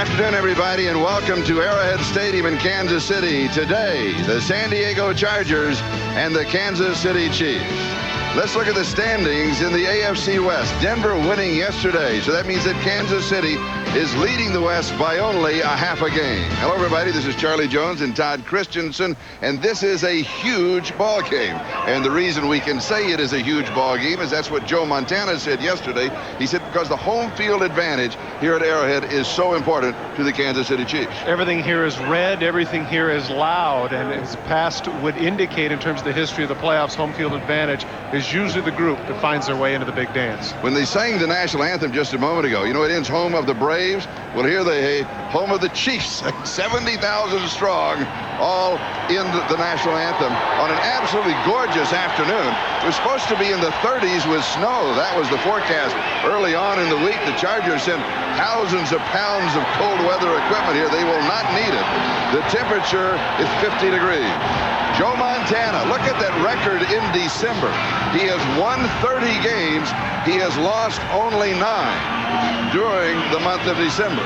afternoon, everybody, and welcome to Arrowhead Stadium in Kansas City. Today, the San Diego Chargers and the Kansas City Chiefs. Let's look at the standings in the AFC West. Denver winning yesterday, so that means that Kansas City is leading the West by only a half a game. Hello, everybody. This is Charlie Jones and Todd Christensen, and this is a huge ball game. And the reason we can say it is a huge ball game is that's what Joe Montana said yesterday. He said because the home field advantage here at Arrowhead is so important to the Kansas City Chiefs. Everything here is red, everything here is loud, and as past would indicate in terms of the history of the playoffs, home field advantage is usually the group that finds their way into the big dance. When they sang the national anthem just a moment ago, you know, it ends home of the Braves. Well, here they home of the Chiefs, 70,000 strong, all in the national anthem on an absolutely gorgeous afternoon. It was supposed to be in the 30s with snow. That was the forecast early on in the week. The Chargers sent thousands of pounds of cold weather equipment here. They will not need it. The temperature is 50 degrees. Joe Montana, look at that record in December. He has won 30 games. He has lost only 9 during the month of December.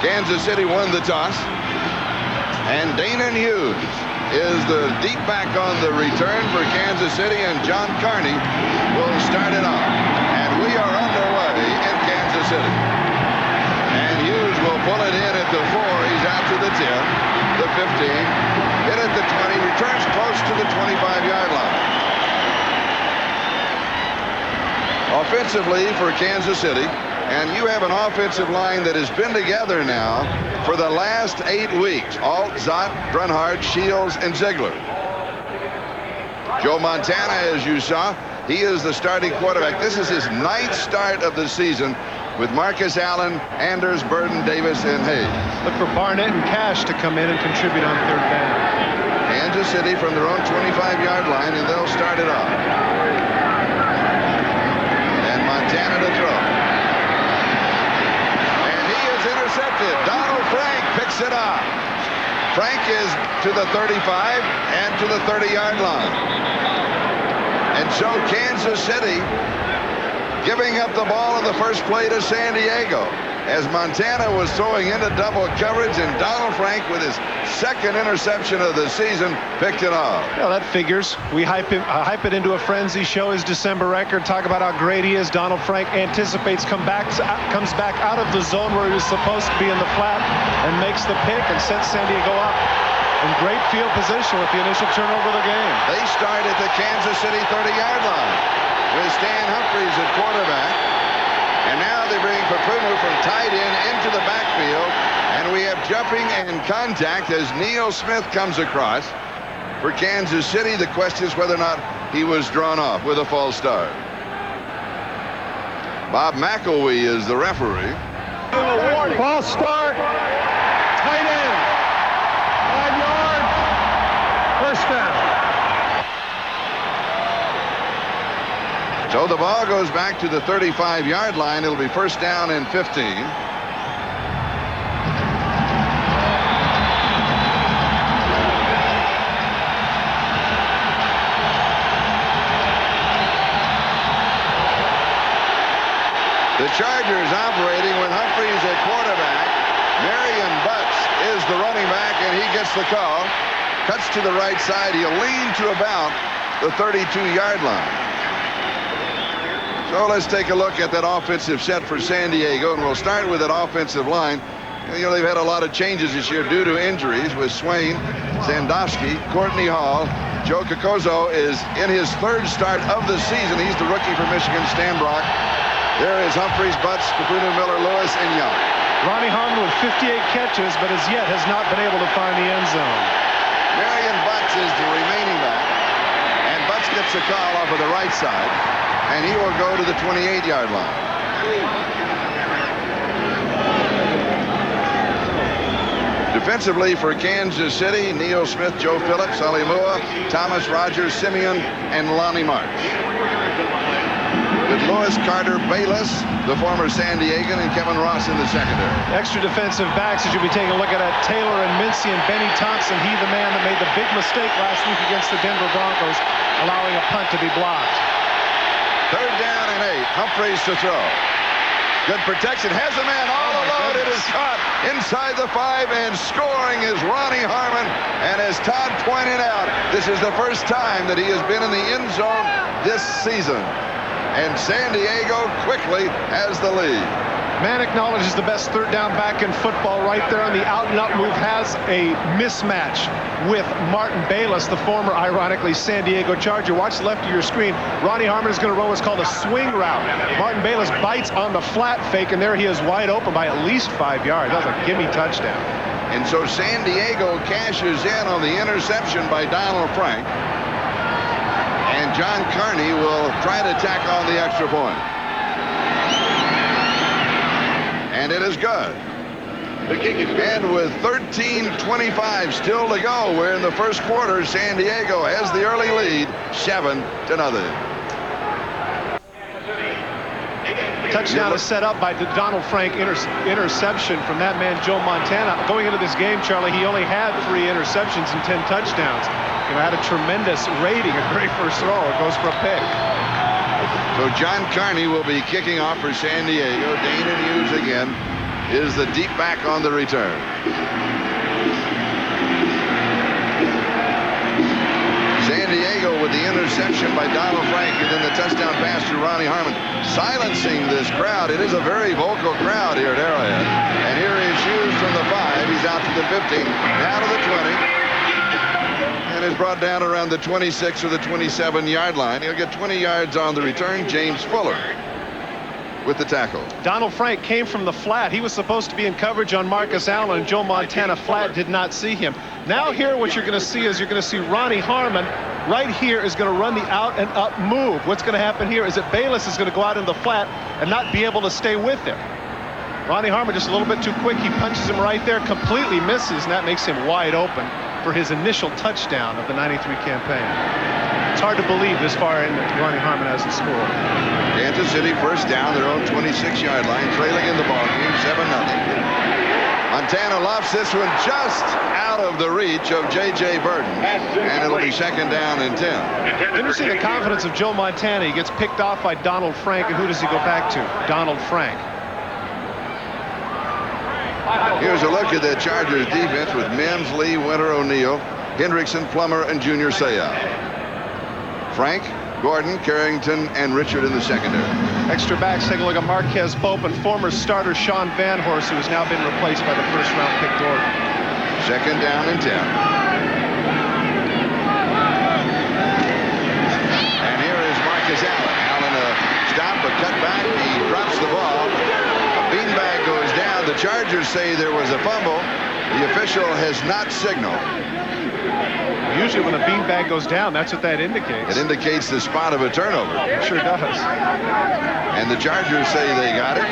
Kansas City won the toss. And Dana Hughes is the deep back on the return for Kansas City, and John Carney will start it off. And we are underway in Kansas City. And Hughes will pull it in at the 4. He's out to the 10, the 15, hit at the 20, returns close to the 25-yard line. Offensively for Kansas City, and you have an offensive line that has been together now for the last 8 weeks. Alt, Zott, Brunhart, Shields, and Ziegler. Joe Montana, as you saw, he is the starting quarterback. This is his 9th start of the season with Marcus Allen, Anders, Burden, Davis, and Hayes. Look for Barnett and Cash to come in and contribute on third down. Kansas City from their own 25-yard line, and they'll start it off. And Montana to throw. And he is intercepted. Donald Frank picks it up. Frank is to the 35 and to the 30-yard line. And so Kansas City giving up the ball in the first play to San Diego as Montana was throwing into double coverage, and Donald Frank with his 2nd interception of the season picked it off. Well, that figures. We hype it into a frenzy, show his December record, talk about how great he is. Donald Frank anticipates, comes back out of the zone where he was supposed to be in the flat and makes the pick and sets San Diego up in great field position with the initial turnover of the game. They start at the Kansas City 30-yard line with Stan Humphries at quarterback. And now they bring Papunu from tight end into the backfield. And we have jumping and contact as Neil Smith comes across for Kansas City. The question is whether or not he was drawn off with a false start. Bob McElwee is the referee. False start. Tight end. 5 yards. First down. So the ball goes back to the 35-yard line. It'll be first down and 15. The Chargers operating with Humphries at quarterback. Marion Butts is the running back, and he gets the call. Cuts to the right side. He'll lean to about the 32-yard line. So let's take a look at that offensive set for San Diego, and we'll start with that offensive line. You know, they've had a lot of changes this year due to injuries with Swain, Sandusky, Courtney Hall. Joe Kokozo is in his 3rd start of the season. He's the rookie for Michigan, Stan Brock. There is Humphries, Butts, Papunu, Miller, Lewis, and Young. Ronnie Harmon with 58 catches, but as yet has not been able to find the end zone. Marion Butts is the remaining back, and Butts gets a call off of the right side, and he will go to the 28-yard line. Defensively for Kansas City, Neil Smith, Joe Phillips, Sully Mua, Thomas Rogers, Simeon, and Lonnie March. With Lewis, Carter, Bayless, the former San Diegan, and Kevin Ross in the secondary. Extra defensive backs as you'll be taking a look at Taylor and Mincy and Benny Thompson. He the man that made the big mistake last week against the Denver Broncos, allowing a punt to be blocked. 3rd down and 8. Humphries to throw. Good protection. Has a man all alone. out. It is caught inside the 5, and scoring is Ronnie Harmon. And as Todd pointed out, this is the first time that he has been in the end zone this season. And San Diego quickly has the lead. Man acknowledges the best third down back in football right there on the out-and-up move. Has a mismatch with Martin Bayless, the former, ironically, San Diego Charger. Watch the left of your screen. Ronnie Harmon is going to run what's called a swing route. Martin Bayless bites on the flat fake, and there he is wide open by at least 5 yards. That's a gimme touchdown. And so San Diego cashes in on the interception by Donald Frank. And John Carney will try to tack on the extra point. And it is good. And with 13:25 still to go, we're in the first quarter. San Diego has the early lead, 7-0. Touchdown is set up by the Donald Frank interception from that man, Joe Montana. Going into this game, Charlie, he only had 3 interceptions and 10 touchdowns. He had a tremendous rating, a great first throw. It goes for a pick. So John Carney will be kicking off for San Diego. Dana Hughes again is the deep back on the return. San Diego with the interception by Donald Frank, and then the touchdown pass to Ronnie Harmon, silencing this crowd. It is a very vocal crowd here at Arrowhead. And here is Hughes from the 5. He's out to the 15, now to the 20. And is brought down around the 26 or the 27-yard line. He'll get 20 yards on the return. James Fuller with the tackle. Donald Frank came from the flat. He was supposed to be in coverage on Marcus Allen, and Joe Montana flat did not see him. Now here what you're going to see is you're going to see Ronnie Harmon right here is going to run the out and up move. What's going to happen here is that Bayless is going to go out in the flat and not be able to stay with him. Ronnie Harmon just a little bit too quick. He punches him right there, completely misses, and that makes him wide open for his initial touchdown of the 93 campaign. It's hard to believe this far in Ronnie Harmon hasn't scored. Kansas City first down, their own 26-yard line, trailing in the ballgame, 7-0. Montana lofts this one just out of the reach of J.J. Burton, and it'll be second down and 10. Didn't you see the confidence of Joe Montana? He gets picked off by Donald Frank, and who does he go back to? Donald Frank. Here's a look at the Chargers defense with Mims, Lee, Winter, O'Neal, Hendrickson, Plummer, and Junior Seau. Frank, Gordon, Carrington, and Richard in the secondary. Extra backs, take a look at Marquez Pope and former starter Sean Van Horst, who has now been replaced by the first-round pick Gordon. Second down and 10. And here is Marcus Allen. Allen a stop, a cutback. He drops the ball. A beanbag goes down. The Chargers say there was a fumble. The official has not signaled. Usually when a beanbag goes down, that's what that indicates. It indicates the spot of a turnover. It sure does. And the Chargers say they got it,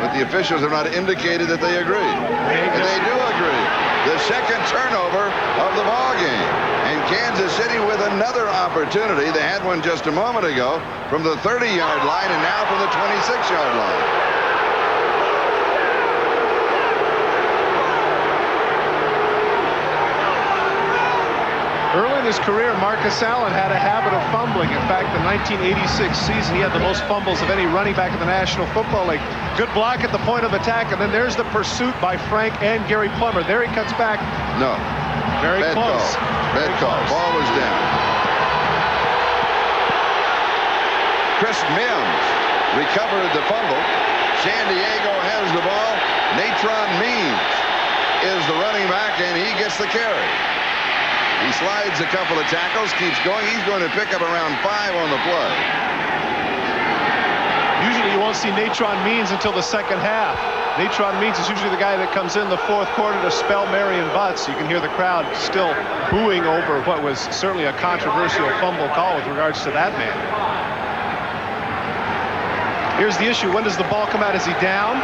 but the officials have not indicated that they agree. And they do agree. The second turnover of the ball game. And Kansas City with another opportunity. They had one just a moment ago from the 30-yard line and now from the 26-yard line. Early in his career, Marcus Allen had a habit of fumbling. In fact, the 1986 season, he had the most fumbles of any running back in the National Football League. Good block at the point of attack, and then there's the pursuit by Frank and Gary Plummer. There he cuts back. No. Very Bad close. Call. Bad call. Ball was down. Chris Mims recovered the fumble. San Diego has the ball. Natron Means is the running back, and he gets the carry. He slides a couple of tackles, keeps going. He's going to pick up around 5 on the play. Usually you won't see Natron Means until the second half. Natron Means is usually the guy that comes in the fourth quarter to spell Marion Butts. You can hear the crowd still booing over what was certainly a controversial fumble call with regards to that man. Here's the issue. When does the ball come out? Is he down?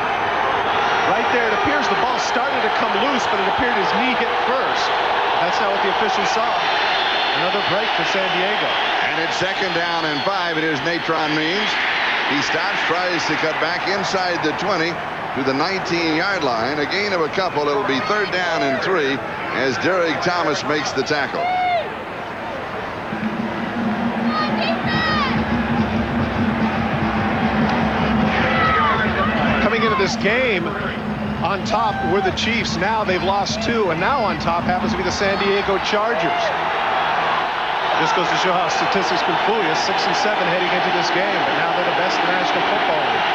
Right there, it appears the ball started to come loose, but it appeared his knee hit first. That's not what the officials saw. Another break for San Diego. And it's second down and 5. It is Natron Means. He stops, tries to cut back inside the 20 to the 19-yard line. A gain of a couple. It'll be third down and 3 as Derek Thomas makes the tackle. Coming into this game, On top were the Chiefs. Now they've lost 2, and now on top happens to be the San Diego Chargers. This goes to show how statistics can fool you. 6-7 heading into this game, but now they're the best in the National Football League.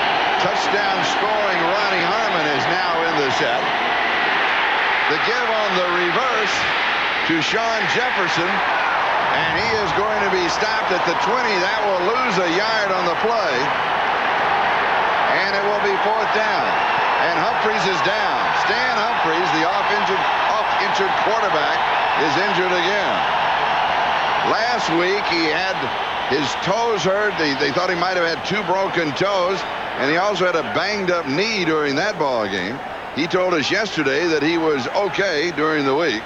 Touchdown scoring Ronnie Harmon is now in the set. The give on the reverse to Sean Jefferson, and he is going to be stopped at the 20. That will lose a yard on the play, and it will be 4th down. And Humphries is down. Stan Humphries, the off-injured quarterback, is injured again. Last week he had his toes hurt. They thought he might have had 2 broken toes, and he also had a banged-up knee during that ball game. He told us yesterday that he was okay during the week,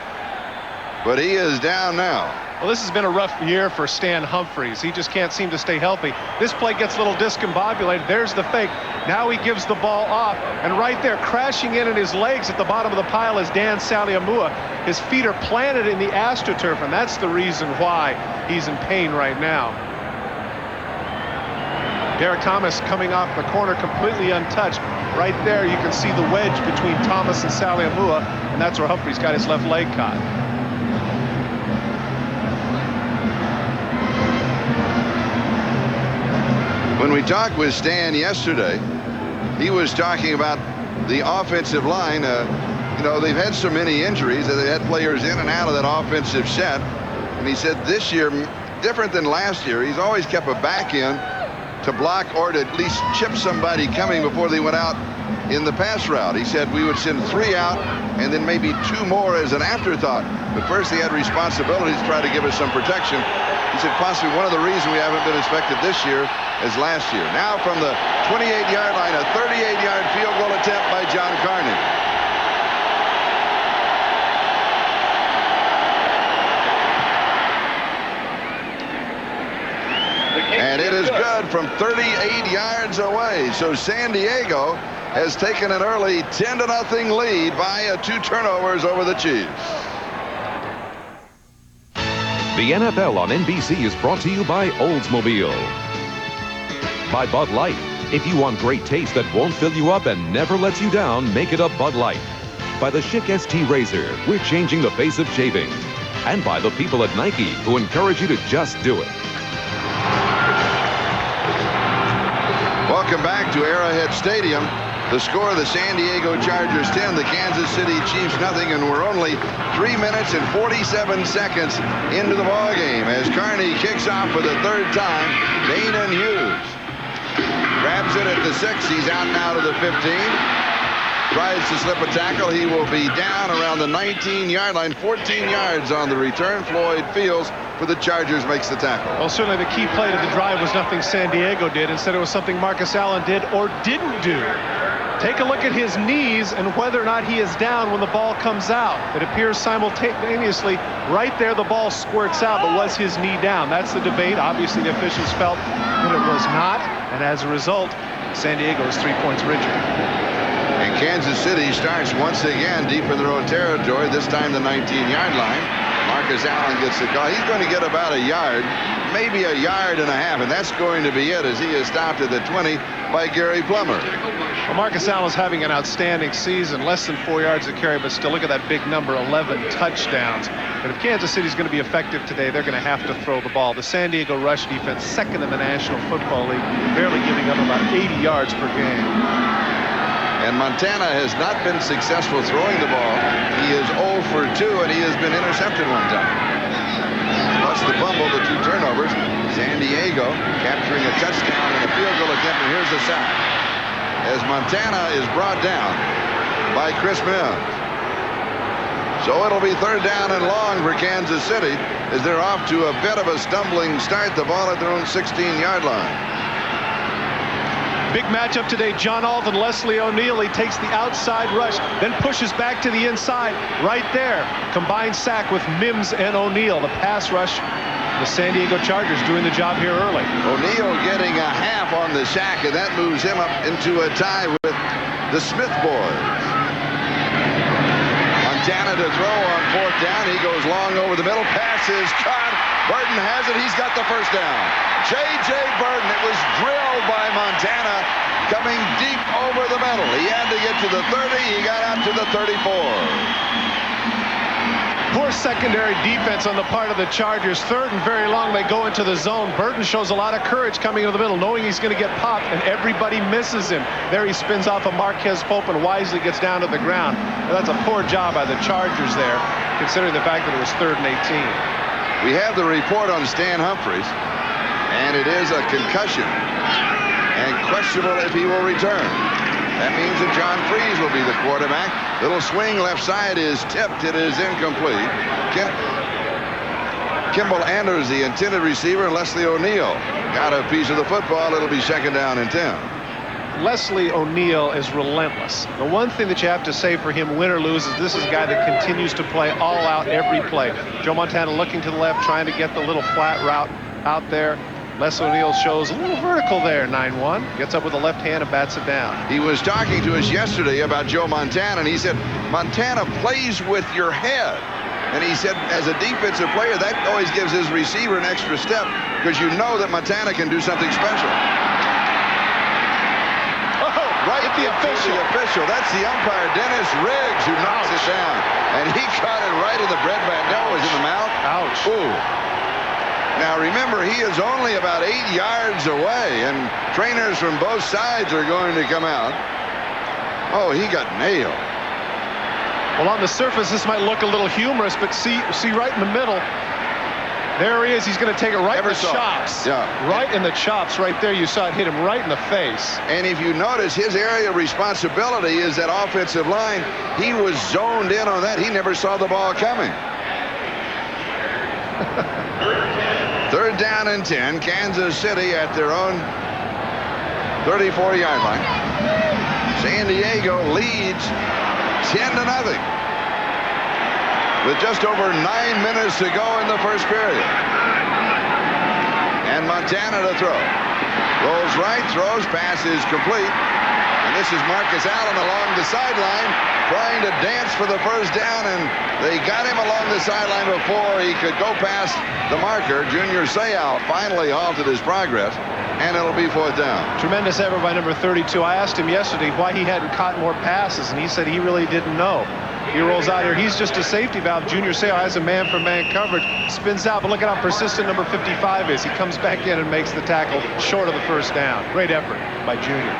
but he is down now. Well, this has been a rough year for Stan Humphries. He just can't seem to stay healthy. This play gets a little discombobulated. There's the fake. Now he gives the ball off, and right there, crashing in his legs at the bottom of the pile is Dan Saliamua. His feet are planted in the AstroTurf, and that's the reason why he's in pain right now. Derek Thomas coming off the corner completely untouched. Right there, you can see the wedge between Thomas and Saliamua, and that's where Humphries got his left leg caught. When we talked with Stan yesterday, he was talking about the offensive line. You know, they've had so many injuries that they had players in and out of that offensive set. And he said this year, different than last year, he's always kept a back in to block or to at least chip somebody coming before they went out in the pass route. He said we would send 3 out and then maybe 2 more as an afterthought. But first they had responsibility to try to give us some protection. He said possibly one of the reasons we haven't been as effective this year as last year. Now from the 28-yard line, a 38-yard field goal attempt by John Carney. And it is good from 38 yards away. So San Diego has taken an early 10-0 lead via 2 turnovers over the Chiefs. The NFL on NBC is brought to you by Oldsmobile. By Bud Light. If you want great taste that won't fill you up and never lets you down, make it a Bud Light. By the Schick ST Razor. We're changing the face of shaving. And by the people at Nike who encourage you to just do it. Welcome back to Arrowhead Stadium. The score, the San Diego Chargers 10, the Kansas City Chiefs nothing, and we're only 3 minutes and 47 seconds into the ball game as Carney kicks off for the 3rd time. Danon Hughes grabs it at the 6. He's out now to the 15. Tries to slip a tackle. He will be down around the 19-yard line. 14 yards on the return. Floyd Fields for the Chargers makes the tackle. Well, certainly the key play to the drive was nothing San Diego did. Instead, it was something Marcus Allen did or didn't do. Take a look at his knees and whether or not he is down when the ball comes out. It appears simultaneously right there the ball squirts out, but was his knee down? That's the debate. Obviously, the officials felt that it was not, and as a result, San Diego is 3 points richer. And Kansas City starts once again deep in their own territory, this time the 19-yard line. Marcus Allen gets the call. He's going to get about a yard, maybe a yard and a half, and that's going to be it as he is stopped at the 20 by Gary Plummer. Well, Marcus Allen's having an outstanding season, less than 4 yards a carry, but still look at that big number, 11 touchdowns. But if Kansas City's going to be effective today, they're going to have to throw the ball. The San Diego rush defense, 2nd in the National Football League, barely giving up about 80 yards per game. And Montana has not been successful throwing the ball. He is 0 for 2, and he has been intercepted 1 time. Plus the fumble, the 2 turnovers. San Diego capturing a touchdown and a field goal attempt, and here's the sack. As Montana is brought down by Chris Mims. So it'll be 3rd down and long for Kansas City as they're off to a bit of a stumbling start. The ball at their own 16-yard line. Big matchup today. John Alden, Leslie O'Neal. He takes the outside rush, then pushes back to the inside. Right there, combined sack with Mims and O'Neal. The pass rush, the San Diego Chargers doing the job here early. O'Neal getting a half on the sack, and that moves him up into a tie with the Smith boys. Montana to throw on 4th down. He goes long over the middle. Pass is caught. Burton has it. He's got the first down. J.J. Burton. It was drilled by Montana coming deep over the middle. He had to get to the 30. He got out to the 34. Poor secondary defense on the part of the Chargers. 3rd and very long. They go into the zone. Burton shows a lot of courage coming into the middle, knowing he's going to get popped, and everybody misses him. There he spins off of Marquez Pope and wisely gets down to the ground. That's a poor job by the Chargers there, considering the fact that it was 3rd and 18. We have the report on Stan Humphries, and it is a concussion and questionable if he will return. That means that John Freeze will be the quarterback. Little swing left side is tipped. It is incomplete. Kimball Anders, the intended receiver, and Leslie O'Neal got a piece of the football. It'll be 2nd down and 10. Leslie O'Neal is relentless. The one thing that you have to say for him, win or lose, is this is a guy that continues to play all out every play. Joe Montana looking to the left, trying to get the little flat route out there. Les O'Neal shows a little vertical there, 9-1. Gets up with the left hand and bats it down. He was talking to us yesterday about Joe Montana, and he said, Montana plays with your head. And he said, as a defensive player, that always gives his receiver an extra step because you know that Montana can do something special. Oh, right at the official. That's the umpire, Dennis Riggs, who knocks it down. And he caught it right in the breadband. No, it was in the mouth. Ouch. Ooh. Now remember, he is only about 8 yards away, and trainers from both sides are going to come out. Oh, he got nailed. Well, on the surface, this might look a little humorous, but see right in the middle. There he is. He's going to take it right in the chops. Yeah. Right in the chops right there. You saw it hit him right in the face. And if you notice, his area of responsibility is that offensive line. He was zoned in on that. He never saw the ball coming. 3rd down and 10. Kansas City at their own 34-yard line. San Diego leads 10-0 with just over 9 minutes to go in the first period. And Montana to throw. Rolls right, throws, pass is complete. And this is Marcus Allen along the sideline trying to dance for the first down, and they got him along the sideline before he could go past the marker. Junior Seau finally halted his progress, and it'll be 4th down. Tremendous effort by number 32. I asked him yesterday why he hadn't caught more passes, and he said he really didn't know. He rolls out here. He's just a safety valve. Junior Seau has a man-for-man coverage. Spins out, but look at how persistent number 55 is. He comes back in and makes the tackle short of the first down. Great effort by Junior.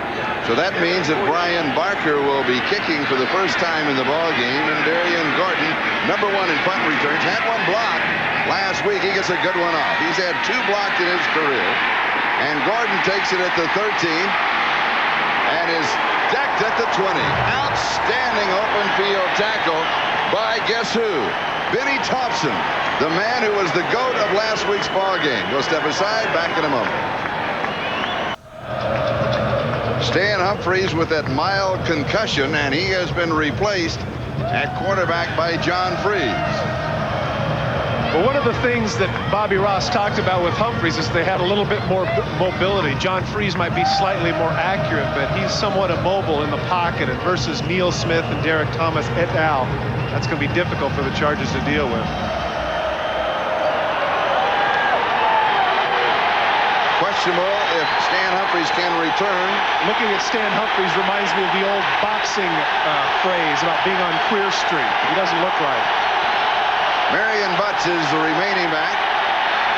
So that means that Brian Barker will be kicking for the first time in the ball game, and Darian Gordon, number 1 in punt returns, had 1 block last week. He gets a good one off. He's had 2 blocked in his career, and Gordon takes it at the 13 and is decked at the 20. Outstanding open field tackle by guess who? Benny Thompson, the man who was the GOAT of last week's ball game. We'll step aside, back in a moment. Stan Humphries with that mild concussion, and he has been replaced at quarterback by John Freeze. Well, one of the things that Bobby Ross talked about with Humphries is they had a little bit more mobility. John Freeze might be slightly more accurate, but he's somewhat immobile in the pocket, and versus Neil Smith and Derek Thomas et al., that's going to be difficult for the Chargers to deal with. Questionable if Stan Humphries can return. Looking at Stan Humphries reminds me of the old boxing phrase about being on Queer Street. He doesn't look right. Marion Butts is the remaining back,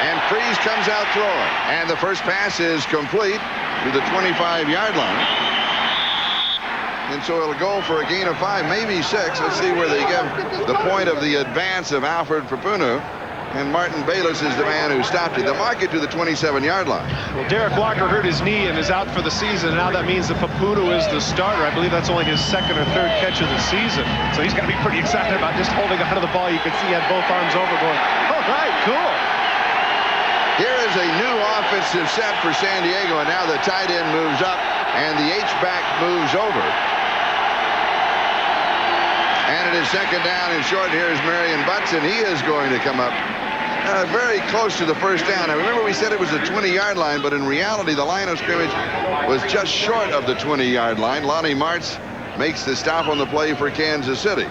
and Freeze comes out throwing, and the first pass is complete to the 25-yard line, and so it'll go for a gain of 5, maybe 6. Let's see where they give the point of the advance of Alfred Papunu, and Martin Bayless is the man who stopped it. They'll mark it to the 27-yard line. Well, Derek Walker hurt his knee and is out for the season. Now that means that Papunu is the starter. I believe that's only his 2nd or 3rd catch of the season. So he's got to be pretty excited about just holding onto the ball. You can see he had both arms over going, all right, cool. Here is a new offensive set for San Diego, and now the tight end moves up, and the H-back moves over. And it is 2nd down and short. Here is Marion Butts, and he is going to come up very close to the first down. Now, remember we said it was the 20-yard line, but in reality, the line of scrimmage was just short of the 20-yard line. Lonnie Martz makes the stop on the play for Kansas City.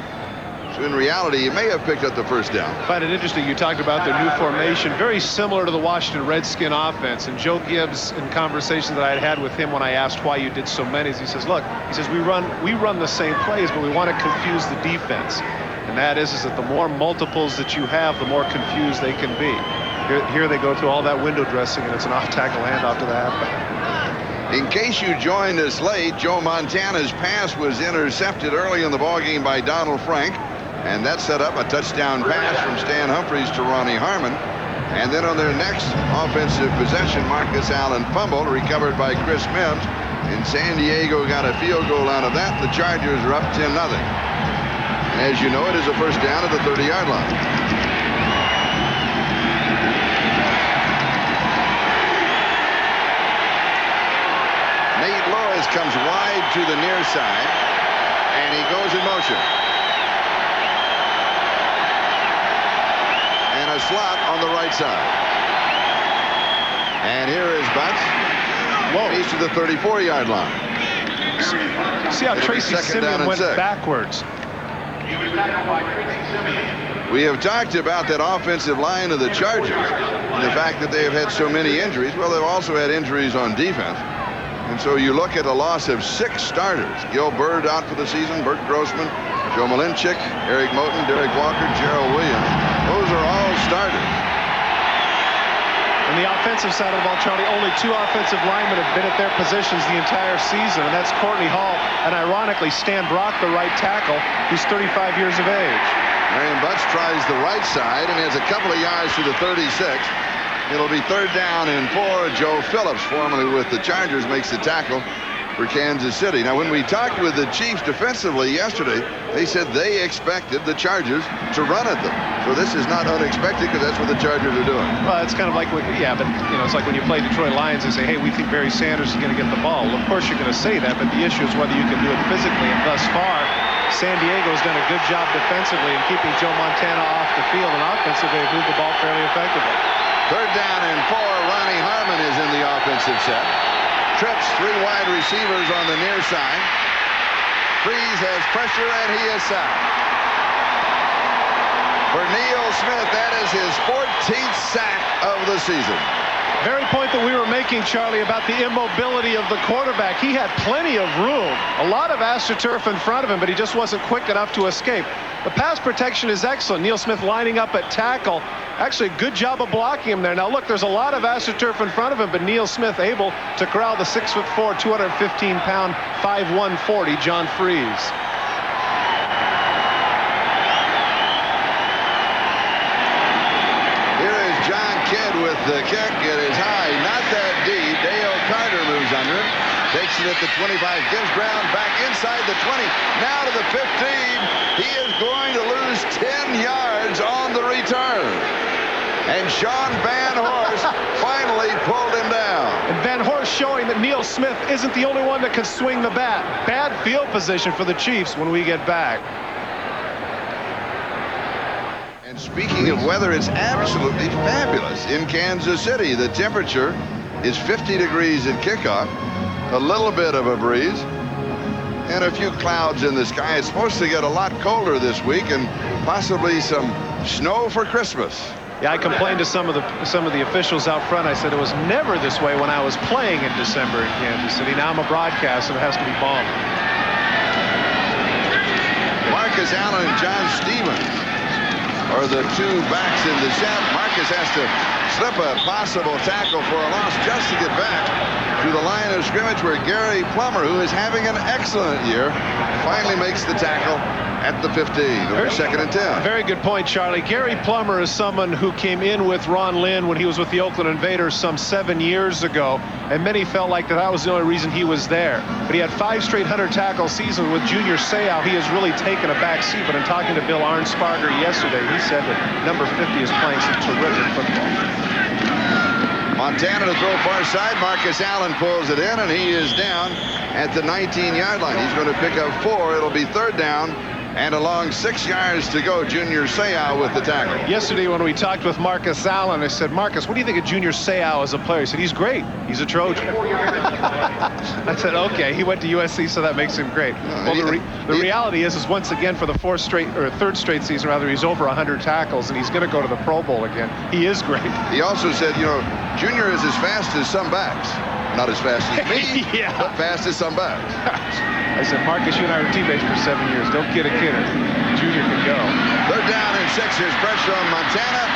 in reality, he may have picked up the first down. I find it interesting you talked about their new formation, very similar to the Washington Redskin offense. And Joe Gibbs, in conversations that I had with him when I asked why you did so many, he says, look, he says, we run the same plays, but we want to confuse the defense. And that is that the more multiples that you have, the more confused they can be. Here they go through all that window dressing, and it's an off-tackle handoff to the halfback. In case you joined us late, Joe Montana's pass was intercepted early in the ballgame by Donald Frank, and that set up a touchdown pass from Stan Humphries to Ronnie Harmon. And then on their next offensive possession, Marcus Allen fumbled, recovered by Chris Mims, and San Diego got a field goal out of that. The Chargers are up 10-0. And as you know, it is a first down at the 30-yard line. Comes wide to the near side, and he goes in motion. And a slot on the right side. And here is Butts. Whoa. He's to the 34-yard line. See how Tracy Simeon went backwards. We have talked about that offensive line of the Chargers and the fact that they have had so many injuries. Well, they've also had injuries on defense. And so you look at a loss of 6 starters. Gil Byrd out for the season, Bert Grossman, Joe Malinchik, Eric Moten, Derek Walker, Gerald Williams. Those are all starters. On the offensive side of the ball, Charlie, only 2 offensive linemen have been at their positions the entire season, and that's Courtney Hall and, ironically, Stan Brock, the right tackle, who's 35 years of age. Marion Butts tries the right side and has a couple of yards to the 36. It'll be 3rd down and 4. Joe Phillips, formerly with the Chargers, makes the tackle for Kansas City. Now, when we talked with the Chiefs defensively yesterday, they said they expected the Chargers to run at them. So this is not unexpected because that's what the Chargers are doing. Well, it's kind of like, yeah, but, you know, it's like when you play Detroit Lions and say, hey, we think Barry Sanders is going to get the ball. Well, of course, you're going to say that, but the issue is whether you can do it physically. And thus far, San Diego's done a good job defensively in keeping Joe Montana off the field, and offensively, they've moved the ball fairly effectively. 3rd down and 4. Ronnie Harmon is in the offensive set. Trips 3 wide receivers on the near side. Freeze has pressure, and he is sacked. For Neil Smith, that is his 14th sack of the season. Very point that we were making, Charlie, about the immobility of the quarterback. He had plenty of room, a lot of AstroTurf in front of him, but he just wasn't quick enough to escape. The pass protection is excellent. Neil Smith lining up at tackle. Actually, good job of blocking him there. Now, look, there's a lot of AstroTurf in front of him, but Neil Smith able to corral the 6'4", 215-pound, 5'1", 40 John Freeze. Here is John Kidd with the kick. It is high, not that deep. Dale Carter moves under it. Takes it at the 25, gives ground back inside the 20, now to the 15. He is going to lose 10 yards on the return. And Sean Van Horst finally pulled him down. And Van Horst showing that Neil Smith isn't the only one that can swing the bat. Bad field position for the Chiefs when we get back. And speaking of weather, it's absolutely fabulous in Kansas City. The temperature is 50 degrees at kickoff. A little bit of a breeze and a few clouds in the sky. It's supposed to get a lot colder this week and possibly some snow for Christmas. Yeah, I complained to some of the officials out front. I said it was never this way when I was playing in December in Kansas City. Now I'm a broadcaster, it has to be balmy. Marcus Allen and John Stevens are the 2 backs in the set. Marcus has to slip a possible tackle for a loss just to get back to the line of scrimmage, where Gary Plummer, who is having an excellent year, finally makes the tackle at the 15. Over 2nd and 10. Very good point, Charlie. Gary Plummer is someone who came in with Ron Lynn when he was with the Oakland Invaders some 7 years ago, and many felt like that was the only reason he was there. But he had 5 straight 100-tackle seasons with Junior Seau. He has really taken a back seat, but in talking to Bill Arnsparger yesterday, he said that number 50 is playing some terrific football. Montana to throw far side. Marcus Allen pulls it in, and he is down at the 19-yard line. He's going to pick up 4. It'll be 3rd down And along 6 yards to go, Junior Seau with the tackle. Yesterday when we talked with Marcus Allen, I said, Marcus, what do you think of Junior Seau as a player? He said, he's great. He's a Trojan. I said, okay, he went to USC, so that makes him great. Well, the reality is once again for the third straight season, rather, he's over 100 tackles, and he's going to go to the Pro Bowl again. He is great. He also said, you know, Junior is as fast as some backs. Not as fast as me, yeah, but fast as some backs. I said, Marcus, you and I were teammates for 7 years. Don't kid a kidder. Junior can go. They're down in 6. Here's pressure on Montana,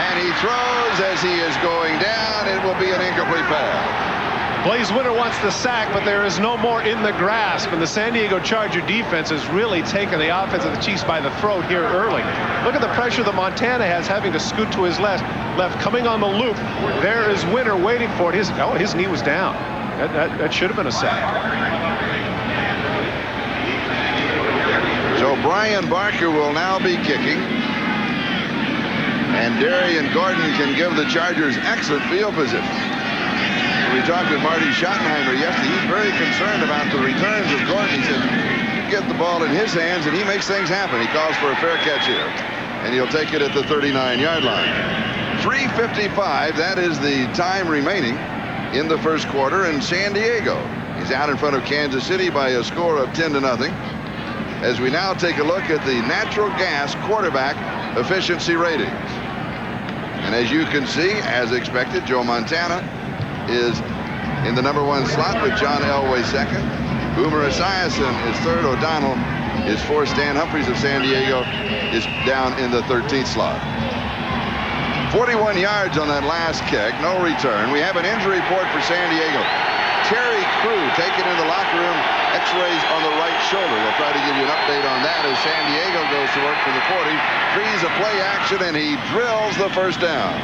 and he throws as he is going down. It will be an incomplete pass. Blaze Winter wants the sack, but there is no more in the grasp, and the San Diego Charger defense has really taken the offense of the Chiefs by the throat here early. Look at the pressure that Montana has, having to scoot to his left, coming on the loop. There is Winter waiting for it. His knee was down. That should have been a sack. So Brian Barker will now be kicking, and Darian Gordon can give the Chargers excellent field position. We talked with Marty Schottenheimer yesterday. He's very concerned about the returns of Gordon. He said, you get the ball in his hands, and he makes things happen. He calls for a fair catch here, and he'll take it at the 39-yard line. 3:55, that is the time remaining in the first quarter, and San Diego is out in front of Kansas City by a score of 10-0. As we now take a look at the natural gas quarterback efficiency ratings. And as you can see, as expected, Joe Montana is in the #1 slot with John Elway second. Boomer Esiason is third. O'Donnell is fourth. Stan Humphries of San Diego is down in the 13th slot. 41 yards on that last kick, no return. We have an injury report for San Diego. Terry Crew taken in the locker room, x-rays on the right shoulder. We'll try to give you an update on that as San Diego goes to work for the 40. Frees a play action, and he drills the first down.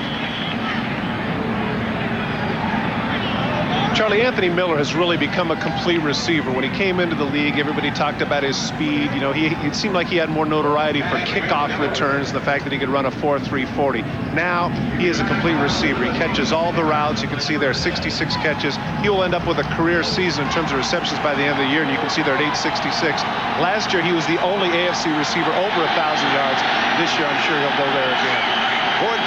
Charlie, Anthony Miller has really become a complete receiver. When he came into the league, everybody talked about his speed. You know, it seemed like he had more notoriety for kickoff returns, the fact that he could run a 4.3 40. Now he is a complete receiver. He catches all the routes. You can see there 66 catches. He will end up with a career season in terms of receptions by the end of the year, and you can see there at 866. Last year he was the only AFC receiver over 1,000 yards. This year I'm sure he'll go there again.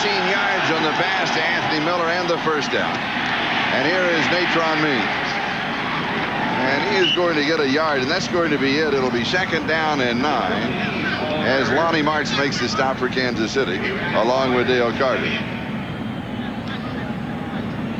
14 yards on the pass to Anthony Miller and the first down. And here is Natron Means. And he is going to get a yard, and that's going to be it. It'll be 2nd down and 9 as Lonnie Martz makes the stop for Kansas City, along with Dale Carter.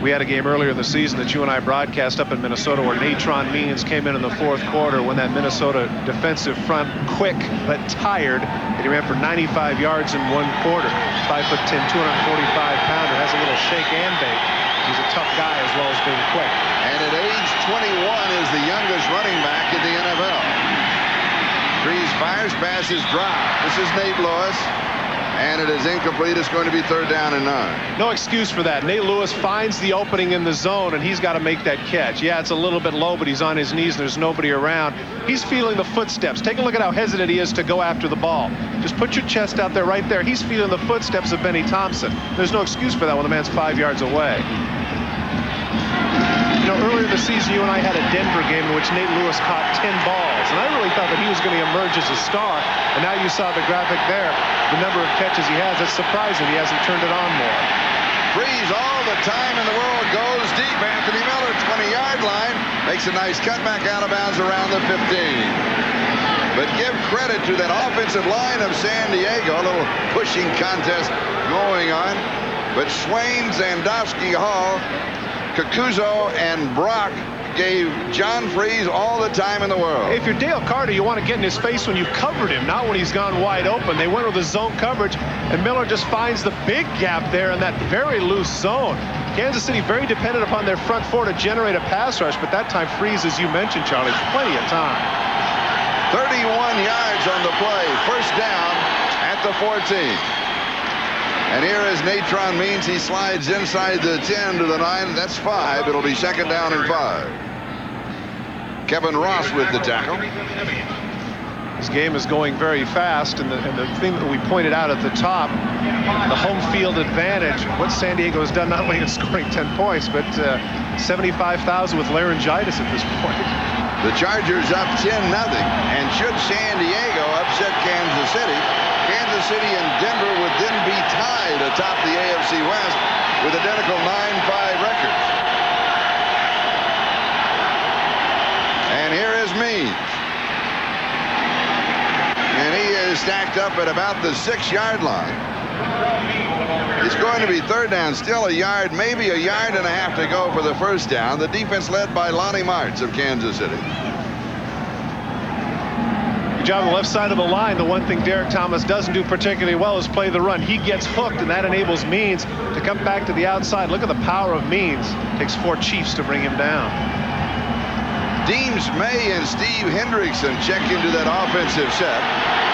We had a game earlier in the season that you and I broadcast up in Minnesota where Natron Means came in the 4th quarter when that Minnesota defensive front, quick but tired, and he ran for 95 yards in 1 quarter. 5'10", 245-pounder, has a little shake and bake. He's a tough guy as well as being quick. And at age 21 is the youngest running back in the NFL. Freeze fires, passes drop. This is Nate Lewis. And it is incomplete. It's going to be 3rd down and 9. No excuse for that. Nate Lewis finds the opening in the zone, and he's got to make that catch. Yeah, it's a little bit low, but he's on his knees. There's nobody around. He's feeling the footsteps. Take a look at how hesitant he is to go after the ball. Just put your chest out there right there. He's feeling the footsteps of Benny Thompson. There's no excuse for that when the man's 5 yards away. You know, earlier this season, you and I had a Denver game in which Nate Lewis caught 10 balls, and I really thought that he was going to emerge as a star. And now you saw the graphic there, the number of catches he has. It's surprising he hasn't turned it on more. Freeze all the time in the world, goes deep. Anthony Miller, 20-yard line, makes a nice cutback out of bounds around the 15. But give credit to that offensive line of San Diego. A little pushing contest going on. But Swain, Zandowski, Hall, Kakuzo, and Brock gave John Freeze all the time in the world. If you're Dale Carter, you want to get in his face when you've covered him, not when he's gone wide open. They went with the zone coverage, and Miller just finds the big gap there in that very loose zone. Kansas City very dependent upon their front four to generate a pass rush, but that time Freeze, as you mentioned, Charlie, plenty of time. 31 yards on the play. First down at the 14. And here is Natron Means. He slides inside the 10 to the 9. That's 5. It'll be 2nd down and 5. Kevin Ross with the tackle. This game is going very fast, and the thing that we pointed out at the top, the home field advantage, what San Diego has done not only in scoring 10 points, but 75,000 with laryngitis at this point. The Chargers up 10-0. And should San Diego upset Kansas City, Kansas City and Denver would then be tied atop the AFC West with identical 9-5 records. And here is Means. And he is stacked up at about the 6-yard line. It's going to be third down, still a yard, maybe a yard and a half to go for the first down. The defense led by Lonnie Martz of Kansas City. Good job on the left side of the line. The one thing Derek Thomas doesn't do particularly well is play the run. He gets hooked, and that enables Means to come back to the outside. Look at the power of Means. Takes 4 Chiefs to bring him down. Deems May and Steve Hendrickson check into that offensive set.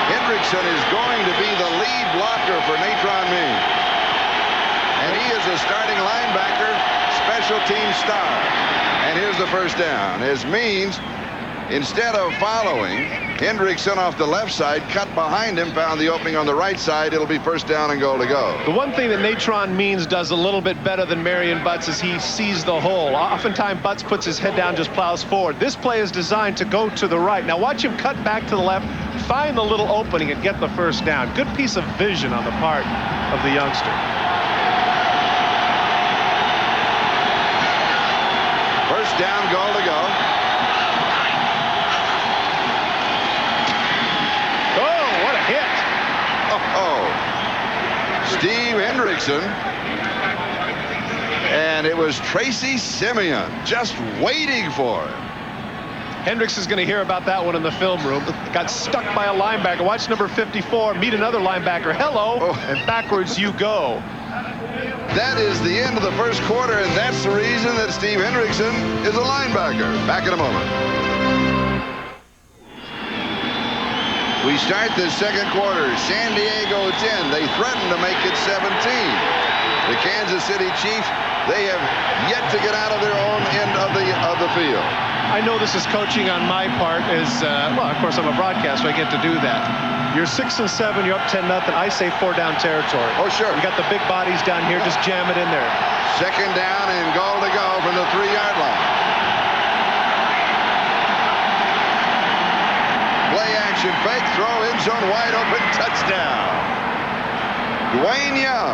Hendrickson is going to be the lead blocker for Natron Means. And he is a starting linebacker, special team star. And here's the first down. As Means, instead of following, Hendrickson off the left side, cut behind him, found the opening on the right side. It'll be first down and goal to go. The one thing that Natron Means does a little bit better than Marion Butts is he sees the hole. Oftentimes Butts puts his head down, just plows forward. This play is designed to go to the right. Now watch him cut back to the left, find the little opening, and get the first down. Good piece of vision on the part of the youngster. First down, goal to go. Steve Hendrickson, and it was Tracy Simeon just waiting for him. Hendrickson's going to hear about that one in the film room. Got stuck by a linebacker. Watch number 54 meet another linebacker. Hello, and backwards you go. That is the end of the first quarter, and that's the reason that Steve Hendrickson is a linebacker. Back in a moment. We start the second quarter. San Diego 10. They threaten to make it 17. The Kansas City Chiefs, they have yet to get out of their own end of the field. I know this is coaching on my part. Well, of course, I'm a broadcaster. I get to do that. You're 6 and 7. You're up 10-0. I say 4-down territory. Oh, sure. You got the big bodies down here. Just jam it in there. Second down and goal to go from the 3-yard line. Play action fake, throw, end zone wide open, touchdown. Dwayne Young.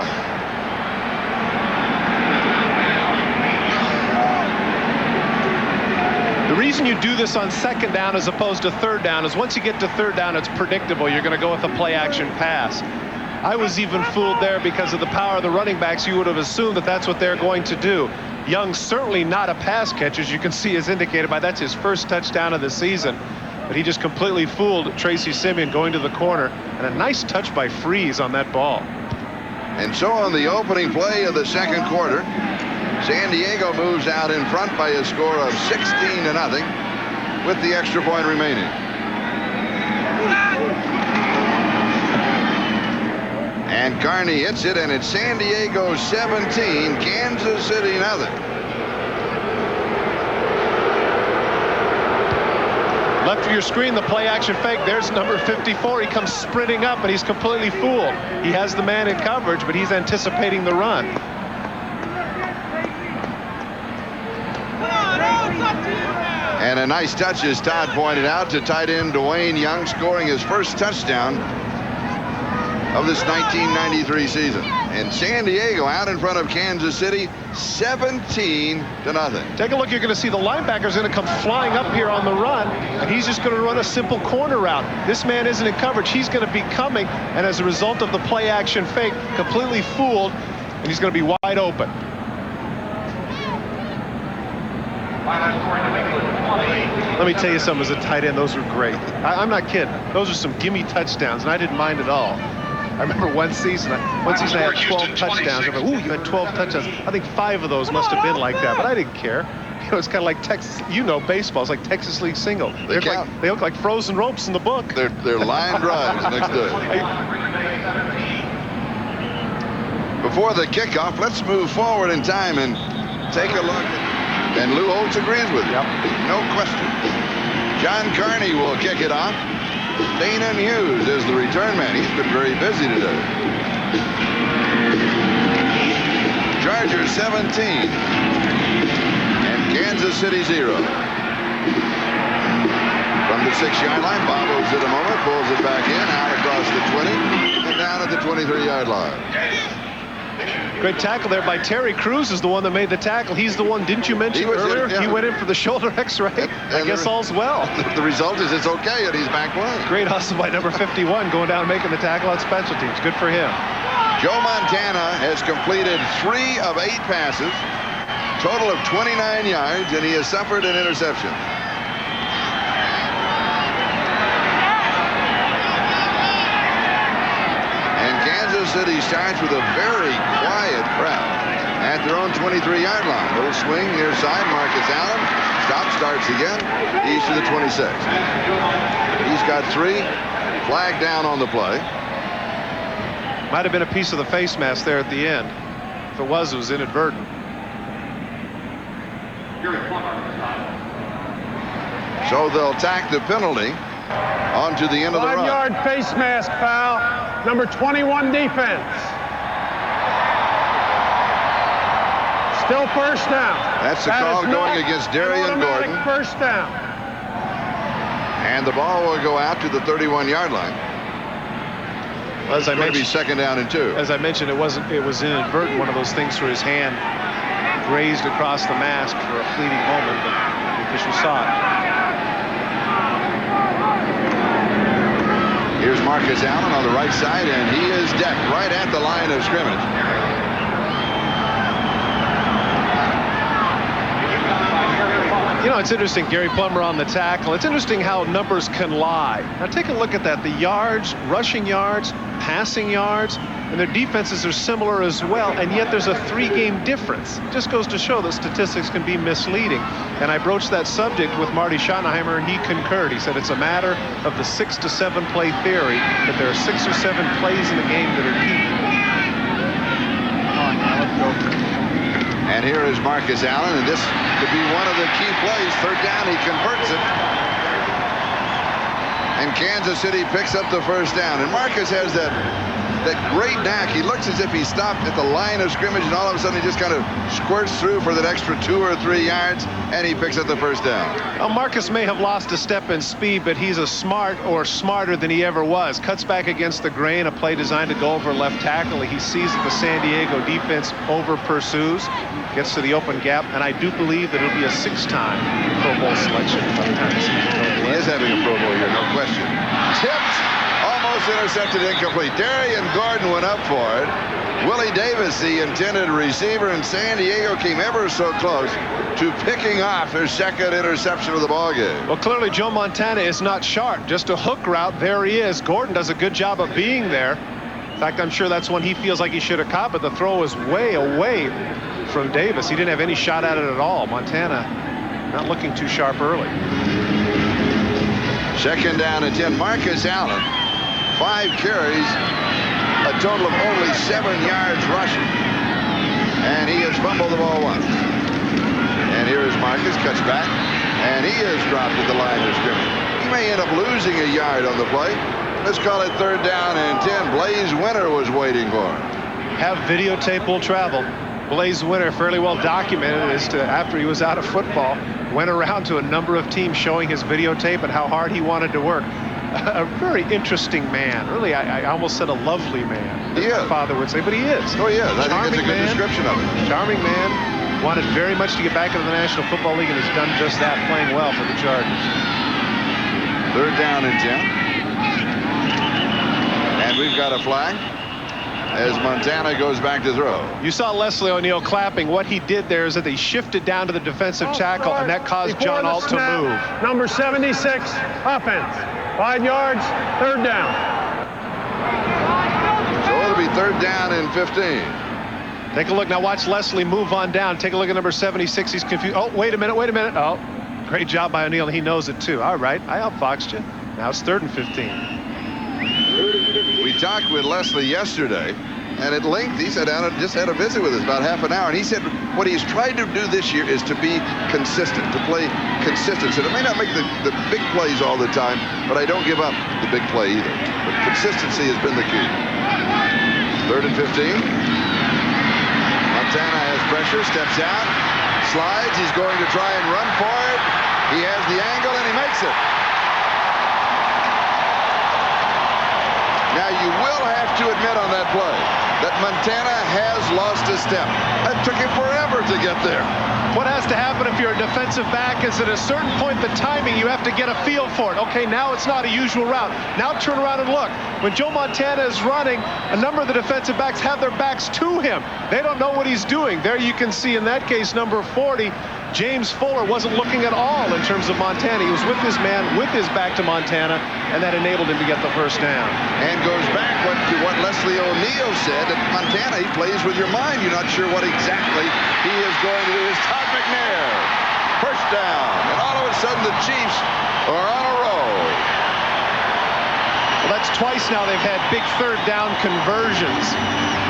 The reason you do this on second down as opposed to third down is once you get to third down, it's predictable. You're going to go with a play action pass. I was even fooled there because of the power of the running backs. You would have assumed that that's what they're going to do. Young's certainly not a pass catcher, as you can see, as indicated by that's his first touchdown of the season. But he just completely fooled Tracy Simeon going to the corner, and a nice touch by Freeze on that ball. And so on the opening play of the second quarter, San Diego moves out in front by a score of 16-0 with the extra point remaining. And Carney hits it, and it's San Diego 17, Kansas City 0. Left of your screen, the play action fake. There's number 54. He comes sprinting up, and he's completely fooled. He has the man in coverage, but he's anticipating the run. And a nice touch, as Todd pointed out, to tight end Dwayne Young, scoring his first touchdown of this 1993 season. And San Diego out in front of Kansas City, 17-0. Take a look. You're going to see the linebacker's going to come flying up here on the run, and he's just going to run a simple corner route. This man isn't in coverage. He's going to be coming, and as a result of the play action fake, completely fooled, and he's going to be wide open. Let me tell you something, as a tight end, those were great. I'm not kidding. Those are some gimme touchdowns, and I didn't mind at all. I remember one season I had 12 touchdowns. I'm like, ooh, you had 12 touchdowns. I think 5 of those must have been like that, but I didn't care. You know, it's kind of like Texas, baseball. It's like Texas League single. They look like frozen ropes in the book. They're line drives next to it. Before the kickoff, let's move forward in time and take a look. And Lou Holtz agrees with you. Yep. No question. John Carney will kick it off. Dana Hughes is the return man. He's been very busy today. Chargers 17 and Kansas City 0. 26-yard line. Bobbles it a moment, pulls it back in, out across the 20, and down at the 23-yard line. Great tackle there by Terry Crews is the one that made the tackle. He's the one, didn't you mention earlier? He went in for the shoulder X-ray. I guess all's well. The result is it's okay, and he's back playing. Great hustle by number 51, going down and making the tackle on special teams. Good for him. Joe Montana has completed 3 of 8 passes, total of 29 yards, and he has suffered an interception. Kansas City starts with a very quiet crowd at their own 23-yard line. Little swing near side. Marcus Allen stops, starts again. He's to the 26. He's got 3. Flag down on the play. Might have been a piece of the face mask there at the end. If it was inadvertent. So they'll tack the penalty onto the end of the run. 5-yard face mask foul. Number 21 defense. Still first down. That's the call going against Darian Gordon. First down. And the ball will go out to the 31-yard line. As I It's going to be mentioned, second down and 2. as I mentioned, it was inadvertent. One of those things where his hand grazed across the mask for a fleeting moment, but the official saw it. Here's Marcus Allen on the right side, and he is decked right at the line of scrimmage. You know, it's interesting, Gary Plummer on the tackle. It's interesting how numbers can lie. Now take a look at that. The yards, rushing yards, passing yards, and their defenses are similar as well, and yet there's a 3-game difference. It just goes to show that statistics can be misleading. And I broached that subject with Marty Schottenheimer, and he concurred. He said it's a matter of the 6 to 7 play theory, that there are 6 or 7 plays in the game that are key. And here is Marcus Allen, and this could be one of the key plays. Third down, he converts it. And Kansas City picks up the first down. And Marcus has that great knack. He looks as if he stopped at the line of scrimmage, and all of a sudden he just kind of squirts through for that extra 2 or 3 yards, and he picks up the first down. Well, Marcus may have lost a step in speed, but he's smarter than he ever was. Cuts back against the grain, a play designed to go over left tackle. He sees that the San Diego defense over pursues, gets to the open gap, and I do believe that it'll be a 6-time Pro Bowl selection by the time the season's over. He is having a Pro Bowl here, no question. Tipped. Almost intercepted, incomplete. Darian Gordon went up for it. Willie Davis, the intended receiver, and San Diego came ever so close to picking off their second interception of the ballgame. Well, clearly Joe Montana is not sharp. Just a hook route. There he is. Gordon does a good job of being there. In fact, I'm sure that's one he feels like he should have caught, but the throw was way away from Davis. He didn't have any shot at it at all. Montana not looking too sharp early. Second down and 10. Marcus Allen, 5 carries, a total of only 7 yards rushing. And he has fumbled the ball once. And here is Marcus, cuts back, and he is dropped at the line of scrimmage. He may end up losing a yard on the play. Let's call it third down and 10. Blaze Winter was waiting for him. Have videotape will travel. Blaze Winter, fairly well documented as to after he was out of football, went around to a number of teams showing his videotape and how hard he wanted to work. A very interesting man. Really, I almost said a lovely man. He is. My father would say, but he is. Oh, yeah, I think that's a good description of it. Charming man. Wanted very much to get back into the National Football League and has done just that, playing well for the Chargers. Third down and 10. And we've got a flag as Montana goes back to throw. You saw Leslie O'Neal clapping. What he did there is that he shifted down to the defensive tackle, and that caused John Alt to move. Number 76, offense. 5 yards, third down. So it'll be third down and 15. Take a look. Now watch Leslie move on down. Take a look at number 76. He's confused. Oh, wait a minute. Oh, great job by O'Neal. He knows it, too. All right. I outfoxed you. Now it's third and 15. We talked with Leslie yesterday, and at length he said, I just had a visit with us about half an hour, and he said what he's tried to do this year is to be consistent, to play consistent. So it may not make the big plays all the time, but I don't give up the big play either. But consistency has been the key. Third and 15. Montana has pressure, steps out, slides. He's going to try and run for it. He has the angle, and he makes it. you will have to admit on that play that Montana has lost a step. It took him forever to get there. What has to happen if you're a defensive back is at a certain point the timing, you have to get a feel for it. Okay, now it's not a usual route. Now turn around and look. When Joe Montana is running, a number of the defensive backs have their backs to him. They don't know what he's doing. There you can see in that case, number 40, James Fuller wasn't looking at all in terms of Montana. He was with his man, with his back to Montana, and that enabled him to get the first down. And goes back to what Leslie O'Neal said, that Montana, he plays with your mind. You're not sure what exactly he is going to do. It's Todd McNair. First down. And all of a sudden, the Chiefs are on a roll. Well, that's twice now they've had big third down conversions.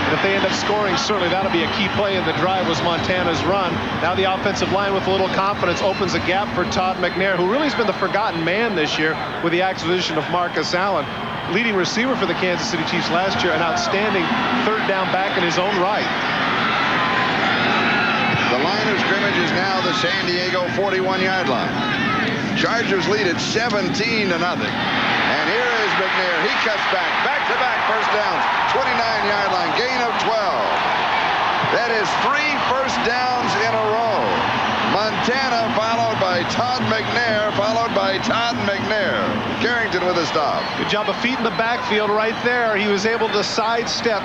And if they end up scoring, certainly that'll be a key play in the drive was Montana's run. Now the offensive line with a little confidence opens a gap for Todd McNair, who really has been the forgotten man this year with the acquisition of Marcus Allen. Leading receiver for the Kansas City Chiefs last year, an outstanding third down back in his own right. The line of scrimmage is now the San Diego 41-yard line. Chargers lead at 17-0. And here is McNair. He cuts back-to-back first downs. 29-yard line, gain of 12. That is 3 first downs in a row. Montana followed by Todd McNair, followed by Todd McNair. Carrington with a stop. Good job of feet in the backfield right there. He was able to sidestep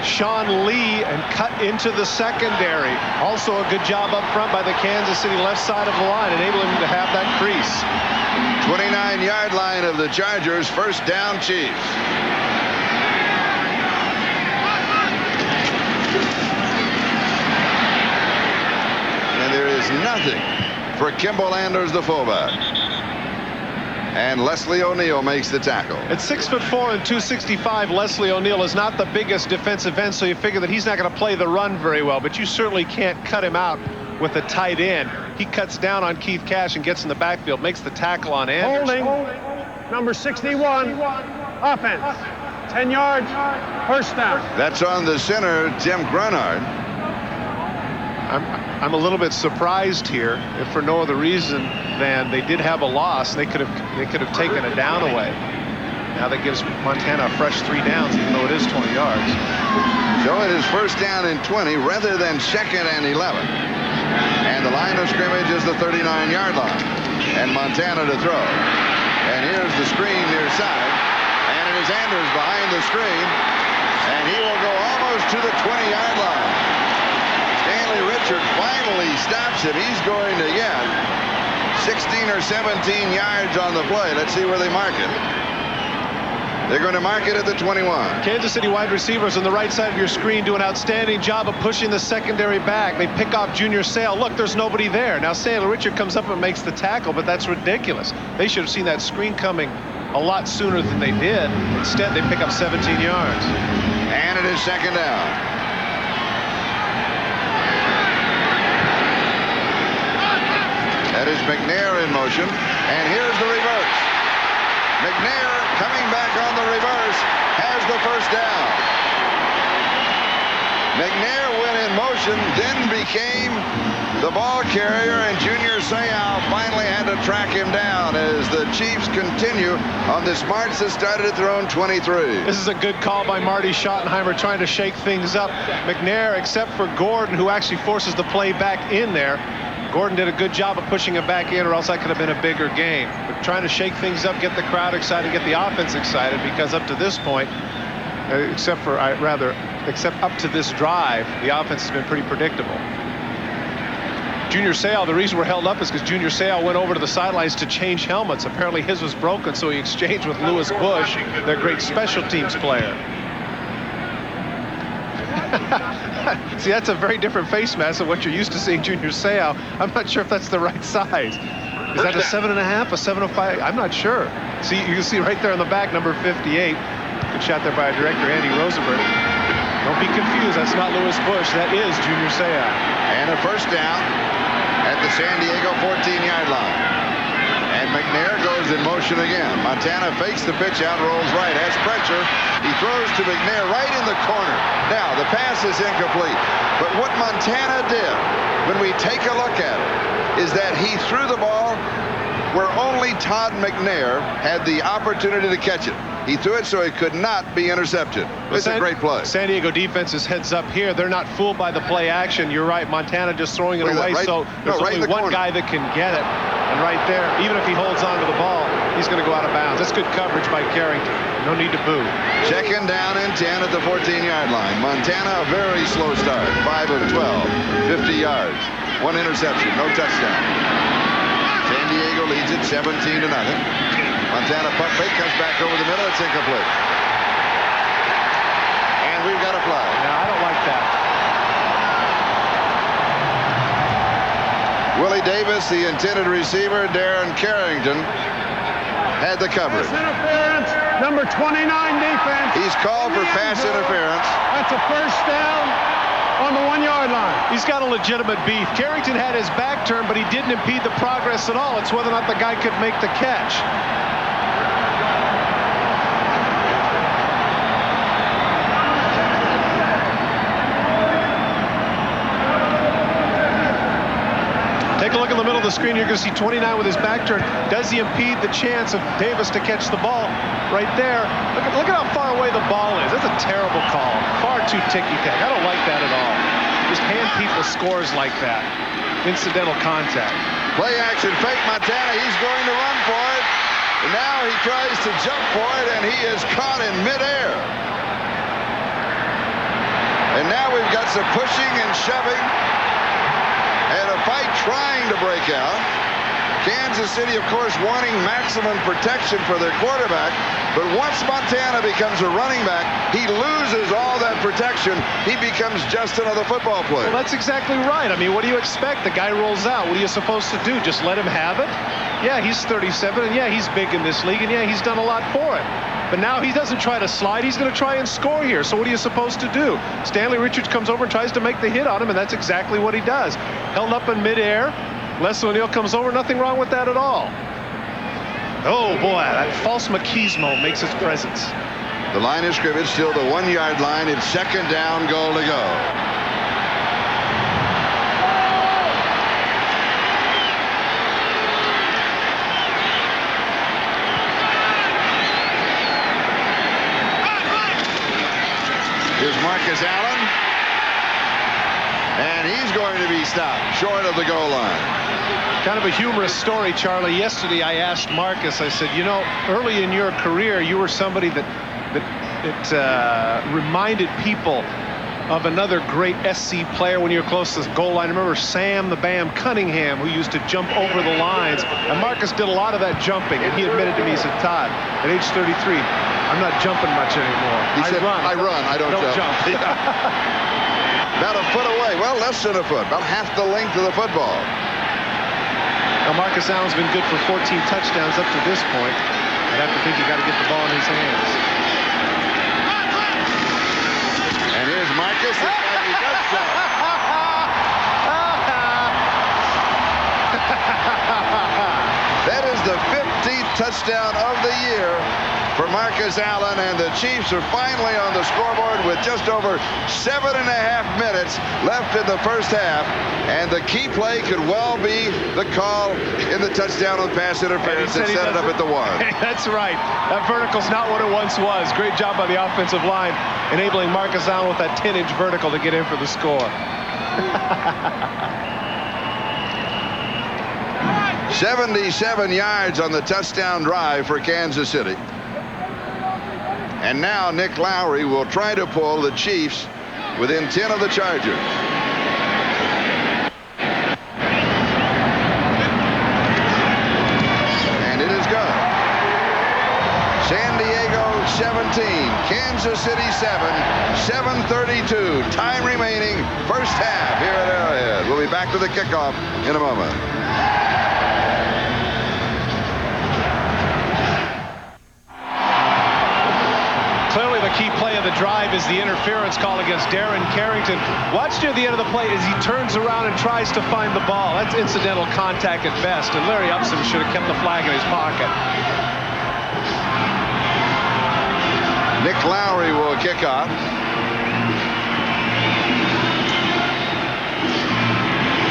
Sean Lee and cut into the secondary. Also a good job up front by the Kansas City left side of the line, enabling him to have that crease. 29-yard line of the Chargers, first down Chiefs. And there is nothing for Kimball Anders, the fullback. And Leslie O'Neal makes the tackle. At 6'4" and 265, Leslie O'Neal is not the biggest defensive end, so you figure that he's not going to play the run very well, but you certainly can't cut him out with a tight end. He cuts down on Keith Cash and gets in the backfield, makes the tackle on Anders. Holding, number 61, offense, 10 yards, first down. That's on the center, Tim Grunard. I'm a little bit surprised here, if for no other reason than they did have a loss. They could have taken a down away. Now that gives Montana a fresh 3 downs, even though it is 20 yards. So it is first down and 20 rather than second and 11. And the line of scrimmage is the 39-yard line. And Montana to throw. And here's the screen near side. And it is Anders behind the screen. And he will go almost to the 20-yard line. Stanley Richard finally stops him. He's going to get 16 or 17 yards on the play. Let's see where they mark it. They're going to mark it at the 21. Kansas City wide receivers on the right side of your screen do an outstanding job of pushing the secondary back. They pick off Junior Sale. Look, there's nobody there. Now Stanley Richard comes up and makes the tackle, but that's ridiculous. They should have seen that screen coming a lot sooner than they did. Instead, they pick up 17 yards. And it is second down. That is McNair in motion. And here's the reverse. McNair coming back on the reverse has the first down. McNair went in motion, then became the ball carrier, and Junior Seau finally had to track him down as the Chiefs continue on this march that started at their own 23. This is a good call by Marty Schottenheimer trying to shake things up. McNair, except for Gordon, who actually forces the play back in there. Gordon did a good job of pushing it back in, or else that could have been a bigger game. But trying to shake things up, get the crowd excited, get the offense excited, because up to this point, except up to this drive, the offense has been pretty predictable. Junior Seau, the reason we're held up is because Junior Seau went over to the sidelines to change helmets. Apparently his was broken, so he exchanged with Lewis Bush, their great special teams player. See, that's a very different face mask than what you're used to seeing Junior Seau. I'm not sure if that's the right size. Is that a 7.5, a 7.05? I'm not sure. See, you can see right there on the back, number 58. Good shot there by director Andy Rosenberg. Don't be confused. That's not Lewis Bush. That is Junior Seau. And a first down at the San Diego 14-yard line. And McNair goes in motion again. Montana fakes the pitch out, rolls right, has pressure. He throws to McNair right in the corner. Now, the pass is incomplete. But what Montana did, when we take a look at it, is that he threw the ball where only Todd McNair had the opportunity to catch it. He threw it so it could not be intercepted. It's a great play. San Diego defense is heads up here. They're not fooled by the play action. You're right. Montana just throwing it away. So there's only one guy that can get it. And right there, even if he holds on to the ball, he's going to go out of bounds. That's good coverage by Carrington. No need to boo. Second down and 10 at the 14-yard line. Montana, a very slow start. 5 of 12, 50 yards. 1 interception, no touchdown. San Diego leads it 17-0. Montana pump fake, comes back over the middle. It's incomplete. And we've got a flag. No, I don't like that. Willie Davis, the intended receiver. Darren Carrington had the coverage. Pass interference, number 29 defense. He's called for pass interference. That's a first down on the 1-yard line. He's got a legitimate beef. Carrington had his back turned, but he didn't impede the progress at all. It's whether or not the guy could make the catch. Take a look in the middle of the screen. You're going to see 29 with his back turned. Does he impede the chance of Davis to catch the ball right there? Look at how far away the ball is. That's a terrible call. Far too ticky-tack. I don't like that at all. Just hand people scores like that. Incidental contact. Play action fake Montana. He's going to run for it. And now he tries to jump for it, and he is caught in midair. And now we've got some pushing and shoving. And a fight trying to break out. Kansas City, of course, wanting maximum protection for their quarterback. But once Montana becomes a running back, he loses all that protection. He becomes just another football player. Well, that's exactly right. I mean, what do you expect? The guy rolls out. What are you supposed to do? Just let him have it? Yeah, he's 37, and yeah, he's big in this league, and yeah, he's done a lot for it. But now he doesn't try to slide. He's going to try and score here. So what are you supposed to do? Stanley Richards comes over and tries to make the hit on him, and that's exactly what he does. Held up in midair. Les O'Neal comes over. Nothing wrong with that at all. Oh, boy, that false machismo makes its presence. The line of scrimmage still the 1-yard line. It's second down, goal to go. Here's Marcus Allen. And he's going to be stopped short of the goal line. Kind of a humorous story, Charlie. Yesterday I asked Marcus, I said, you know, early in your career, you were somebody that reminded people of another great SC player when you were close to the goal line. I remember Sam the Bam Cunningham, who used to jump over the lines. And Marcus did a lot of that jumping. And he admitted to me, he said, Todd, at age 33, I'm not jumping much anymore. He said, I run, I don't jump. About a foot away. Well, less than a foot. About half the length of the football. Now, Marcus Allen's been good for 14 touchdowns up to this point. I'd have to think you got to get the ball in his hands. And here's Marcus. This time he does jump. That is the 15th touchdown of the year for Marcus Allen, and the Chiefs are finally on the scoreboard with just over 7.5 minutes left in the first half. And the key play could well be the call in the touchdown on pass interference that set it up at the 1. That's right. That vertical's not what it once was. Great job by the offensive line, enabling Marcus Allen with that 10-inch vertical to get in for the score. 77 yards on the touchdown drive for Kansas City. And now Nick Lowry will try to pull the Chiefs within 10 of the Chargers. And it is good. San Diego 17, Kansas City 7, 7:32. Time remaining, first half here at Arrowhead. We'll be back to the kickoff in a moment. Clearly the key play of the drive is the interference call against Darren Carrington. Watch near the end of the play as he turns around and tries to find the ball. That's incidental contact at best, and Larry Upson should have kept the flag in his pocket. Nick Lowry will kick off.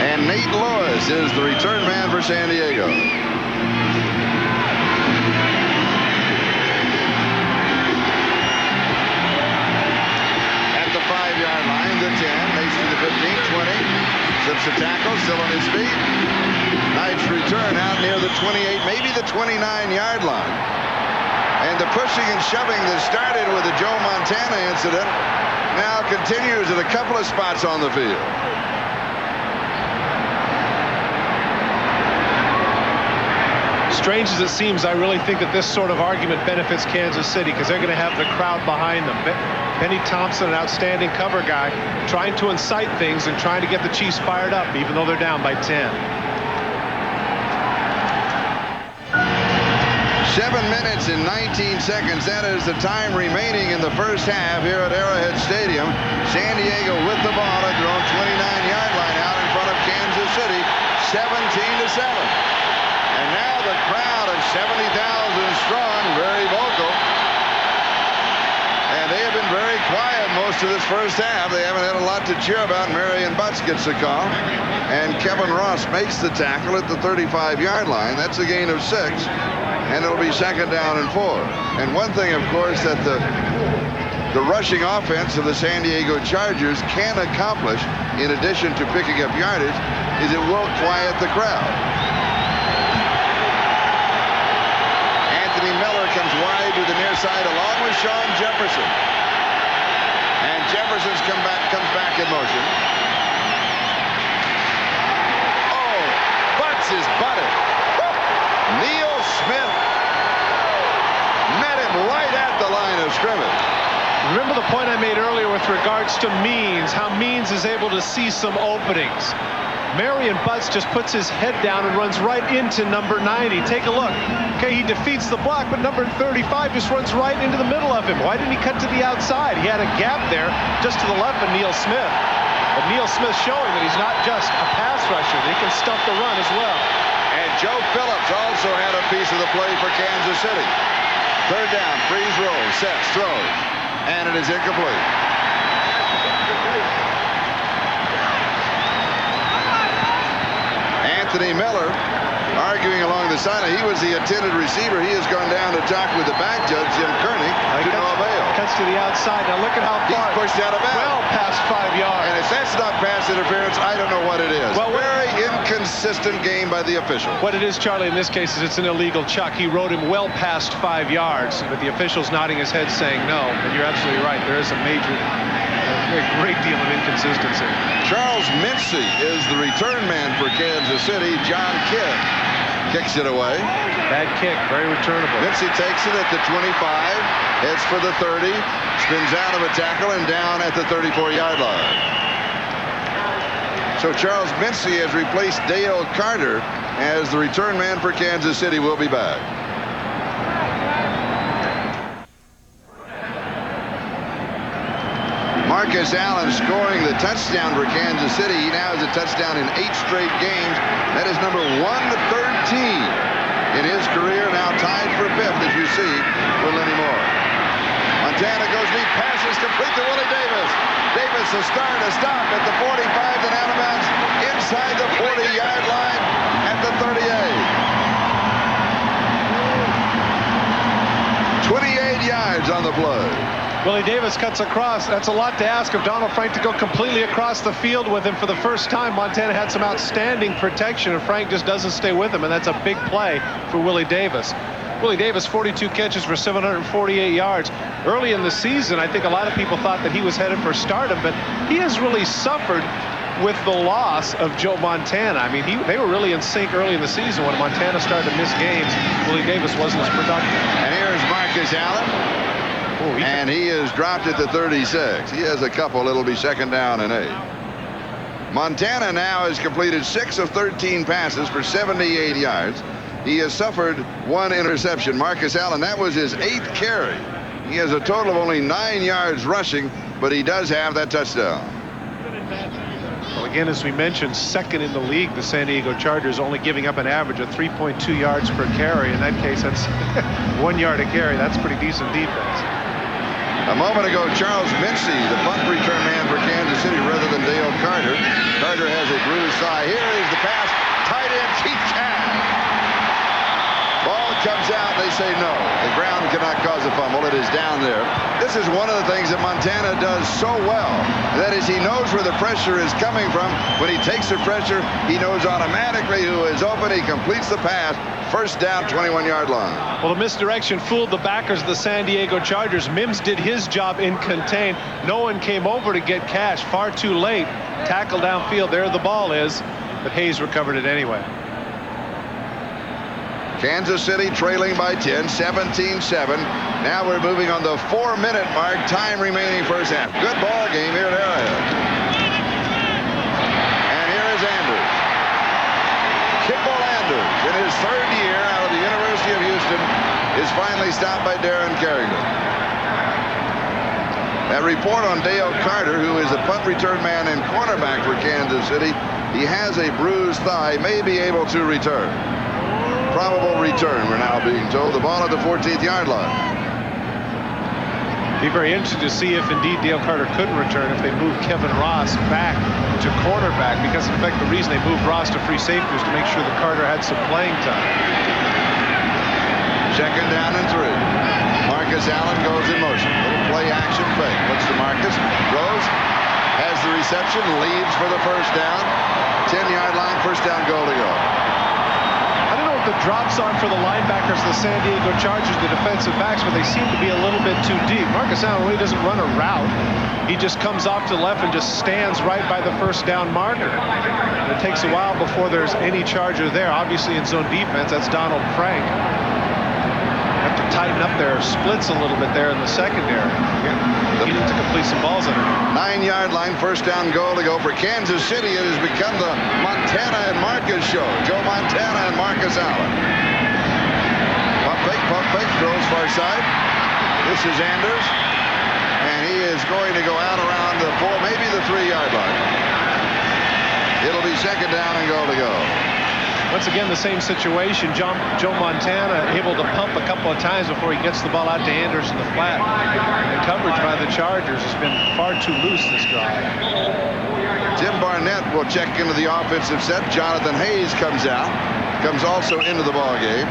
And Nate Lewis is the return man for San Diego. 28, maybe the 29-yard line. And the pushing and shoving that started with the Joe Montana incident now continues at a couple of spots on the field. Strange as it seems, I really think that this sort of argument benefits Kansas City because they're going to have the crowd behind them. Benny Thompson, an outstanding cover guy, trying to incite things and trying to get the Chiefs fired up, even though they're down by 10. 7 minutes and 19 seconds. That is the time remaining in the first half here at Arrowhead Stadium. San Diego with the ball at their own 29-yard line out in front of Kansas City, 17-7. And now the crowd of 70,000 strong, very vocal. And they have been very quiet most of this first half. They haven't had a lot to cheer about. Marion Butts gets the call. And Kevin Ross makes the tackle at the 35-yard line. That's a gain of 6. And it'll be 2nd down and 4. And one thing, of course, that the rushing offense of the San Diego Chargers can accomplish, in addition to picking up yardage, is it will quiet the crowd. Comes wide to the near side along with Sean Jefferson. And Jefferson's comes back in motion. Oh, Butts is butted. Neil Smith met him right at the line of scrimmage. Remember the point I made earlier with regards to Means, how Means is able to see some openings. Marion Butts just puts his head down and runs right into number 90. Take a look. Okay, he defeats the block, but number 35 just runs right into the middle of him. Why didn't he cut to the outside? He had a gap there just to the left of Neil Smith. But Neil Smith showing that he's not just a pass rusher. He can stuff the run as well. And Joe Phillips also had a piece of the play for Kansas City. 3rd down, freeze roll, sets, throws. And it is incomplete. Anthony Miller arguing along the sideline. He was the intended receiver. He has gone down to talk with the back judge, Jim Kearney, to no avail. Cuts to the outside. Now look at how far. He's pushed out of bounds. Well past 5 yards. And if that's not pass interference, I don't know what it is. Well, very inconsistent game by the official. What it is, Charlie, in this case is it's an illegal chuck. He rode him well past 5 yards, but the official's nodding his head saying no. And you're absolutely right. There is a great deal of inconsistency. Charles Mincy is the return man for Kansas City. John Kidd kicks it away. Bad kick, very returnable. Mincy takes it at the 25, heads for the 30, spins out of a tackle and down at the 34-yard line. So Charles Mincy has replaced Dale Carter as the return man for Kansas City. Will be back. Marcus Allen scoring the touchdown for Kansas City. He now has a touchdown in 8 straight games. That is number 113 in his career, now tied for 5th, as you see, with Lenny Moore. Montana goes deep, passes complete to Willie Davis. Davis a stop at the 45, then out of bounds inside the 40-yard line at the 38. 28 yards on the play. Willie Davis cuts across. That's a lot to ask of Donald Frank to go completely across the field with him for the first time. Montana had some outstanding protection, and Frank just doesn't stay with him, and that's a big play for Willie Davis. Willie Davis, 42 catches for 748 yards. Early in the season, I think a lot of people thought that he was headed for stardom, but he has really suffered with the loss of Joe Montana. I mean, they were really in sync early in the season. When Montana started to miss games, Willie Davis wasn't as productive. And here's Marcus Allen. And he is dropped at the 36. He has a couple. It'll be 2nd down and 8. Montana now has completed 6 of 13 passes for 78 yards. He has suffered 1 interception. Marcus Allen, that was his 8th carry. He has a total of only 9 yards rushing, but he does have that touchdown. Well, again, as we mentioned, 2nd in the league, the San Diego Chargers only giving up an average of 3.2 yards per carry. In that case, that's 1 yard a carry. That's pretty decent defense. A moment ago, Charles Mincy, the punt return man for Kansas City rather than Dale Carter. Carter has a bruised thigh. Here is the pass. Tight end Keith Cash. Ball comes out. They say no. The ground cannot cause a fumble. It is down there. This is one of the things that Montana does so well. That is, he knows where the pressure is coming from. When he takes the pressure, he knows automatically who is open. He completes the pass. First down, 21-yard line. Well, the misdirection fooled the backers of the San Diego Chargers. Mims did his job in contain. No one came over to get Cash. Far too late. Tackle downfield. There the ball is. But Hayes recovered it anyway. Kansas City trailing by 10, 17-7. Now we're moving on the 4-minute mark. Time remaining first half. Good ball game here at Arrowhead. And here is Anders. Kimball Anders, in his third year out of the University of Houston, is finally stopped by Darren Carrington. A report on Dale Carter, who is the punt return man and cornerback for Kansas City. He has a bruised thigh, may be able to return. Probable return, we're now being told. The ball at the 14th-yard line. Be very interesting to see if indeed Dale Carter couldn't return if they moved Kevin Ross back to cornerback, because in fact the reason they moved Ross to free safety was to make sure that Carter had some playing time. Second down and 3. Marcus Allen goes in motion. Little play action fake. Looks to Marcus. Throws. Has the reception. Leads for the first down. 10-yard line. First down goal to go. The drops on for the linebackers, the San Diego Chargers, the defensive backs, but they seem to be a little bit too deep. Marcus Allen really doesn't run a route. He just comes off to the left and just stands right by the first down marker. And it takes a while before there's any Charger there. Obviously in zone defense, that's Donald Frank. Have to tighten up their splits a little bit there in the secondary. He needs to complete some balls under him. 9-yard line, first down goal to go for Kansas City. It has become the Montana and Marcus show. Joe Montana and Marcus Allen. Pump fake, throws far side. This is Anders. And he is going to go out around the 4, maybe the 3-yard line. It'll be second down and goal to go. Once again, the same situation. Joe Montana able to pump a couple of times before he gets the ball out to Anders in the flat. The coverage by the Chargers has been far too loose this drive. Tim Barnett will check into the offensive set. Jonathan Hayes comes out. Comes also into the ball game.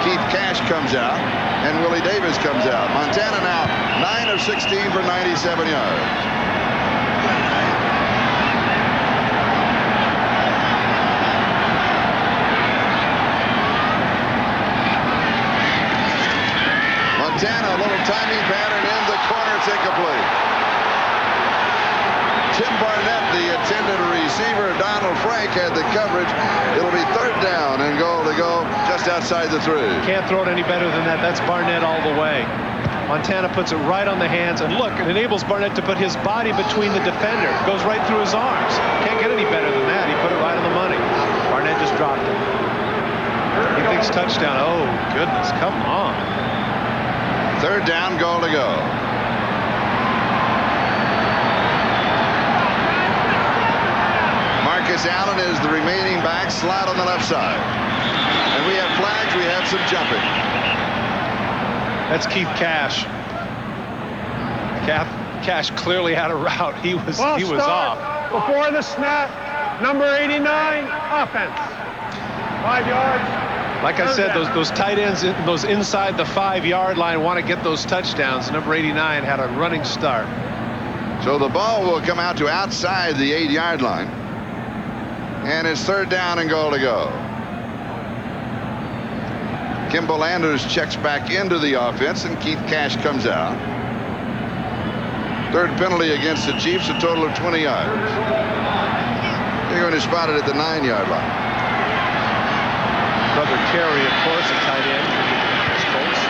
Keith Cash comes out. And Willie Davis comes out. Montana now 9 of 16 for 97 yards. Montana, a little timing pattern in the corner. It's incomplete. Tim Barnett, the intended receiver. Donald Frank had the coverage. It'll be third down and goal to go just outside the 3. Can't throw it any better than that. That's Barnett all the way. Montana puts it right on the hands. And look, it enables Barnett to put his body between the defender. It goes right through his arms. Can't get any better than that. He put it right on the money. Barnett just dropped it. He thinks touchdown. Oh, goodness. Come on. Third down, goal to go. Marcus Allen is the remaining back, slot on the left side. And we have flags, we have some jumping. That's Keith Cash. Cash clearly had a route. He was off. Before the snap, number 89, offense. 5 yards. Like I said, those tight ends, those inside the 5-yard line want to get those touchdowns. Number 89 had a running start. So the ball will come out to outside the 8-yard line. And it's third down and goal to go. Kimball Anders checks back into the offense, and Keith Cash comes out. Third penalty against the Chiefs, a total of 20 yards. They're going to spot it at the 9-yard line. Brother Terry, of course, a tight end. Colts.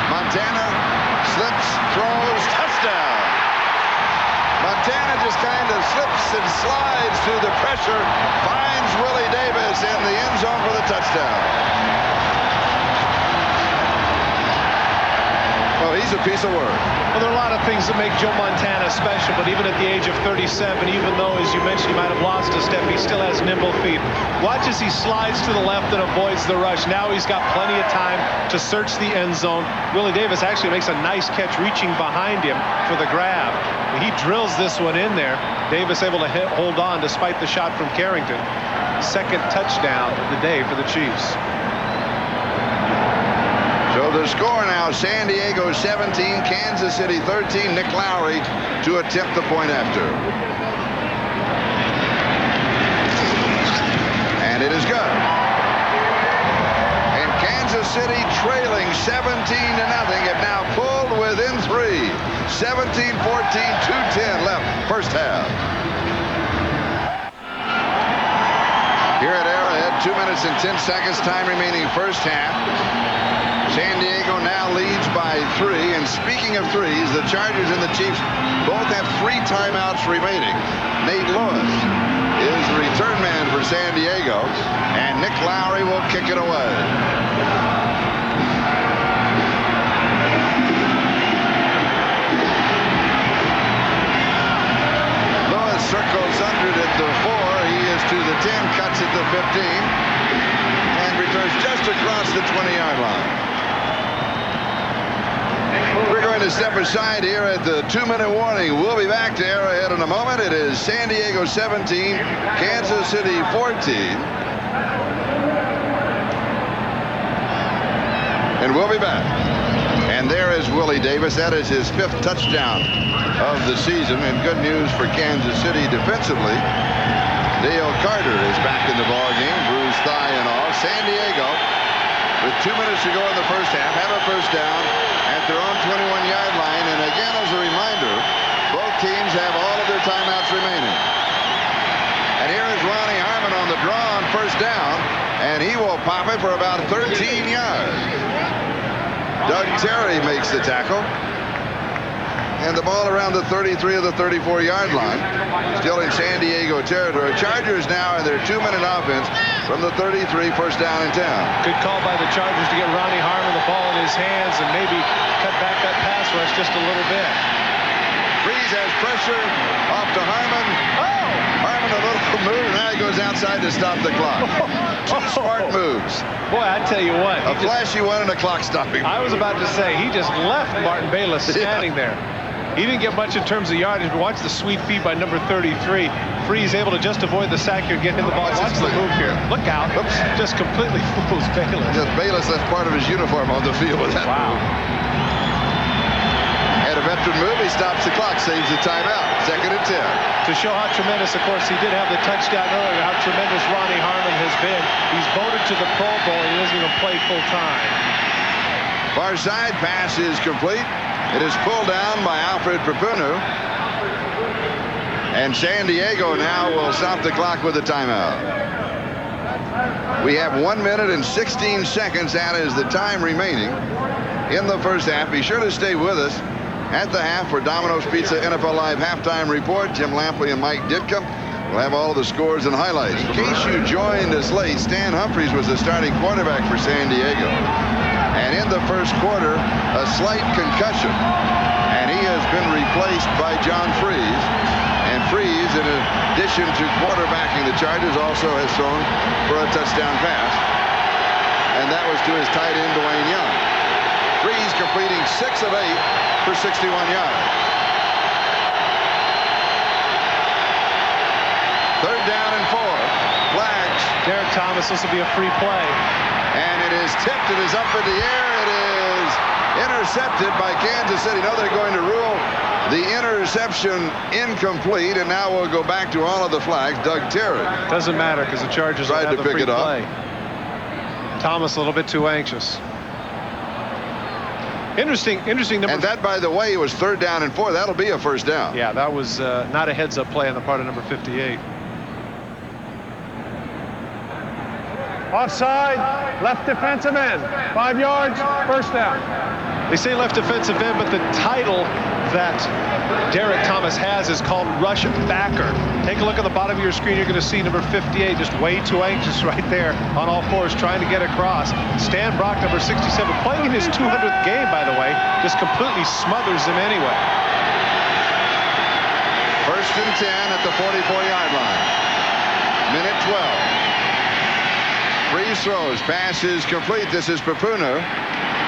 Montana slips, throws, touchdown. Montana just kind of slips and slides through the pressure, finds Willie Davis in the end zone for the touchdown. Oh, he's a piece of work. Well, there are a lot of things that make Joe Montana special, but even at the age of 37, even though, as you mentioned, he might have lost a step, he still has nimble feet. Watch as he slides to the left and avoids the rush. Now he's got plenty of time to search the end zone. Willie Davis actually makes a nice catch reaching behind him for the grab. He drills this one in there. Davis able to hold on despite the shot from Carrington. second touchdown of the day for the Chiefs. So the score now, San Diego 17, Kansas City 13. Nick Lowry to attempt the point after. And it is good. And Kansas City trailing 17-0 have now pulled within 3. 17-14, 2:10 left first half. Here at Arrowhead, 2 minutes and 10 seconds time remaining first half. San Diego now leads by 3. And speaking of threes, the Chargers and the Chiefs both have 3 timeouts remaining. Nate Lewis is the return man for San Diego, and Nick Lowry will kick it away. Lewis circles under it at the 4. He is to the 10, cuts at the 15, and returns just across the 20-yard line. We're going to step aside here at the 2-minute warning. We'll be back to Arrowhead in a moment. It is San Diego 17, Kansas City 14. And we'll be back. And there is Willie Davis. That is his 5th touchdown of the season. And good news for Kansas City defensively. Dale Carter is back in the ballgame, bruised thigh and all. San Diego, with 2 minutes to go in the first half, have a first down at their own 21-yard line. And again, as a reminder, both teams have all of their timeouts remaining. And here is Ronnie Harmon on the draw on first down, and he will pop it for about 13 yards. Doug Terry makes the tackle. And the ball around the 33 of the 34-yard line. Still in San Diego territory. Chargers now in their 2-minute offense from the 33, first down in town. Good call by the Chargers to get Ronnie Harmon the ball in his hands and maybe cut back that pass rush just a little bit. Freeze has pressure off to Harmon. Oh! Harmon a little move, and now he goes outside to stop the clock. 2 smart moves. Boy, I tell you what. A flashy one and a clock stopping. I was about to say, he just left Martin Bayless standing there. He didn't get much in terms of yardage, but watch the sweet feed by number 33. Freeze able to just avoid the sack here, get him the ball. Watch the move here. Look out. Oops. Just completely fools Bayless. Just Bayless, that's part of his uniform on the field with that move. And a veteran move, he stops the clock, saves the timeout. 2nd and 10. To show how tremendous, of course, he did have the touchdown earlier, how tremendous Ronnie Harmon has been. He's voted to the Pro Bowl. He doesn't even play full time. Far side pass is complete. It is pulled down by Alfred Papunu. And San Diego now will stop the clock with a timeout. We have 1 minute and 16 seconds. That is the time remaining in the first half. Be sure to stay with us at the half for Domino's Pizza NFL Live halftime report. Jim Lampley and Mike Ditka will have all the scores and highlights. In case you joined us late, Stan Humphries was the starting quarterback for San Diego. And in the first quarter, a slight concussion. And he has been replaced by John Freeze. And Freeze, in addition to quarterbacking the Chargers, also has thrown for a touchdown pass. And that was to his tight end, Dwayne Young. Freeze completing 6 of 8 for 61 yards. 3rd down and 4. Flags. Derek Thomas, this will be a free play. And it is tipped. It is up in the air. It is intercepted by Kansas City. No, they're going to rule the interception incomplete. And now we'll go back to all of the flags. Doug Terry. Doesn't matter because the Chargers tried have to the pick free it up. play. Thomas a little bit too anxious. Interesting number. And that, by the way, was 3rd down and 4. That'll be a first down. Yeah, that was not a heads-up play on the part of number 58. Offside, left defensive end. 5 yards, first down. They say left defensive end, but the title that Derek Thomas has is called rush backer. Take a look at the bottom of your screen. You're going to see number 58 just way too anxious right there on all fours trying to get across. Stan Brock, number 67, playing in his 200th game, by the way, just completely smothers him anyway. 1st and 10 at the 44-yard line. Minute 12. Freeze throws. Pass is complete. This is Papunu.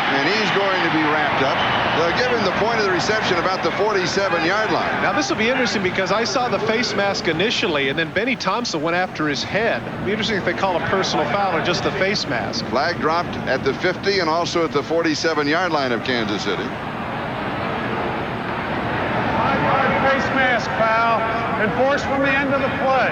and he's going to be wrapped up. They'll give him the point of the reception about the 47-yard line. Now this will be interesting because I saw the face mask initially, and then Benny Thompson went after his head. It'll be interesting if they call a personal foul or just the face mask. Flag dropped at the 50 and also at the 47-yard line of Kansas City. 5-yard face mask foul enforced from the end of the play.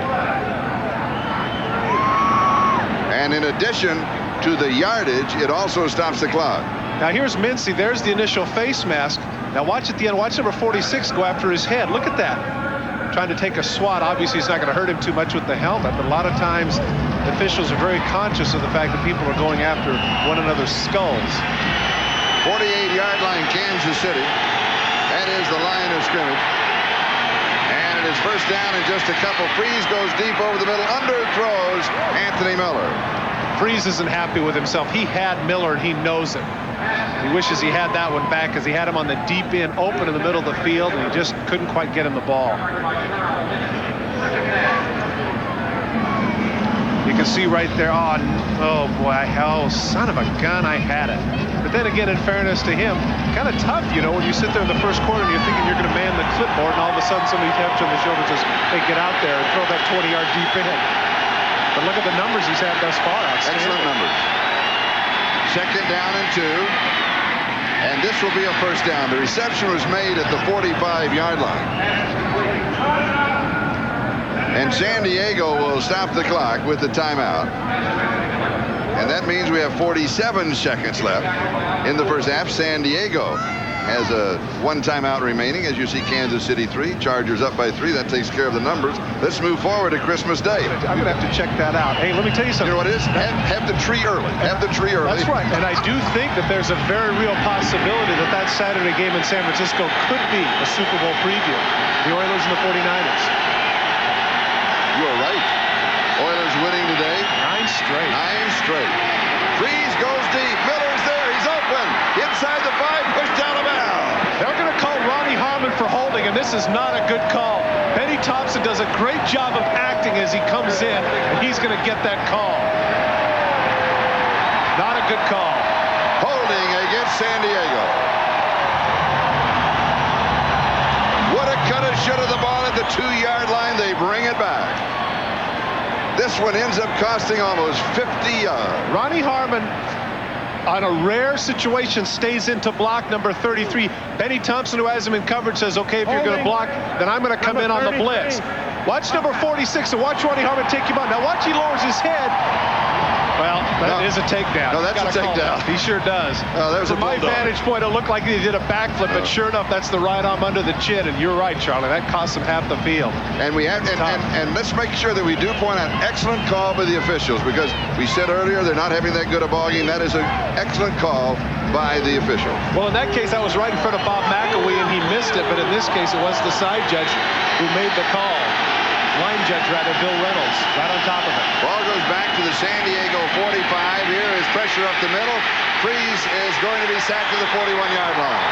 And in addition to the yardage, it also stops the clock. Now here's Mincy. There's the initial face mask. Now watch at the end. Watch number 46 go after his head. Look at that. Trying to take a swat. Obviously, it's not going to hurt him too much with the helmet, but a lot of times officials are very conscious of the fact that people are going after one another's skulls. 48-yard line, Kansas City. That is the line of scrimmage. And it is first down and just a couple. Freeze goes deep over the middle. Underthrows Anthony Miller. Freeze isn't happy with himself. He had Miller, and he knows it. He wishes he had that one back because he had him on the deep end, open in the middle of the field, and he just couldn't quite get him the ball. You can see right there, oh boy, oh son of a gun, I had it. But then again, in fairness to him, kind of tough, you know, when you sit there in the first quarter and you're thinking you're going to man the clipboard, and all of a sudden somebody taps you on the shoulder and says, hey, get out there and throw that 20-yard deep end. But look at the numbers he's had thus far. Excellent numbers. Second down and 2. And this will be a first down. The reception was made at the 45-yard line. And San Diego will stop the clock with the timeout. And that means we have 47 seconds left in the first half. San Diego has a 1 timeout remaining. As you see, Kansas City 3, Chargers up by 3. That takes care of the numbers. Let's move forward to Christmas Day. I'm going to have to check that out. Hey, let me tell you something. You know what it is? Have the tree early. Have the tree early. That's right. And I do think that there's a very real possibility that that Saturday game in San Francisco could be a Super Bowl preview. The Oilers and the 49ers. You're right. Oilers winning today. 9 straight. 9 straight. Freeze goes deep. Miller's there. He's open. Inside the 5. Pushed down a bound. They're going to call Ronnie Harmon for holding, and this is not a good call. Benny Thompson does a great job of acting as he comes in, and he's going to get that call. Not a good call. Holding against San Diego. What a cut and should of the ball at the 2-yard line. They bring it back. This one ends up costing almost 50 yards. Ronnie Harmon, on a rare situation, stays into block number 33. Benny Thompson, who has him in coverage, says, okay, if you're going to block, then I'm going to come in on the blitz. Watch number 46 and watch Ronnie Harmon take him on. Now watch, he lowers his head. Well, that is a takedown. No, that's a takedown. He sure does. From my vantage point, it looked like he did a backflip, but sure enough, that's the right arm under the chin. And you're right, Charlie. That cost him half the field. And we have, and let's make sure that we do point out excellent call by the officials, because we said earlier they're not having that good a ball game. That is an excellent call by the official. Well, in that case, I was right in front of Bob McElwee, and he missed it. But in this case, it was the side judge who made the call. Line judge, rather, Bill Reynolds, right on top of it. Ball goes back to the San Diego 45. Here is pressure up the middle. Freeze is going to be sacked to the 41-yard line.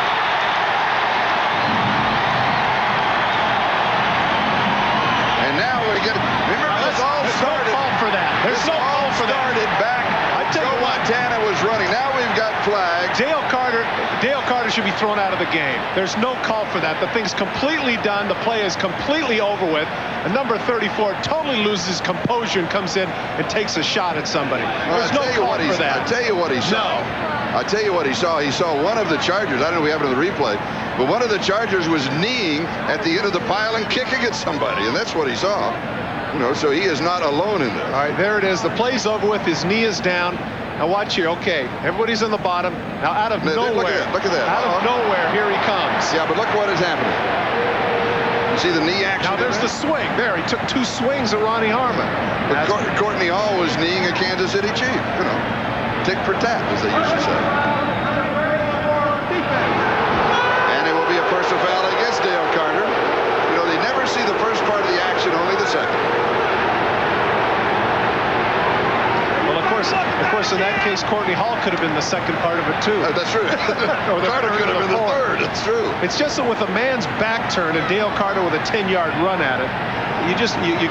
And now we get, remember, this all started. No call for that. There's no call for that. Started back. Joe Montana was running. Now we've got flags. Dale Carter should be thrown out of the game. There's no call for that. The thing's completely done. The play is completely over with. And number 34 totally loses composure and comes in and takes a shot at somebody. There's no call for that. I'll tell you what he saw. I'll tell you what he saw. He saw one of the Chargers. I don't know if we have it in the replay, but one of the Chargers was kneeing at the end of the pile and kicking at somebody, and that's what he saw. You know, so he is not alone in this. All right, there it is. The play's over with. His knee is down. Now watch here. Okay, everybody's on the bottom. Now out of nowhere. Look at that. Out of nowhere, here he comes. Yeah, but look what is happening. You see the knee action? Now there's the swing. There, he took 2 swings at Ronnie Harmon. But Courtney Hall was kneeing a Kansas City Chief. You know, tick for tat, as they used to say. And it will be a personal foul against Dale Carter. You know, they never see the first part of the action, only the second. Well, of course, in that case, Courtney Hall could have been the second part of it too. That's true. Carter could have been the third. That's true. It's just that with a man's back turn and Dale Carter with a 10-yard run at it, you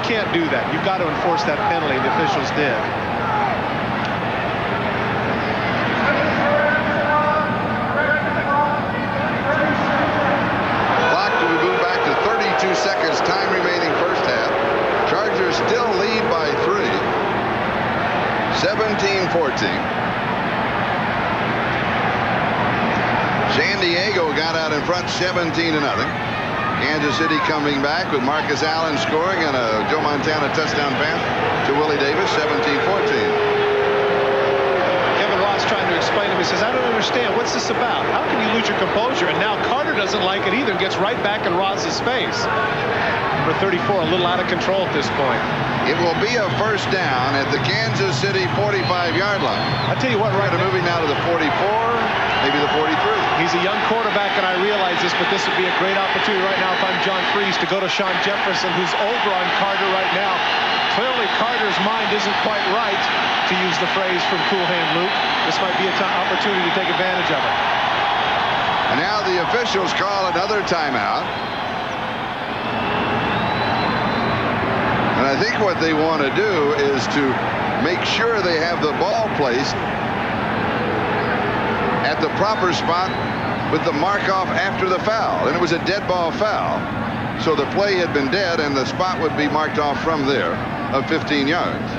can't do that. You've got to enforce that penalty. The officials did. San Diego got out in front 17-0. Kansas City coming back with Marcus Allen scoring and a Joe Montana touchdown pass to Willie Davis, 17-14. Trying to explain to him, he says, I don't understand, what's this about? How can you lose your composure? And now Carter doesn't like it either and gets right back in Roz's face. Number 34, a little out of control at this point. It will be a first down at the Kansas City 45-yard line. I tell you what, right now, moving now to the 44, maybe the 43. He's a young quarterback, and I realize this, but this would be a great opportunity right now if I'm John Freese to go to Sean Jefferson, who's over on Carter right now. Clearly, Carter's mind isn't quite right, to use the phrase from Cool Hand Luke. This might be an opportunity to take advantage of it. And now the officials call another timeout. And I think what they want to do is to make sure they have the ball placed at the proper spot with the mark off after the foul. And it was a dead ball foul. So the play had been dead, and the spot would be marked off from there of 15 yards.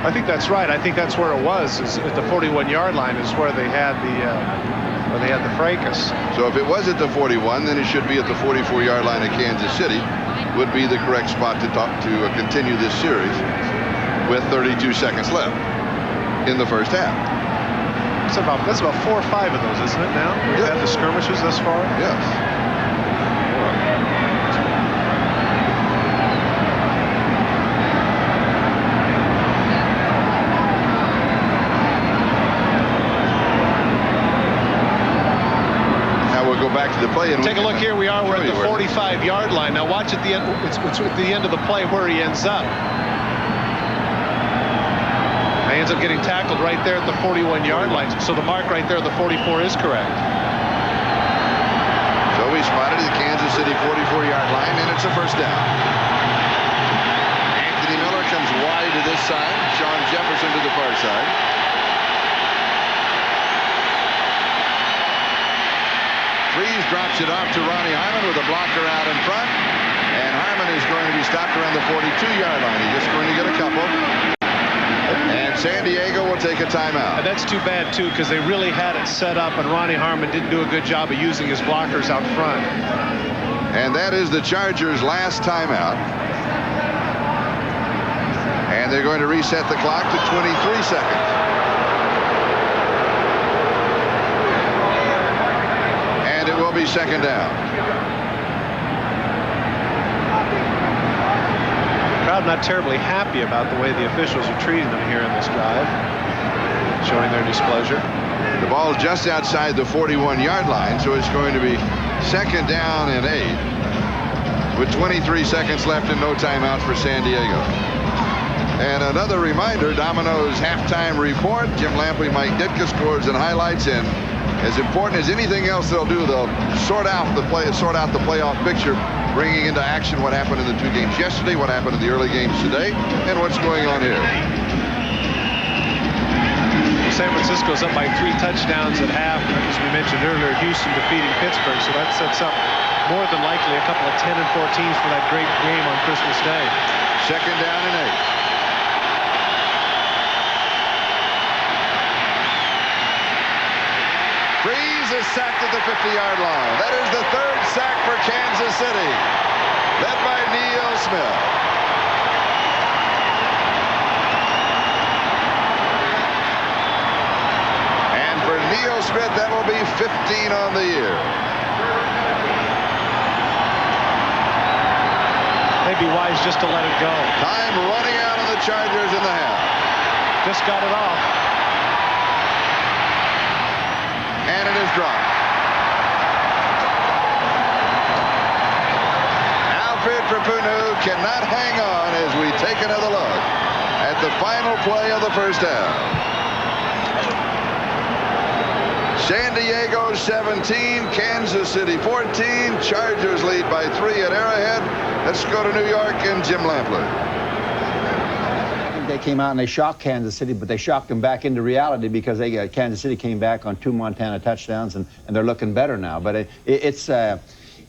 I think that's right. I think that's where it was, is at the 41-yard line is where they had the fracas. So if it was at the 41, then it should be at the 44-yard line of Kansas City. Would be the correct spot to continue this series with 32 seconds left in the first half. That's about 4 or 5 of those, isn't it now? We've had the skirmishes thus far? Yes. Back to the play and take a look here. We're at the 45-yard line. Now watch at the end. It's at the end of the play where he ends up. He ends up getting tackled right there at the 41-yard line. So the mark right there, the 44, is correct. So we spotted the Kansas City 44-yard line, and it's a first down. Anthony Miller comes wide to this side. Sean Jefferson to the far side. Freese drops it off to Ronnie Harmon with a blocker out in front. And Harmon is going to be stopped around the 42-yard line. He's just going to get a couple. And San Diego will take a timeout. And that's too bad, too, because they really had it set up, and Ronnie Harmon didn't do a good job of using his blockers out front. And that is the Chargers' last timeout. And they're going to reset the clock to 23 seconds. It will be second down. Crowd not terribly happy about the way the officials are treating them here in this drive, showing their displeasure. The ball is just outside the 41-yard line, so it's going to be second down and 8 with 23 seconds left and no timeout for San Diego. And another reminder, Domino's halftime report. Jim Lampley, Mike Ditka, scores and highlights, and as important as anything else they'll do, they'll sort out the playoff picture, bringing into action what happened in the 2 games yesterday, what happened in the early games today, and what's going on here. San Francisco's up by 3 touchdowns at half, as we mentioned earlier. Houston defeating Pittsburgh, so that sets up more than likely a couple of 10 and 14s for that great game on Christmas Day. Second down and 8. Freese is sacked at the 50-yard line. That is the 3rd sack for Kansas City, led by Neil Smith. And for Neil Smith, that will be 15 on the year. Maybe wise just to let it go. Time running out of the Chargers in the half. Just got it off. And it is dropped. Alfred Prapunu cannot hang on as we take another look at the final play of the first half. San Diego 17, Kansas City 14. Chargers lead by 3 at Arrowhead. Let's go to New York and Jim Lampley. They came out and they shocked Kansas City, but they shocked them back into reality because Kansas City came back on 2 Montana touchdowns, and they're looking better now. But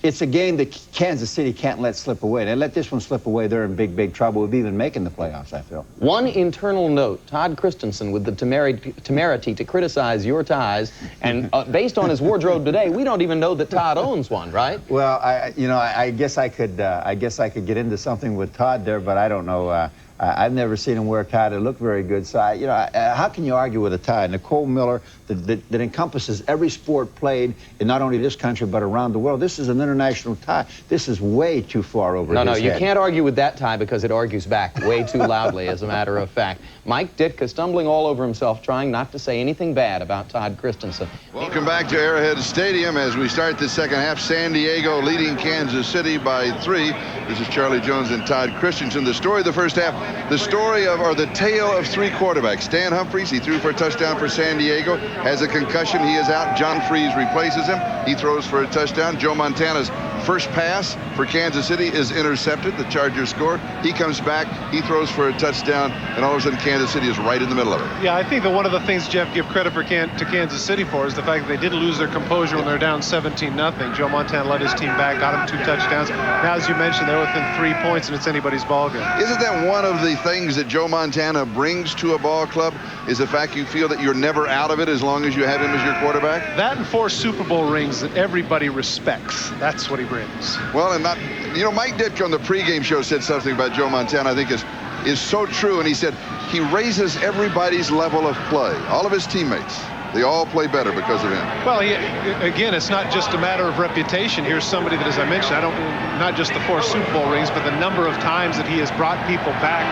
it's a game that Kansas City can't let slip away. They let this one slip away, they're in big, big trouble with even making the playoffs, I feel. One internal note, Todd Christensen with the temerity to criticize your ties, and based on his wardrobe today, we don't even know that Todd owns one, right? Well, I guess I could get into something with Todd there, but I don't know. I've never seen him wear a tie that looked very good. So, how can you argue with a tie? Nicole Miller, that encompasses every sport played in not only this country but around the world. This is an international tie. This is way too far over his head. No, you can't argue with that tie because it argues back way too loudly, as a matter of fact. Mike Ditka stumbling all over himself, trying not to say anything bad about Todd Christensen. Welcome back to Arrowhead Stadium as we start the second half. San Diego leading Kansas City by 3. This is Charlie Jones and Todd Christensen. The story of the first half, the story of, or the tale of 3 quarterbacks. Stan Humphries, he threw for a touchdown for San Diego, has a concussion, he is out. John Freeze replaces him, he throws for a touchdown. Joe Montana's first pass for Kansas City is intercepted. The Chargers score. He comes back, he throws for a touchdown, and all of a sudden Kansas City is right in the middle of it. Yeah, I think that one of the things, Jeff, give credit to Kansas City for is the fact that they didn't lose their composure when they're down 17-0. Joe Montana led his team back, got him 2 touchdowns. Now, as you mentioned, they're within 3 points, and it's anybody's ball game. Isn't that one of the things that Joe Montana brings to a ball club, is the fact you feel that you're never out of it as long as you have him as your quarterback? That and 4 Super Bowl rings that everybody respects. That's what he brings. Well, and Mike Ditka on the pregame show said something about Joe Montana I think is so true, and he said he raises everybody's level of play. All of his teammates, they all play better because of him. Well, again, it's not just a matter of reputation. Here's somebody that, as I mentioned, not just the 4 Super Bowl rings, but the number of times that he has brought people back,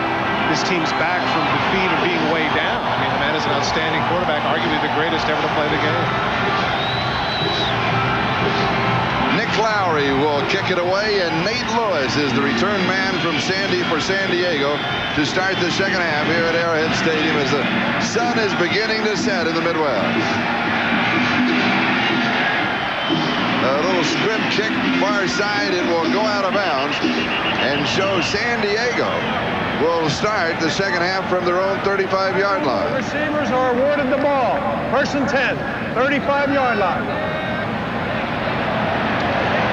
his teams back from defeat or being way down. I mean, the man is an outstanding quarterback, arguably the greatest ever to play the game. Nick Lowry will kick it away, and Nate Lewis is the return man from San Diego to start the second half here at Arrowhead Stadium as the sun is beginning to set in the Midwest. A little strip kick far side, it will go out of bounds and show San Diego will start the second half from their own 35-yard line. The receivers are awarded the ball. 1st and 10, 35-yard line.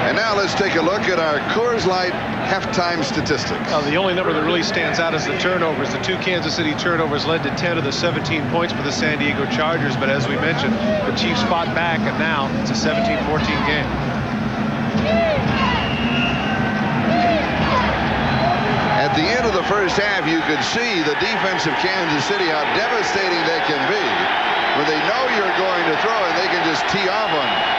And now let's take a look at our Coors Light halftime statistics. The only number that really stands out is the turnovers. The 2 Kansas City turnovers led to 10 of the 17 points for the San Diego Chargers. But as we mentioned, the Chiefs fought back, and now it's a 17-14 game. At the end of the first half, you could see the defense of Kansas City, how devastating they can be when they know you're going to throw and they can just tee off on you.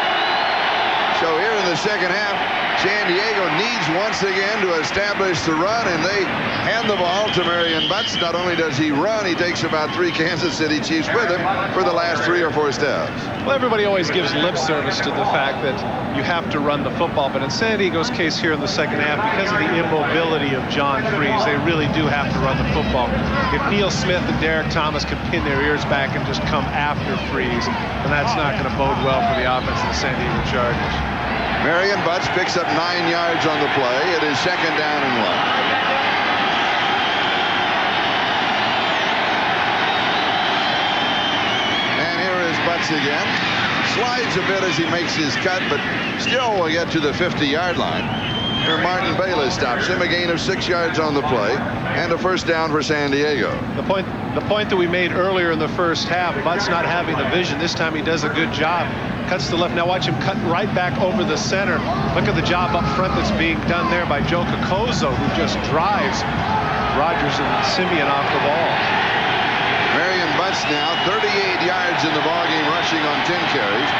So here in the second half, San Diego needs once again to establish the run, and they hand the ball to Marion Butts. Not only does he run, he takes about 3 Kansas City Chiefs with him for the last 3 or 4 steps. Well, everybody always gives lip service to the fact that you have to run the football, but in San Diego's case here in the second half, because of the immobility of John Freeze, they really do have to run the football. If Neil Smith and Derek Thomas can pin their ears back and just come after Freeze, then that's not going to bode well for the offense of the San Diego Chargers. Marion Butts picks up 9 yards on the play. It is 2nd down and 1. And here is Butts again. Slides a bit as he makes his cut, but still will get to the 50-yard line. Here Martin Bayless stops him, a gain of 6 yards on the play, and a 1st down for San Diego. The point that we made earlier in the first half, Butts not having the vision, this time he does a good job. Cuts to the left. Now watch him cut right back over the center. Look at the job up front that's being done there by Joe Kokozo, who just drives Rodgers and Simeon off the ball. Marion Butts now 38 yards in the ballgame, rushing on 10 carries.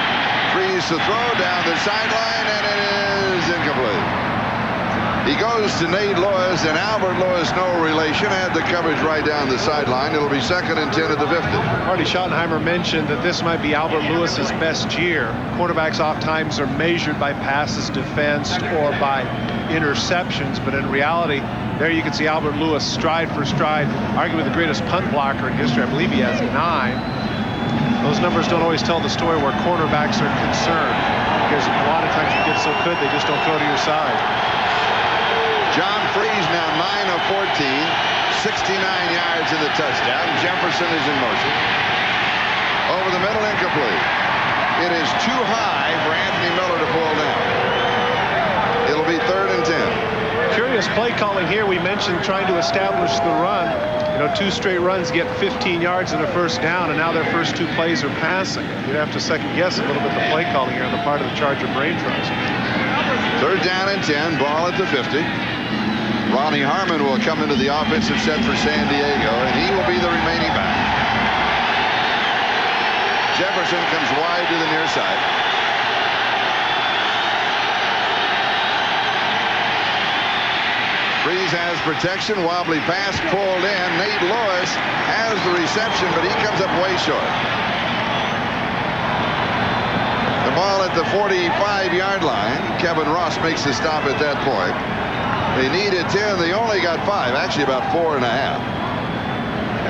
Freeze to throw down the sideline, and it is incomplete. He goes to Nate Lewis, and Albert Lewis, no relation, had the coverage right down the sideline. It'll be 2nd and 10 at the 50. Marty Schottenheimer mentioned that this might be Albert Lewis's best year. Quarterbacks oftentimes are measured by passes defensed or by interceptions, but in reality, there you can see Albert Lewis stride for stride, arguably the greatest punt blocker in history. I believe he has 9. Those numbers don't always tell the story where cornerbacks are concerned, because a lot of times you get so good they just don't throw to your side. John Freeze now 9 of 14, 69 yards in the touchdown. Jefferson is in motion. Over the middle, incomplete. It is too high for Anthony Miller to pull down. Vegas play calling here, we mentioned trying to establish the run. You know, 2 straight runs get 15 yards and a first down, and now their first 2 plays are passing. You'd have to second guess a little bit the play calling here on the part of the Charger brain trust. 3rd down and 10, ball at the 50. Ronnie Harmon will come into the offensive set for San Diego, and he will be the remaining back. Jefferson comes wide to the near side. Freeze has protection. Wobbly pass pulled in. Nate Lewis has the reception, but he comes up way short. The ball at the 45-yard line. Kevin Ross makes the stop at that point. They needed 10. They only got 5. Actually, about 4.5.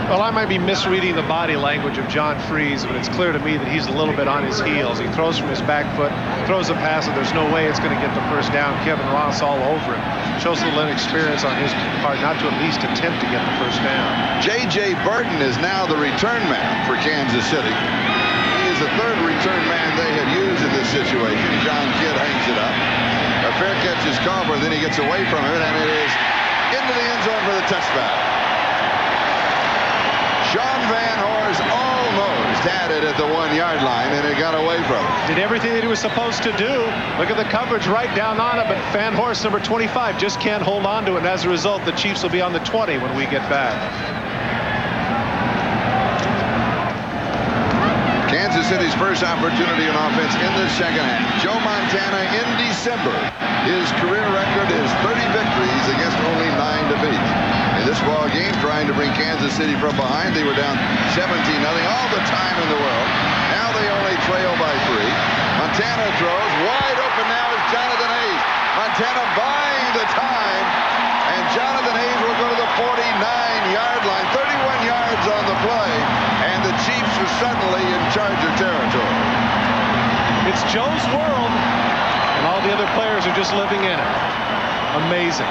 Well, I might be misreading the body language of John Freeze, but it's clear to me that he's a little bit on his heels. He throws from his back foot, throws a pass, and there's no way it's going to get the first down. Kevin Ross all over him. Shows a little inexperience on his part not to at least attempt to get the first down. J.J. Burton is now the return man for Kansas City. He is the 3rd return man they have used in this situation. John Kidd hangs it up. A fair catch is called for, then he gets away from it, and it is into the end zone for the touchback. Sean Van Horst almost had it at the 1-yard line, and it got away from him. Did everything that he was supposed to do. Look at the coverage right down on it, but Van Horst, number 25, just can't hold on to it, and as a result, the Chiefs will be on the 20 when we get back. Kansas City's first opportunity on offense in the second half. Joe Montana in December. His career record is 30 victories against only 9 defeats. In this ball game, trying to bring Kansas City from behind, they were down 17-0 all the time in the world. Now they only trail by 3. Montana throws wide open. Now is Jonathan Hayes. Montana buying the time, and Jonathan Hayes will go to the 49-yard line. 31 yards on the play, and the Chiefs are suddenly in Charger territory. It's Joe's world, and all the other players are just living in it. Amazing.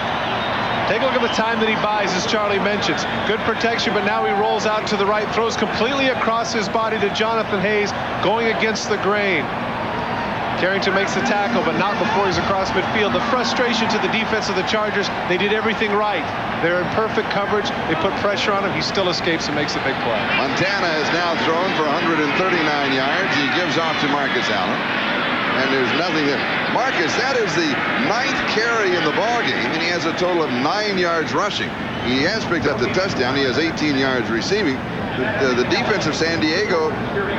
Take a look at the time that he buys, as Charlie mentions. Good protection, but now he rolls out to the right, throws completely across his body to Jonathan Hayes, going against the grain. Carrington makes the tackle, but not before he's across midfield. The frustration to the defense of the Chargers, they did everything right. They're in perfect coverage. They put pressure on him. He still escapes and makes a big play. Montana has now thrown for 139 yards. He gives off to Marcus Allen. And there's nothing there. Marcus, that is the 9th carry in the ball game, and he has a total of 9 yards rushing. He has picked up the touchdown. He has 18 yards receiving. The defense of San Diego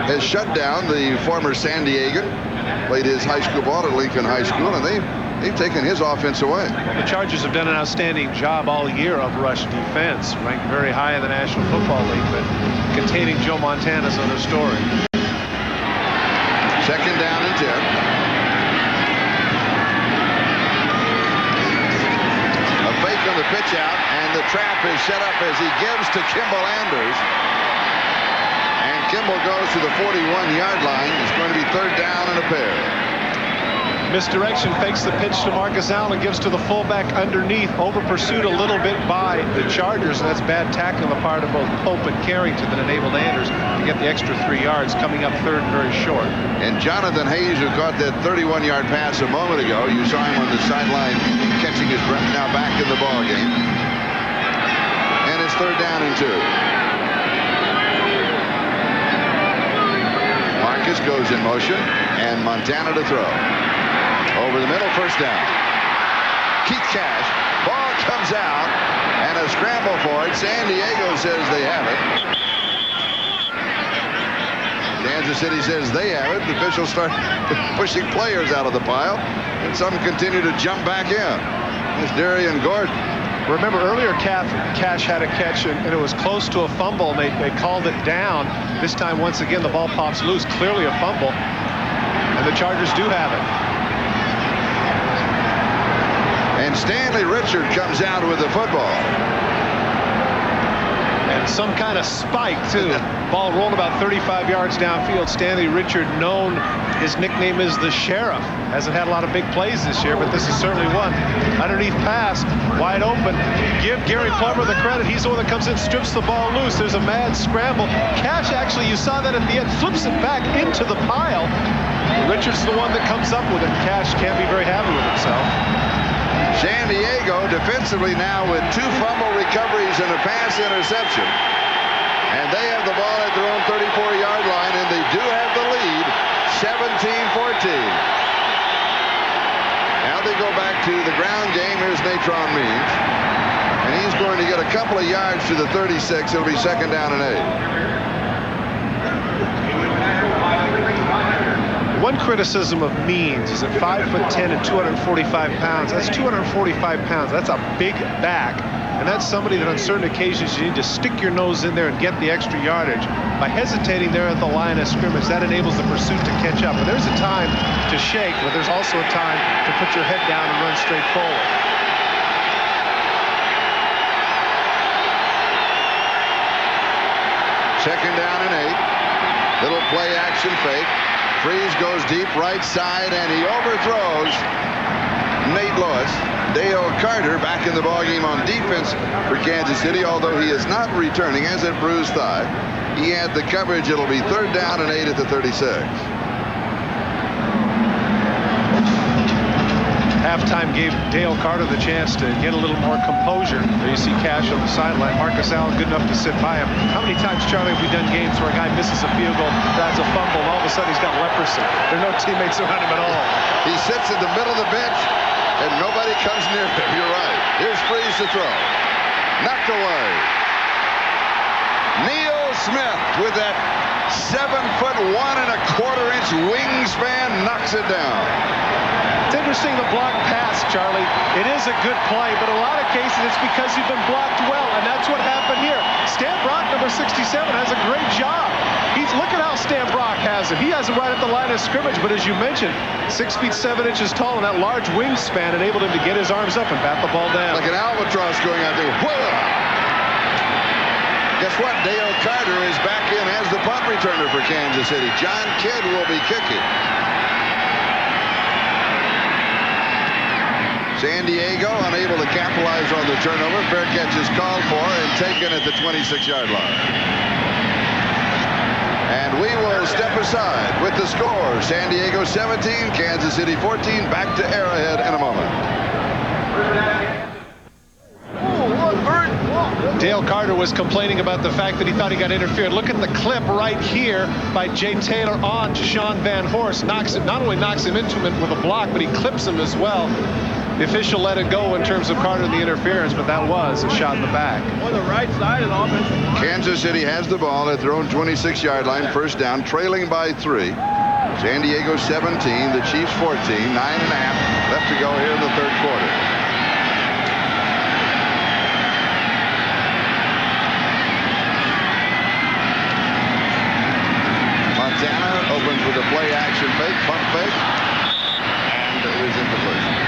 has shut down the former San Diegan. Played his high school ball at Lincoln High School, and they've taken his offense away. The Chargers have done an outstanding job all year of rush defense, ranked very high in the National Football League, but containing Joe Montana's other story. 2nd down and 10. Fake on the pitch out, and the trap is set up as he gives to Kimball Anders. And Kimball goes to the 41-yard line. It's going to be 3rd down and a pair. Misdirection, fakes the pitch to Marcus Allen, gives to the fullback underneath, over pursued a little bit by the Chargers, and that's bad tackle on the part of both Pope and Carrington that enabled Anders to get the extra 3 yards, coming up 3rd and very short. And Jonathan Hayes, who caught that 31-yard pass a moment ago, you saw him on the sideline catching his breath, now back in the ball game. And it's 3rd down and 2. Marcus goes in motion, and Montana to throw. Over the middle, 1st down. Keith Cash, ball comes out, and a scramble for it. San Diego says they have it. Kansas City says they have it. The officials start pushing players out of the pile, and some continue to jump back in. It's Darian Gordon. Remember, earlier Cash had a catch, and it was close to a fumble, and they called it down. This time, once again, the ball pops loose. Clearly a fumble, and the Chargers do have it. And Stanley Richard comes out with the football. And some kind of spike, too. Ball rolled about 35 yards downfield. Stanley Richard, known, his nickname is the Sheriff. Hasn't had a lot of big plays this year, but this is certainly one. Underneath pass, wide open. Give Gary Plummer the credit. He's the one that comes in, strips the ball loose. There's a mad scramble. Cash, actually, you saw that at the end, flips it back into the pile. Richard's the one that comes up with it. Cash can't be very happy with himself. San Diego defensively now with 2 fumble recoveries and a pass interception. And they have the ball at their own 34-yard line, and they do have the lead, 17-14. Now they go back to the ground game. Here's Natron Means. And he's going to get a couple of yards to the 36. It'll be 2nd down and 8. One criticism of Means is at 5'10" and 245 pounds. That's 245 pounds. That's a big back. And that's somebody that on certain occasions you need to stick your nose in there and get the extra yardage. By hesitating there at the line of scrimmage, that enables the pursuit to catch up. But there's a time to shake, but there's also a time to put your head down and run straight forward. Second down and 8. Little play action fake. Freeze goes deep right side, and he overthrows Nate Lewis. Dale Carter back in the ballgame on defense for Kansas City, although he is not returning, has that bruised thigh. He had the coverage. It'll be 3rd down and 8 at the 36. Halftime gave Dale Carter the chance to get a little more composure. There you see Cash on the sideline. Marcus Allen good enough to sit by him. How many times, Charlie, have we done games where a guy misses a field goal, has a fumble, and all of a sudden he's got leprosy? There are no teammates around him at all. He sits in the middle of the bench, and nobody comes near him. You're right. Here's Freeze to throw. Knocked away. Neil Smith with that 7'1" and a quarter-inch wingspan knocks it down. It's interesting, the block pass, Charlie. It is a good play, but in a lot of cases it's because you've been blocked well, and that's what happened here. Stan Brock, number 67, has a great job. Look at how Stan Brock has it. He has it right at the line of scrimmage, but as you mentioned, 6 feet 7 inches tall, and that large wingspan enabled him to get his arms up and bat the ball down. Like an albatross going out there. Whoa! Guess what? Dale Carter is back in as the punt returner for Kansas City. John Kidd will be kicking. San Diego unable to capitalize on the turnover. Fair catch is called for and taken at the 26-yard line. And we will step aside with the score. San Diego 17, Kansas City 14. Back to Arrowhead in a moment. Dale Carter was complaining about the fact that he thought he got interfered. Look at the clip right here by Jay Taylor on to Sean Van Horst. Not only knocks him into him with a block, but he clips him as well. The official let it go in terms of Carter and the interference, but that was a shot in the back. On the right side of offense. Kansas City has the ball at their own 26-yard line, 1st down, trailing by 3. San Diego 17, the Chiefs 14, 9.5 left to go here in the 3rd quarter. Montana opens with a play action fake, pump fake, and it is incomplete.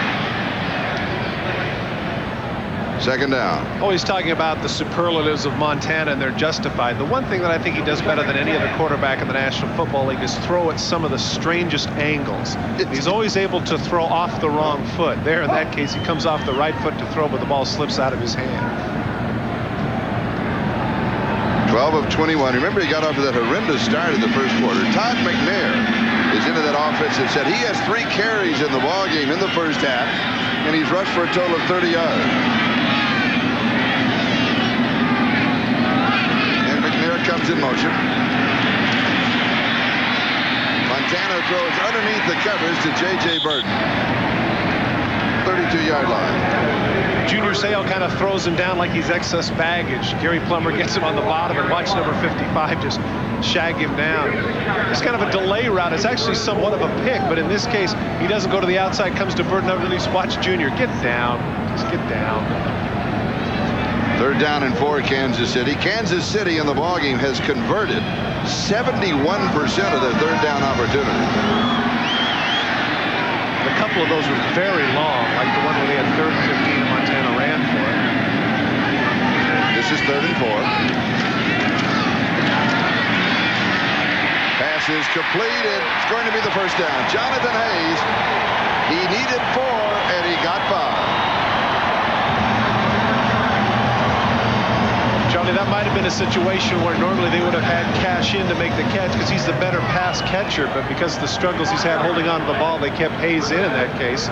2nd down. Always talking about the superlatives of Montana, and they're justified. The one thing that I think he does better than any other quarterback in the National Football League is throw at some of the strangest angles. He's always able to throw off the wrong foot. There, in that case, he comes off the right foot to throw, but the ball slips out of his hand. 12 of 21. Remember, he got off to that horrendous start in the 1st quarter. Todd McNair is into that offensive set. He has 3 carries in the ballgame in the 1st half, and he's rushed for a total of 30 yards. Comes in motion. Montana throws underneath the covers to J.J. Burton. 32-yard line. Junior Seau kind of throws him down like he's excess baggage. Gary Plummer gets him on the bottom, and watch number 55 just shag him down. It's kind of a delay route. It's actually somewhat of a pick, but in this case, he doesn't go to the outside, comes to Burton underneath. Watch Junior. Get down. Just get down. 3rd down and 4, Kansas City. Kansas City in the ballgame has converted 71% of their 3rd down opportunities. A couple of those were very long, like the one where they had 3rd and 15 and Montana ran for it. This is 3rd and 4. Pass is completed. It's going to be the 1st down. Jonathan Hayes, he needed 4, and he got 5. Charlie, that might have been a situation where normally they would have had Cash in to make the catch because he's the better pass catcher, but because of the struggles he's had holding on to the ball, they kept Hayes in that case.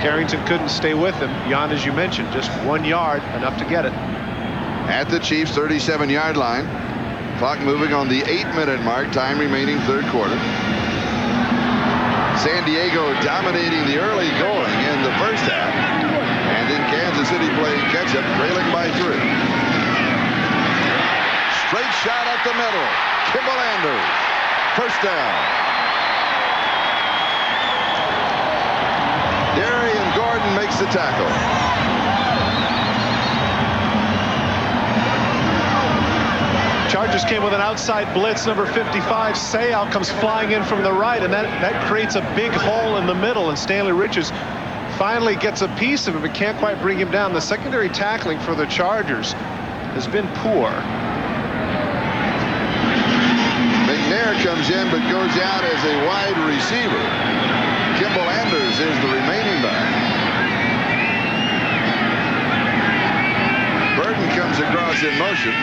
Carrington couldn't stay with him beyond, as you mentioned, just 1 yard, enough to get it. At the Chiefs' 37-yard line. Clock moving on the 8-minute mark. Time remaining third quarter. San Diego dominating the early going in the first half. And then Kansas City playing catch-up, trailing by 3. Straight shot up the middle. Kimball Anders. First down. Darian Gordon makes the tackle. Chargers came with an outside blitz. Number 55, Sayal, comes flying in from the right, and that creates a big hole in the middle, and Stanley Richards finally gets a piece of it, but can't quite bring him down. The secondary tackling for the Chargers has been poor. McNair comes in but goes out as a wide receiver. Kimball Anders is the remaining back. Burton comes across in motion.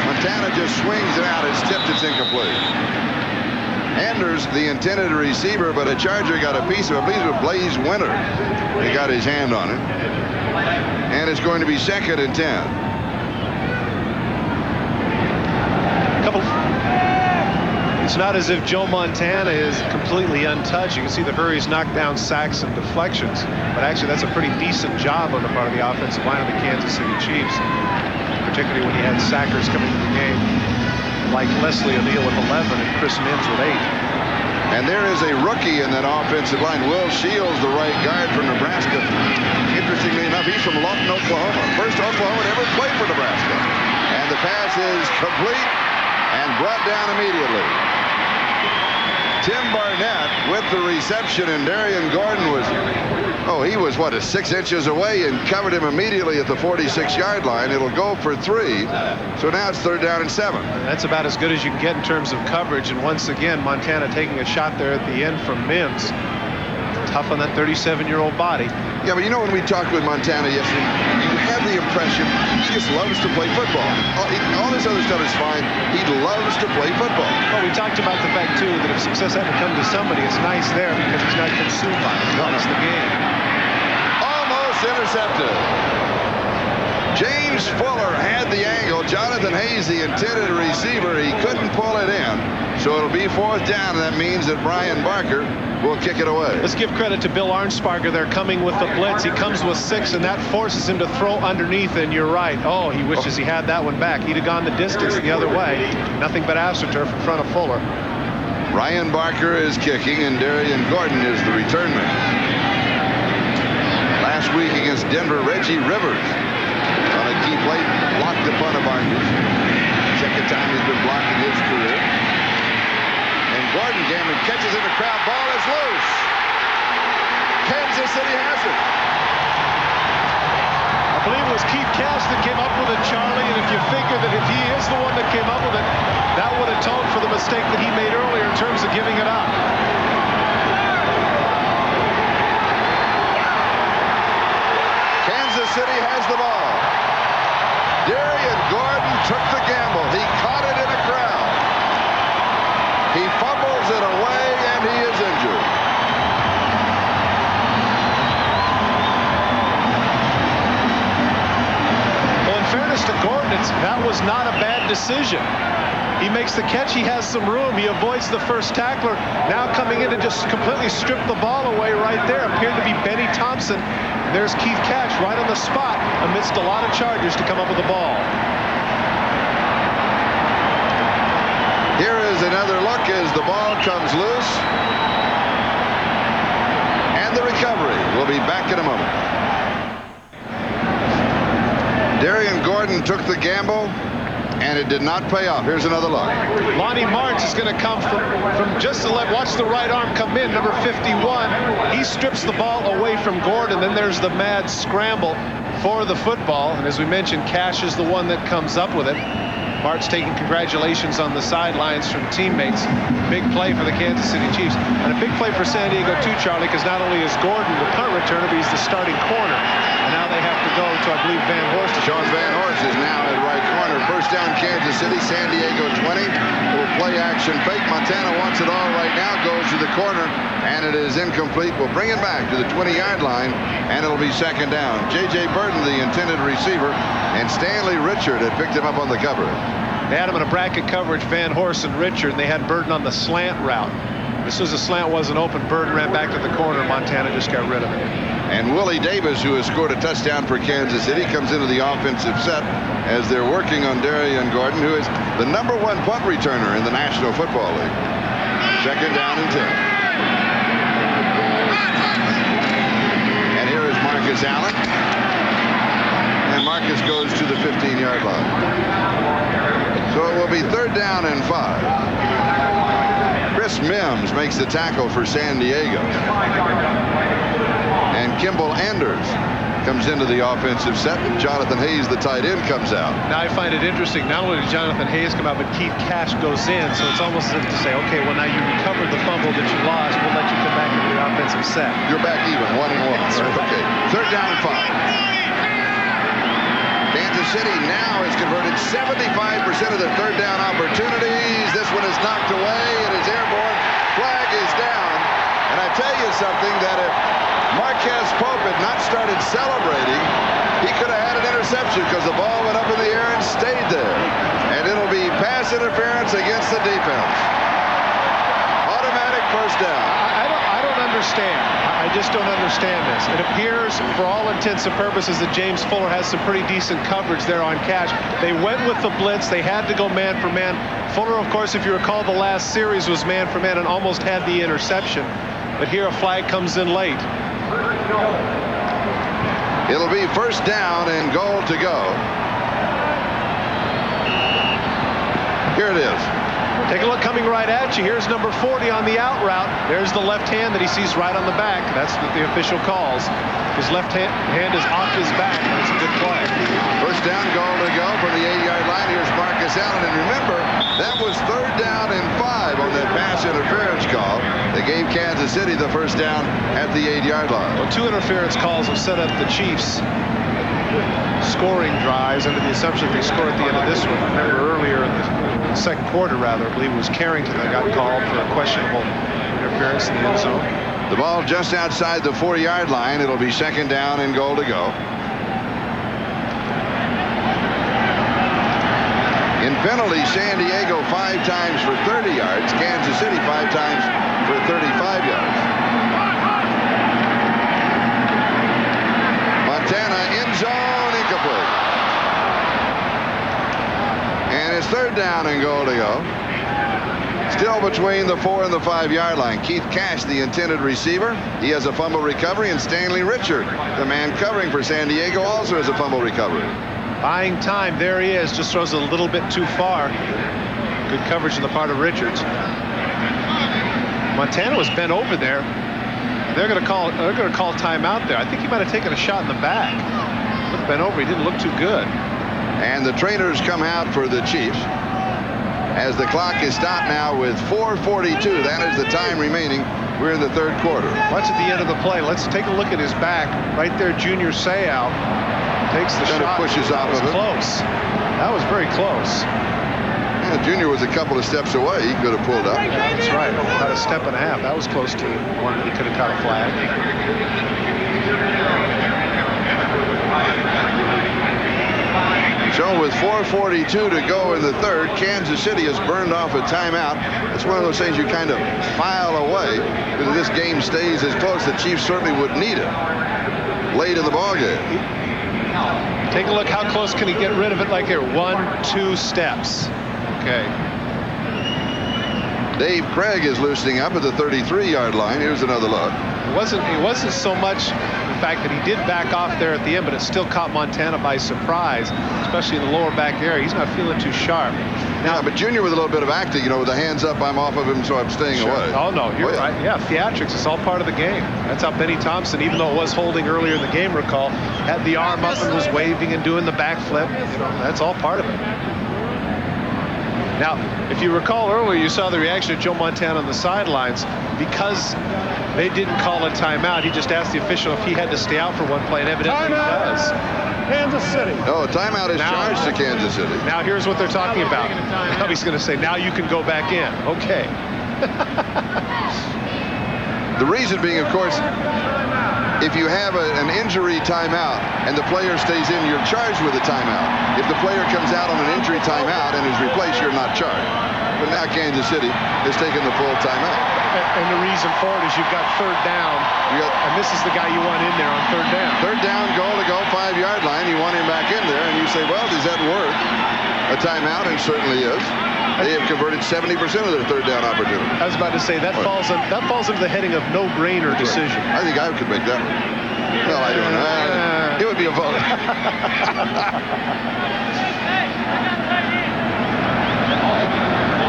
Montana just swings it out. It's tipped. It's incomplete. Anders, the intended receiver, but a Charger got a piece of it. I believe it was Blaze Winter. He got his hand on it. And it's going to be 2nd and 10. It's not as if Joe Montana is completely untouched. You can see the hurries, knockdown, sacks, and deflections. But actually, that's a pretty decent job on the part of the offensive line of the Kansas City Chiefs, particularly when he had sackers coming to the game like Leslie O'Neal with 11 and Chris Mims with 8. And there is a rookie in that offensive line, Will Shields, the right guard from Nebraska. Interestingly enough, he's from Lawton, Oklahoma. First Oklahoma to ever play for Nebraska. And the pass is complete and brought down immediately. Tim Barnett with the reception, and Darian Gordon was, he was, 6 inches away and covered him immediately at the 46-yard line. It'll go for 3. So now it's 3rd down and 7. That's about as good as you can get in terms of coverage. And once again, Montana taking a shot there at the end from Mims. Tough on that 37-year-old body. Yeah, but you know, when we talked with Montana yesterday, you have the impression he just loves to play football. All this other stuff is fine. He loves to play football. Well, we talked about the fact, too, that if success had to come to somebody, it's nice there because he's not consumed by it. He likes the game. Almost intercepted. James Fuller had the angle. Jonathan Hayes, the intended receiver, he couldn't pull it in. So it'll be 4th down, and that means that Brian Barker will kick it away. Let's give credit to Bill Arnsparger there coming with the blitz. He comes with 6, and that forces him to throw underneath, and you're right. He wishes he had that one back. He'd have gone the distance the other way. Nothing but AstroTurf in front of Fuller. Brian Barker is kicking, and Darian Gordon is the return man. Last week against Denver, Reggie Rivers on a key play blocked the punt of Barker. Second time he's been blocked in his career. Gordon came and catches in the crowd. Ball is loose. Kansas City has it. I believe it was Keith Cash that came up with it, Charlie, and if you figure that if he is the one that came up with it, that would atone for the mistake that he made earlier in terms of giving it up. Kansas City has the ball. Darian Gordon took the gamble. He caught it in a crowd. He fumbles it away, and he is injured. Well, in fairness to Gordon, that was not a bad decision. He makes the catch. He has some room. He avoids the first tackler. Now coming in to just completely strip the ball away right there. Appeared to be Benny Thompson. There's Keith Cash right on the spot amidst a lot of Chargers to come up with the ball. Here is another look as the ball comes loose. And the recovery. We'll be back in a moment. Darian Gordon took the gamble, and it did not pay off. Here's another look. Lonnie March is going to come from just the left. Watch the right arm come in, number 51. He strips the ball away from Gordon. Then there's the mad scramble for the football. And as we mentioned, Cash is the one that comes up with it. March taking congratulations on the sidelines from teammates. Big play for the Kansas City Chiefs. And a big play for San Diego, too, Charlie, because not only is Gordon the punt returner, but he's the starting corner. And now they have to go to, I believe, Van Horst. Sean Van Horst is now at right corner. First down, Kansas City. San Diego 20. Will play action fake. Montana Montana wants it all right now, goes to the corner, and it is incomplete. We'll bring it back to the 20-yard line, and it'll be second down. J.J. Burton, the intended receiver, and Stanley Richard had picked him up on the cover. They had him in a bracket coverage, Van Horst and Richard, and they had Burton on the slant route. As soon as the slant wasn't open, Burton ran back to the corner. Montana just got rid of it. And Willie Davis, who has scored a touchdown for Kansas City, comes into the offensive set as they're working on Darian Gordon, who is the #1 punt returner in the National Football League. Second down and 10. And here is Marcus Allen. And Marcus goes to the 15-yard line. So it will be third down and 5. Chris Mims makes the tackle for San Diego. And Kimball Anders comes into the offensive set. Jonathan Hayes, the tight end, comes out. Now I find it interesting. Not only did Jonathan Hayes come out, but Keith Cash goes in. So it's almost as if to say, okay, well, now you recovered the fumble that you lost. We'll let you come back into the offensive set. You're back even, 1-1. Okay, third down and 5. Kansas City now has converted 75% of their third down opportunities. This one is knocked away. It is airborne. Flag is down. And I tell you something, that if Marquez Pope had not started celebrating, he could have had an interception because the ball went up in the air and stayed there. And it'll be pass interference against the defense. Automatic first down. I don't understand. I just don't understand this. It appears, for all intents and purposes, that James Fuller has some pretty decent coverage there on Cash. They went with the blitz. They had to go man for man. Fuller, of course, if you recall, the last series was man for man and almost had the interception. But here a flag comes in late. It'll be first down and goal to go. Here it is. Take a look coming right at you. Here's number 40 on the out route. There's the left hand that he sees right on the back. That's what the official calls. His left hand is off his back. That's a good play. First down, goal to go from the 8-yard line. Here's Marcus Allen. And remember, that was third down and 5 on that pass interference call that gave Kansas City the first down at the 8-yard line. Well, 2 interference calls have set up the Chiefs scoring drives under the assumption they score at the end of this one. Remember earlier in the second quarter, I believe it was Carrington that got called for a questionable interference in the end zone. The ball just outside the 4-yard line. It'll be second down and goal to go. In penalties, San Diego 5 times for 30 yards. Kansas City 5 times for 35 yards. Montana end zone, incomplete. And it's third down and goal to go. Still between the 4 and the 5-yard line. Keith Cash, the intended receiver. He has a fumble recovery, and Stanley Richard, the man covering for San Diego, also has a fumble recovery. Buying time. There he is. Just throws a little bit too far. Good coverage on the part of Richards. Montana was bent over there. They're going to call timeout there. I think he might have taken a shot in the back. Looked bent over. He didn't look too good. And the trainers come out for the Chiefs as the clock is stopped now with 4:42. That is the time remaining. We're in the third quarter. Watch at the end of the play. Let's take a look at his back. Right there, Junior Seau takes the Kind of shot. pushes off of it. Close. That was very close. Yeah, Junior was a couple of steps away. He could have pulled up. That's right. About a step and a half. That was close to one that he could have caught a flag. So with 4:42 to go in the third, Kansas City has burned off a timeout. It's one of those things you kind of file away because if this game stays as close, the Chiefs certainly would need it late in the ballgame. Take a look. How close can he get rid of it? Like here, 1, 2 steps. Okay. Dave Craig is loosening up at the 33-yard line. Here's another look. It wasn't so much the fact that he did back off there at the end, but it still caught Montana by surprise, especially in the lower back area. He's not feeling too sharp. Now, Yeah, but Junior with a little bit of acting, with the hands up, I'm off of him, so I'm staying away. Oh, no, you're right. Yeah, theatrics, it's all part of the game. That's how Benny Thompson, even though it was holding earlier in the game, recall, had the arm up and was waving and doing the backflip. That's all part of it. Now, if you recall earlier, you saw the reaction of Joe Montana on the sidelines. Because they didn't call a timeout, he just asked the official if he had to stay out for one play, and evidently he does. Kansas City. Oh, timeout is charged to Kansas City. Now here's what they're talking about. Now he's going to say, now you can go back in. Okay. The reason being, of course, if you have an injury timeout and the player stays in, you're charged with a timeout. If the player comes out on an injury timeout and is replaced, you're not charged. But now Kansas City has taken the full timeout. And the reason for it is you've got third down, and this is the guy you want in there on third down. Third down, goal to go, 5-yard line. You want him back in there, and you say, well, is that worth a timeout? And certainly is. They have converted 70% of their third down opportunity. I was about to say, that falls into the heading of no-brainer decision. I think I could make that one. Well, I don't know. It would be a vote.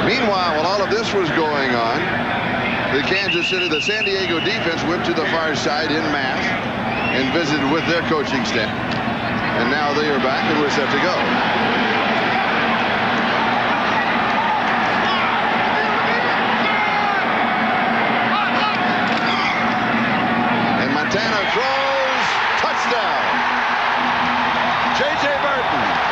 Meanwhile, while all of this was going on, the San Diego defense whipped to the far side in mass and visited with their coaching staff. And now they are back and we're set to go. And Montana throws, touchdown. J.J. Burton.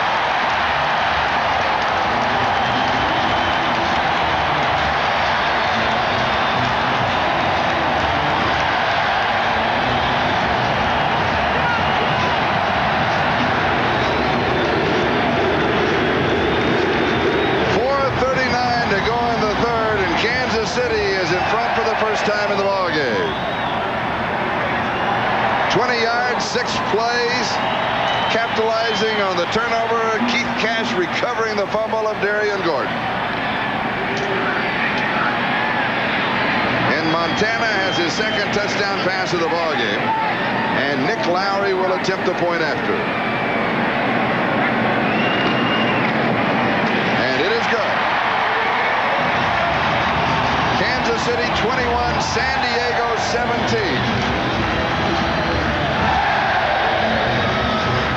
City is in front for the first time in the ball game. 20 yards, 6 plays, capitalizing on the turnover. Keith Cash recovering the fumble of Darian Gordon. And Montana has his second touchdown pass of the ball game, and Nick Lowry will attempt the point after. And it is good. Kansas City 21, San Diego 17.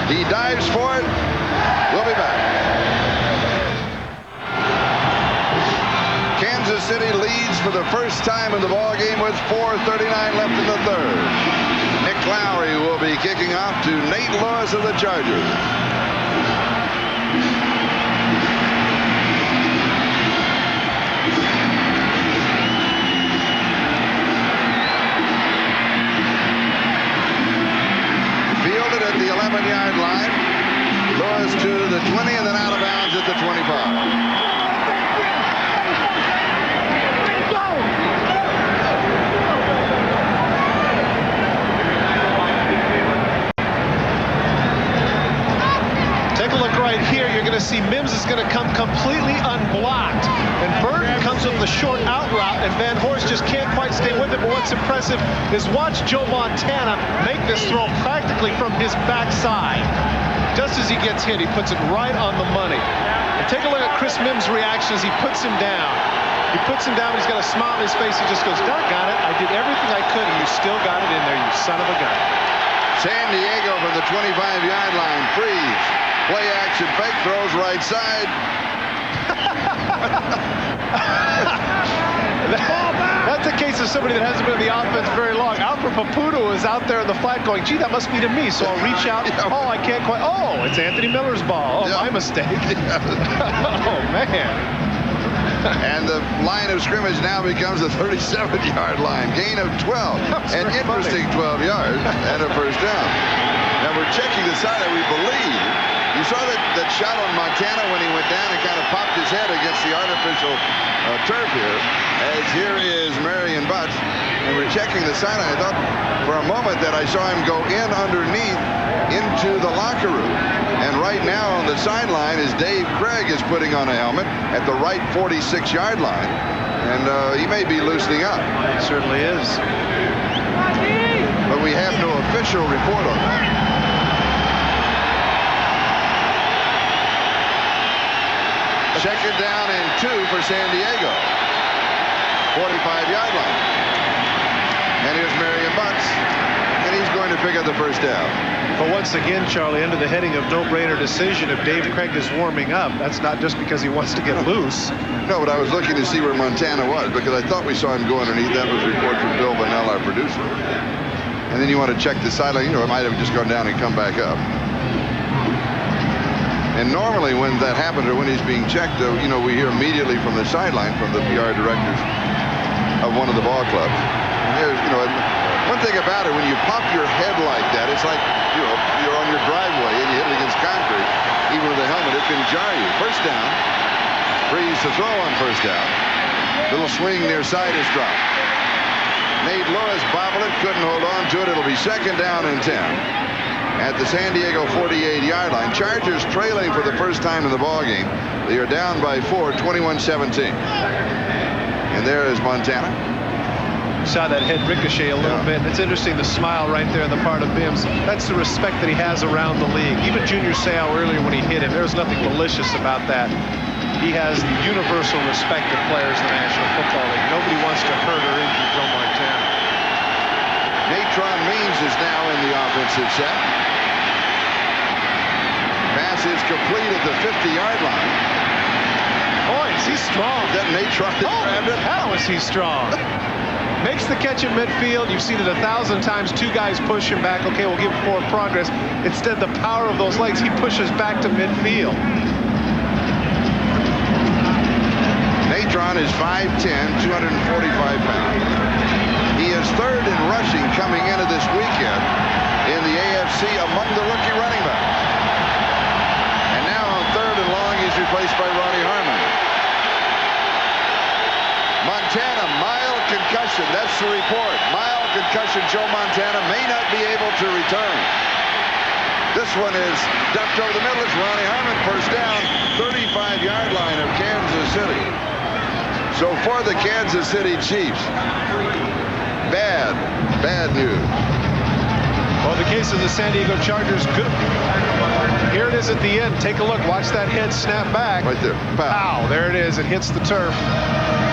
He dives for it. We'll be back. Kansas City leads for the first time in the ball game with 4:39 left in the third. Nick Lowry will be kicking off to Nate Lewis of the Chargers. At the 11-yard line. Lewis to the 20 and then out of bounds at the 25. Take a look right here. You're going to see Mims is going to come completely unblocked. And Burton comes with the short out route, and Van Horst just can't quite stay with it. But what's impressive is watch Joe Montana make this throw practically from his backside. Just as he gets hit, he puts it right on the money. And take a look at Chris Mims' reaction as he puts him down. He puts him down, he's got a smile on his face. He just goes, doggone it, I did everything I could, and you still got it in there, you son of a gun. San Diego from the 25-yard line, freeze. Play action, fake throws right side. That's a case of somebody that hasn't been in the offense very long. Alfred Paputo is out there in the flat going, gee, that must be to me. So I'll reach out. Oh, I can't quite. Oh, it's Anthony Miller's ball. Oh, my mistake. Oh, man. And the line of scrimmage now becomes the 37-yard line. Gain of 12. An interesting 12 yards and a first down. Now we're checking the side, we believe. You saw that shot on Montana when he went down and kind of popped his head against the artificial turf here. As here is Marion Butts. And we're checking the sideline. I thought for a moment that I saw him go in underneath into the locker room. And right now on the sideline is Dave Craig is putting on a helmet at the right 46-yard line. And he may be loosening up. It certainly is. But we have no official report on that. Second down and 2 for San Diego. 45-yard line. And here's Marion Butts. And he's going to pick up the first down. But once again, Charlie, under the heading of no-brainer decision, if Dave Craig is warming up, that's not just because he wants to get loose. No, but I was looking to see where Montana was because I thought we saw him go underneath. That was a report from Bill Bunnell, our producer. And then you want to check the sideline. You know, it might have just gone down and come back up. And normally when that happens or when he's being checked, you know, we hear immediately from the sideline from the PR directors of one of the ball clubs. And there's, you know, one thing about it, when you pop your head like that, it's like, you know, you're on your driveway and you hit it against concrete. Even with the helmet, it can jar you. First down. Freeze to throw on first down. Little swing near side is dropped. Nate Lewis bobbled it, couldn't hold on to it. It'll be second down and 10 at the San Diego 48-yard line. Chargers trailing for the first time in the ball game. They are down by 4, 21-17. And there is Montana. Saw that head ricochet a little bit. It's interesting, the smile right there on the part of Mims. That's the respect that he has around the league. Even Junior Seau earlier when he hit him, there was nothing malicious about that. He has the universal respect of players in the National Football League. Nobody wants to hurt or injure Joe Montana. Natron Means is now in the offensive set. Pass is complete at the 50-yard line. Boy, is he strong. Is that Natron that grabbed it? How is he strong? Makes the catch at midfield. You've seen it 1,000 times. Two guys push him back. Okay, we'll give him forward progress. Instead, the power of those legs, he pushes back to midfield. Natron is 5'10", 245 pounds. He is third in rushing coming into this weekend in the AFC among the rookie running backs. And now on third and long, he's replaced by Ronnie Harmon. Montana, mild concussion. That's the report. Mild concussion. Joe Montana may not be able to return. This one is dumped over the middle. It's Ronnie Harmon, first down, 35-yard line of Kansas City. So for the Kansas City Chiefs, bad news. Well, the case of the San Diego Chargers, good. Here it is at the end. Take a look. Watch that head snap back. Right there. Pow. There it is. It hits the turf.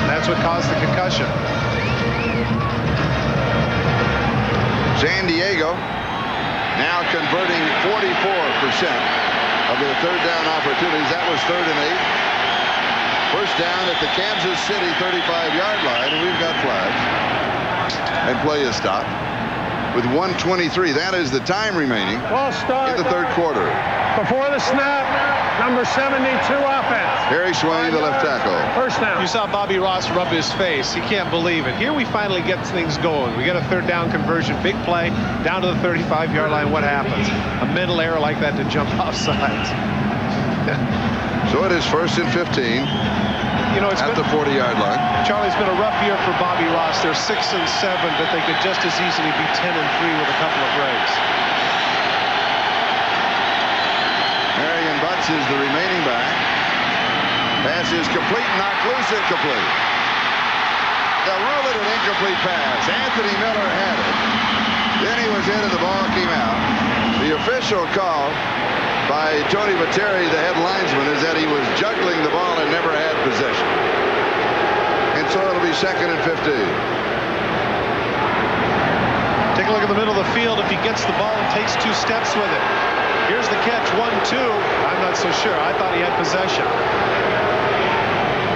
That's what caused the concussion. San Diego now converting 44% of their third down opportunities. That was 3rd and 8. First down at the Kansas City 35-yard line, and we've got flags. And play is stopped with 1:23. That is the time remaining in the third quarter. Before the snap, number 72 offense. Harry Swain, the left tackle. First down. You saw Bobby Ross rub his face. He can't believe it. Here we finally get things going. We get a third down conversion, big play, down to the 35-yard line. What happens? A mental error like that to jump off sides. So it is 1st and 15. You know, it's at the 40-yard line. Charlie, it's been a rough year for Bobby Ross. They're 6 and 7, but they could just as easily be 10 and 3 with a couple of breaks. Marion Butts is the remaining back. Pass is complete, knocked loose, incomplete. They'll rule it an incomplete pass. Anthony Miller had it. Then he was in and the ball came out. The official call by Tony Viteri, the head linesman, is that he was juggling the ball and never had possession. And so it'll be 2nd and 15. Take a look at the middle of the field. If he gets the ball and takes 2 steps with it. Here's the catch, 1-2. I'm not so sure. I thought he had possession.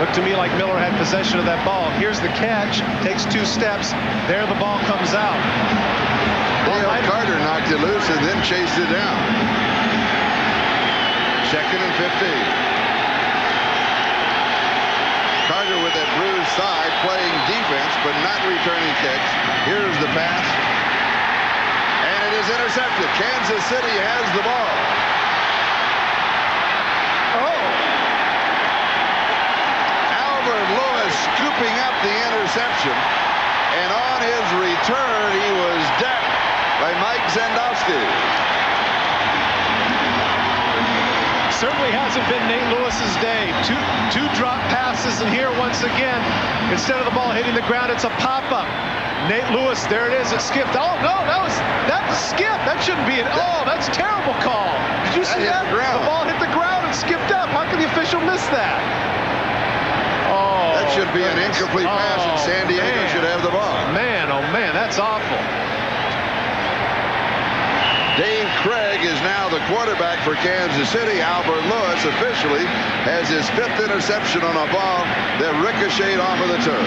Looked to me like Miller had possession of that ball. Here's the catch, takes 2 steps. There the ball comes out. Dale Carter knocked it loose and then chased it down. 2nd and 15. Carter with that bruised thigh playing defense but not returning kicks. Here's the pass. And it is intercepted. Kansas City has the ball. Oh! Albert Lewis scooping up the interception. And on his return, he was decked by Mike Zendowski. Certainly hasn't been Nate Lewis's day. Two drop passes, and here once again, instead of the ball hitting the ground, it's a pop-up. Nate Lewis, there it is. It skipped. Oh no, that was skipped. That shouldn't be it. Oh, that's a terrible call. Did you see that? The ball hit the ground and skipped up. How can the official miss that? Oh, that should be an incomplete pass, and San Diego should have the ball. Man, oh man, that's awful. Dave Craig is now the quarterback for Kansas City. Albert Lewis officially has his 5th interception on a ball that ricocheted off of the turf.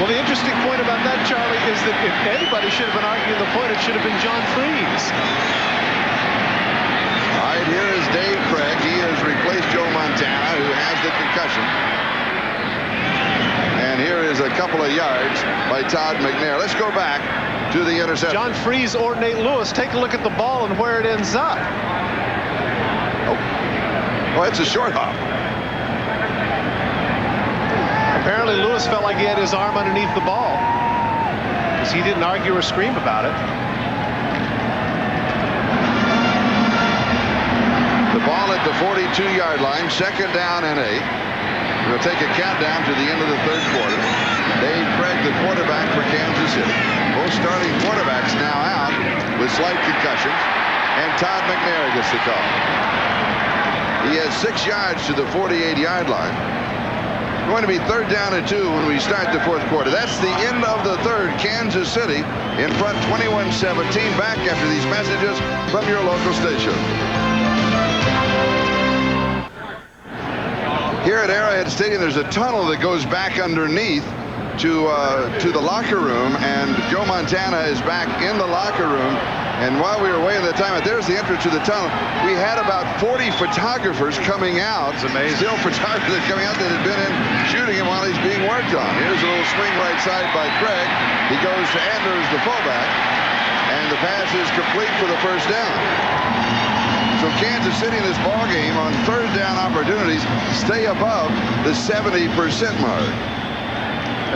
Well, the interesting point about that, Charlie, is that if anybody should have been arguing the point, it should have been John Freeze. All right, here is Dave Craig. He has replaced Joe Montana, who has the concussion. And here is a couple of yards by Todd McNair. Let's go back to the interception. John Freese or Nate Lewis, take a look at the ball and where it ends up. Oh, it's a short hop. Apparently Lewis felt like he had his arm underneath the ball because he didn't argue or scream about it. The ball at the 42-yard line, second down and 8. We'll take a countdown to the end of the third quarter. Dave Craig, the quarterback for Kansas City. Both starting quarterbacks now out with slight concussions, and Todd McNair gets the call. He has 6 yards to the 48-yard line. Going to be third down and 2 when we start the fourth quarter. That's the end of the third. Kansas City in front 21-17. Back after these messages from your local station. Here at Arrowhead Stadium, there's a tunnel that goes back underneath to the locker room, and Joe Montana is back in the locker room. And while we were waiting the time out, there's the entrance to the tunnel. We had about 40 photographers coming out. It's amazing. Still photographers coming out that had been in shooting him while he's being worked on. Here's a little swing right side by Craig. He goes to Anders, the fullback, and the pass is complete for the first down. So Kansas City in this ball game on third down opportunities stay above the 70% mark.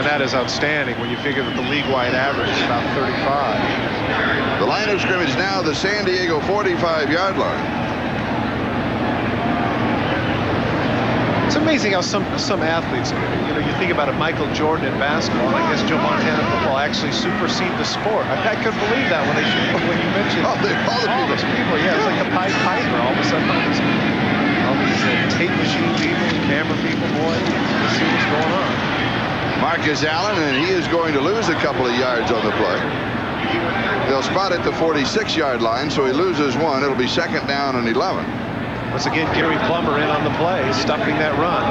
And that is outstanding when you figure that the league-wide average is about 35. The line of scrimmage now the San Diego 45-yard line. It's amazing how some athletes, you think about it, Michael Jordan in basketball, and I guess Joe Montana in football actually supersede the sport. I couldn't believe that when you mentioned all the people. Yeah, it's like a Pied Piper. All of a sudden, all these tape machine people, camera people, boy, let's see what's going on. Marcus Allen, and he is going to lose a couple of yards on the play. They'll spot at the 46-yard line, so he loses 1. It'll be second down and 11. Once again, Gary Plummer in on the play, stuffing that run.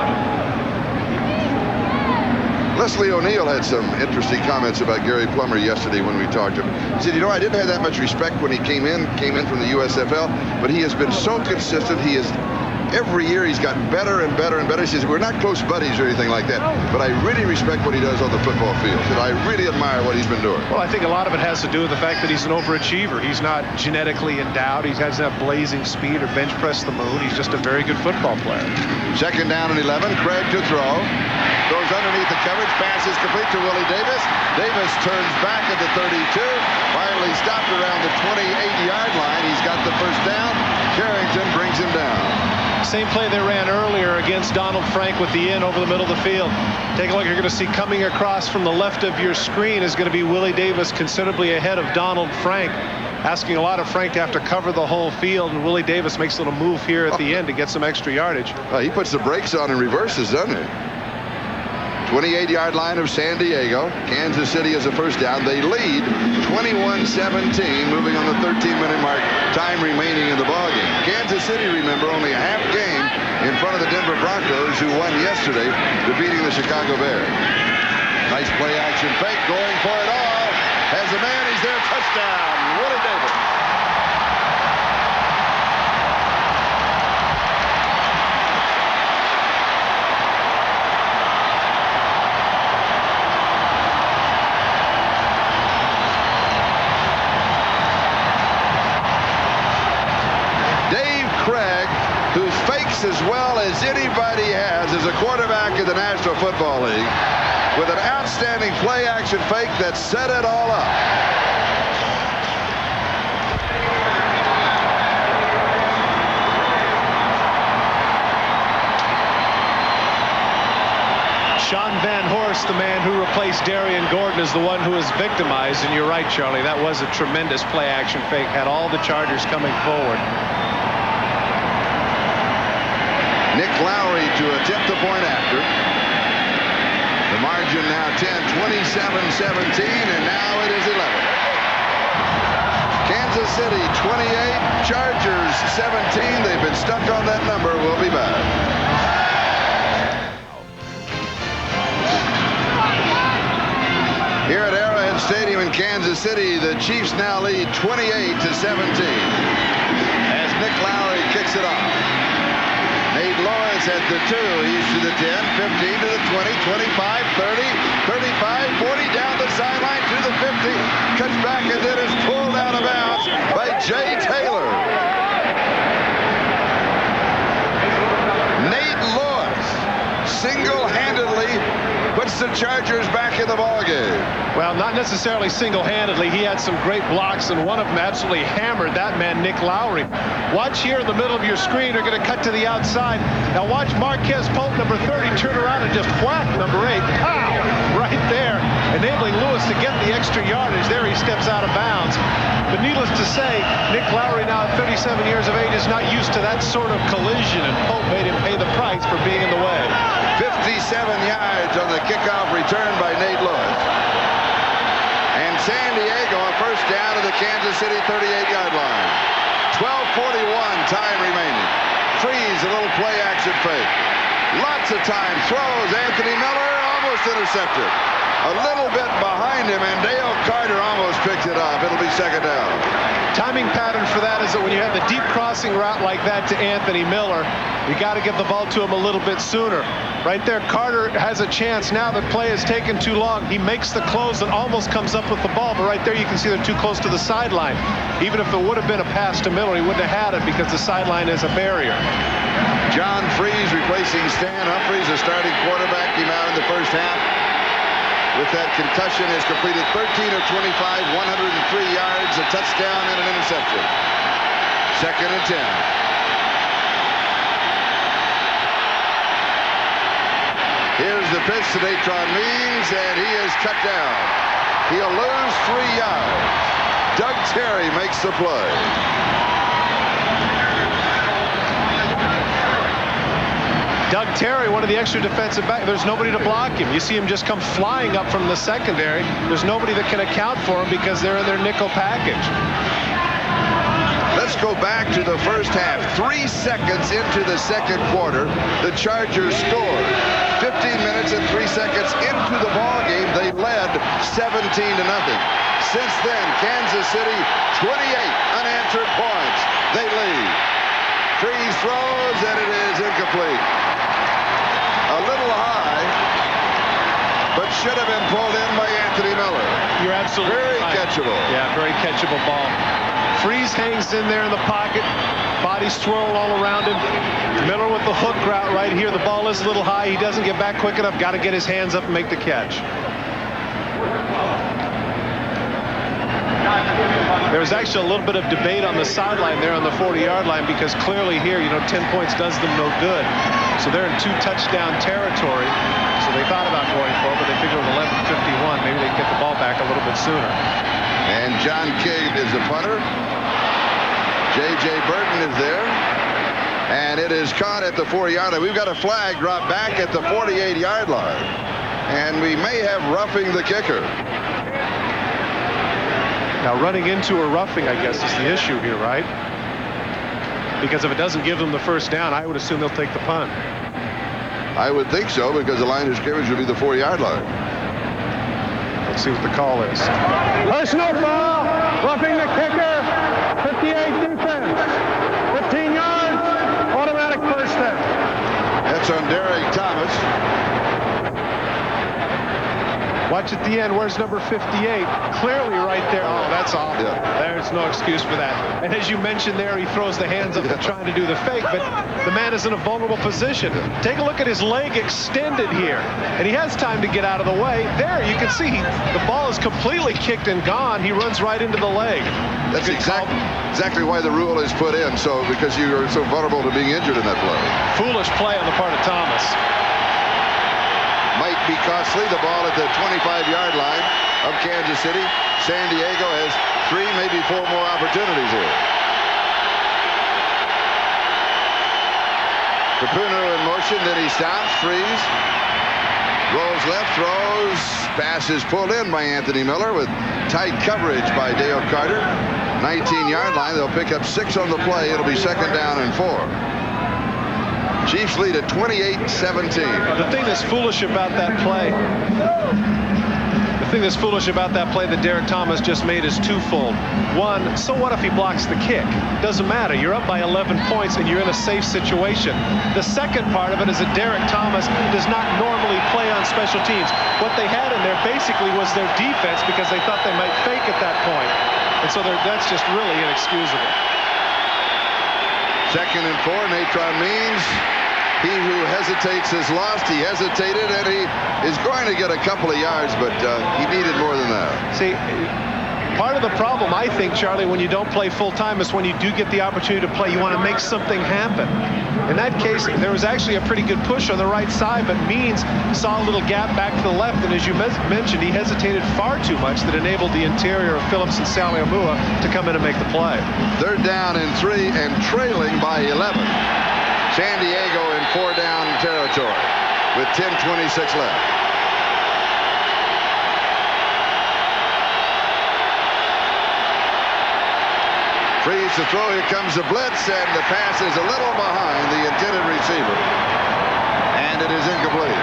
Leslie O'Neal had some interesting comments about Gary Plummer yesterday when we talked to him. He said, I didn't have that much respect when he came in from the USFL, but he has been so consistent. He is every year he's gotten better and better and better. He says, we're not close buddies or anything like that, but I really respect what he does on the football field, and I really admire what he's been doing. Well, I think a lot of it has to do with the fact that he's an overachiever. He's not genetically endowed. He doesn't have blazing speed or bench press the moon. He's just a very good football player. Second down and 11. Craig to throw. Goes underneath the coverage. Pass is complete to Willie Davis. Davis turns back at the 32. Finally stopped around the 28-yard line. He's got the first down. Carrington brings him down. Same play they ran earlier against Donald Frank with the in over the middle of the field. Take a look. You're going to see coming across from the left of your screen is going to be Willie Davis, considerably ahead of Donald Frank, asking a lot of Frank to have to cover the whole field, and Willie Davis makes a little move here at the end to get some extra yardage. He puts the brakes on and reverses, doesn't he? 28-yard line of San Diego. Kansas City is a first down. They lead 21-17, moving on the 13-minute mark. Time remaining in the ballgame. Kansas City, remember, only a half game in front of the Denver Broncos, who won yesterday, defeating the Chicago Bears. Nice play action fake, going for it all. Has a man, he's there, touchdown, Willie Davis. Who fakes as well as anybody has as a quarterback in the National Football League, with an outstanding play-action fake that set it all up. Sean Van Horst, the man who replaced Darian Gordon, is the one who was victimized, and you're right, Charlie, that was a tremendous play-action fake, had all the Chargers coming forward. Nick Lowry to attempt the point after. The margin now 10, 27-17, and now it is 11. Kansas City 28, Chargers 17. They've been stuck on that number. We'll be back. Here at Arrowhead Stadium in Kansas City, the Chiefs now lead 28-17. As Nick Lowry kicks it off. Nate Lewis at the 2. He's to the 10, 15 to the 20, 25, 30, 35, 40 down the sideline to the 50. Cuts back and then is pulled out of bounds by Jay Taylor. Nate Lewis single-handedly puts the Chargers back in the ballgame. Well, not necessarily single-handedly. He had some great blocks, and one of them absolutely hammered that man, Nick Lowry. Watch here in the middle of your screen. They're going to cut to the outside. Now watch Marquez Pope, number 30, turn around and just whack number 8. Pow! Right there, enabling Lewis to get the extra yardage. There he steps out of bounds. But needless to say, Nick Lowry, now at 37 years of age, is not used to that sort of collision, and Pope made him pay the price for being in the way. 57 yards on the kickoff return by Nate Lewis. And San Diego a first down to the Kansas City 38-yard line. 12:41 time remaining. Freeze, a little play action fake. Lots of time. Throws. Anthony Miller almost intercepted. A little bit behind him, and Dale Carter almost picked it up. It'll be second down. Timing pattern for that is that when you have a deep crossing route like that to Anthony Miller, you got to give the ball to him a little bit sooner. Right there, Carter has a chance now. The play has taken too long. He makes the close and almost comes up with the ball, but right there you can see they're too close to the sideline. Even if it would have been a pass to Miller, he wouldn't have had it because the sideline is a barrier. John Freeze replacing Stan Humphries, the starting quarterback, came out in the first half. With that concussion, has completed 13 of 25, 103 yards, a touchdown, and an interception. Second and 10. Here's the pitch to Natron Means, and he is cut down. He'll lose 3 yards. Doug Terry makes the play. Doug Terry, one of the extra defensive back. There's nobody to block him. You see him just come flying up from the secondary. There's nobody that can account for him because they're in their nickel package. Let's go back to the first half. 3 seconds into the second quarter, the Chargers scored. 15 minutes and 3 seconds into the ball game, they led 17-0. Since then, Kansas City, 28 unanswered points. They lead. Freeze throws, and it is incomplete. A little high, but should have been pulled in by Anthony Miller. You're absolutely very right. Catchable. Yeah, very catchable ball. Freeze hangs in there in the pocket. Bodies swirl all around him. Miller with the hook route right here. The ball is a little high. He doesn't get back quick enough. Got to get his hands up and make the catch. There was actually a little bit of debate on the sideline there on the 40-yard line because clearly here, 10 points does them no good. So they're in 2-touchdown territory. So they thought about going for it, but they figured with 11:51, maybe they can get the ball back a little bit sooner. And John King is the punter. J.J. Burton is there. And it is caught at the 40-yard line. We've got a flag dropped back at the 48-yard line. And we may have roughing the kicker. Now, running into a roughing, I guess, is the issue here, right? Because if it doesn't give them the first down, I would assume they'll take the punt. I would think so, because the line of scrimmage would be the 4-yard line. Let's see what the call is. Personal foul, roughing the kicker, 58 defense, 15 yards, automatic first down. That's on Derek Thomas. Watch at the end. Where's number 58? Clearly right there. Oh, that's awful. Yeah. There's no excuse for that. And as you mentioned there, he throws the hands up trying to do the fake, but the man is in a vulnerable position. Take a look at his leg extended here, and he has time to get out of the way. There, you can see the ball is completely kicked and gone. He runs right into the leg. That's exactly why the rule is put in, so because you are so vulnerable to being injured in that play. Foolish play on the part of Thomas. Might be costly. The ball at the 25-yard line of Kansas City. San Diego has 3, maybe 4 more opportunities here. Capuno in motion, then he stops, Freeze. Rolls left, throws. Pass is pulled in by Anthony Miller with tight coverage by Dale Carter. 19-yard line. They'll pick up 6 on the play. It'll be second down and 4. Chiefs lead at 28-17. The thing that's foolish about that play, the thing that's foolish about that play that Derek Thomas just made is twofold. One, so what if he blocks the kick? Doesn't matter. You're up by 11 points and you're in a safe situation. The second part of it is that Derek Thomas does not normally play on special teams. What they had in there basically was their defense because they thought they might fake at that point. And so that's just really inexcusable. 2nd and 4, Natron means he who hesitates is lost. He hesitated, and he is going to get a couple of yards, but he needed more than that. See, part of the problem, I think, Charlie, when you don't play full-time is when you do get the opportunity to play, you want to make something happen. In that case, there was actually a pretty good push on the right side, but Means saw a little gap back to the left, and as you mentioned, he hesitated far too much that enabled the interior of Phillips and Saliamua to come in and make the play. 3rd down and 3 and trailing by 11. San Diego in 4-down territory with 10:26 left. Freeze to throw. Here comes the blitz, and the pass is a little behind the intended receiver, and it is incomplete.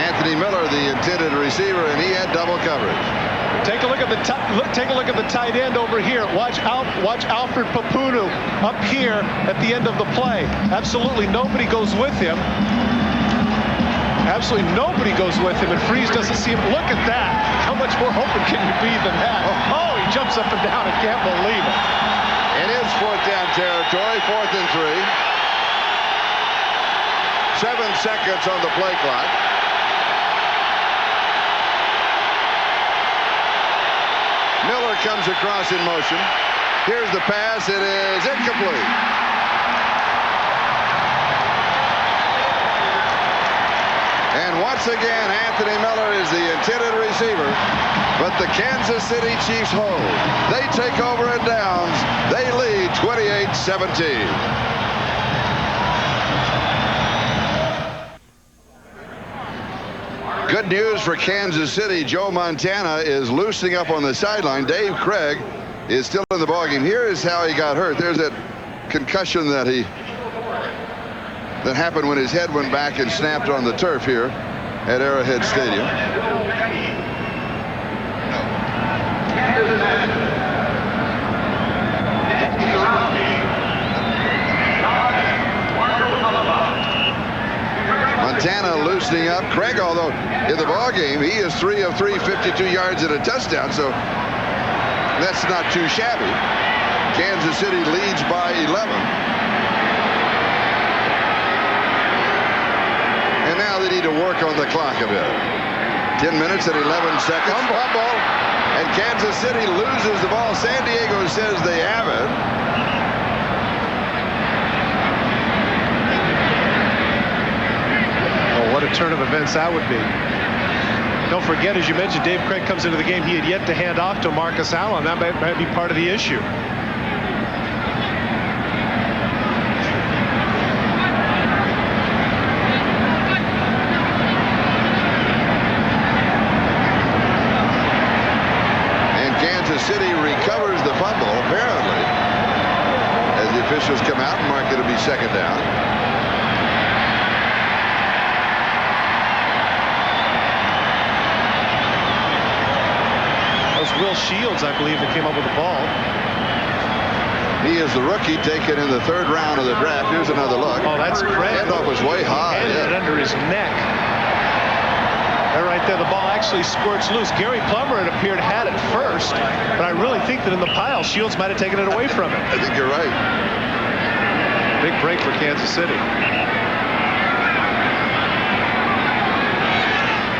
Anthony Miller, the intended receiver, and he had double coverage. Take a look at the tight end over here. Watch Alfred Papunu up here at the end of the play. Absolutely nobody goes with him. Absolutely nobody goes with him, and Freeze doesn't see him. Look at that. How much more open can you be than that? Oh, he jumps up and down. I can't believe it. It is 4th down territory, 4th and 3. 7 seconds on the play clock. Miller comes across in motion. Here's the pass. It is incomplete. And once again, Anthony Miller is the intended receiver, but the Kansas City Chiefs hold. They take over in downs. They lead 28-17. Good news for Kansas City. Joe Montana is loosening up on the sideline. Dave Craig is still in the ballgame. Here is how he got hurt. There's that concussion that happened when his head went back and snapped on the turf here at Arrowhead Stadium. Montana loosening up. Craig, although in the ballgame, he is 3 of 3, 52 yards and a touchdown, so that's not too shabby. Kansas City leads by 11. And now they need to work on the clock a bit. 10 minutes and 11 seconds. Fumble. And Kansas City loses the ball. San Diego says they have it. What a turn of events that would be. Don't forget, as you mentioned, Dave Craig comes into the game. He had yet to hand off to Marcus Allen. That might be part of the issue. And Kansas City recovers the fumble, apparently, as the officials come out and mark it to be 2nd down. Will Shields, I believe, that came up with the ball. He is the rookie taken in the 3rd round of the draft. Here's another look. Oh, that's Craig. Handoff was way high. Handed it under his neck. There, right there, the ball actually squirts loose. Gary Plummer, it appeared, had it first, but I really think that in the pile, Shields might have taken it away from him. I think you're right. Big break for Kansas City.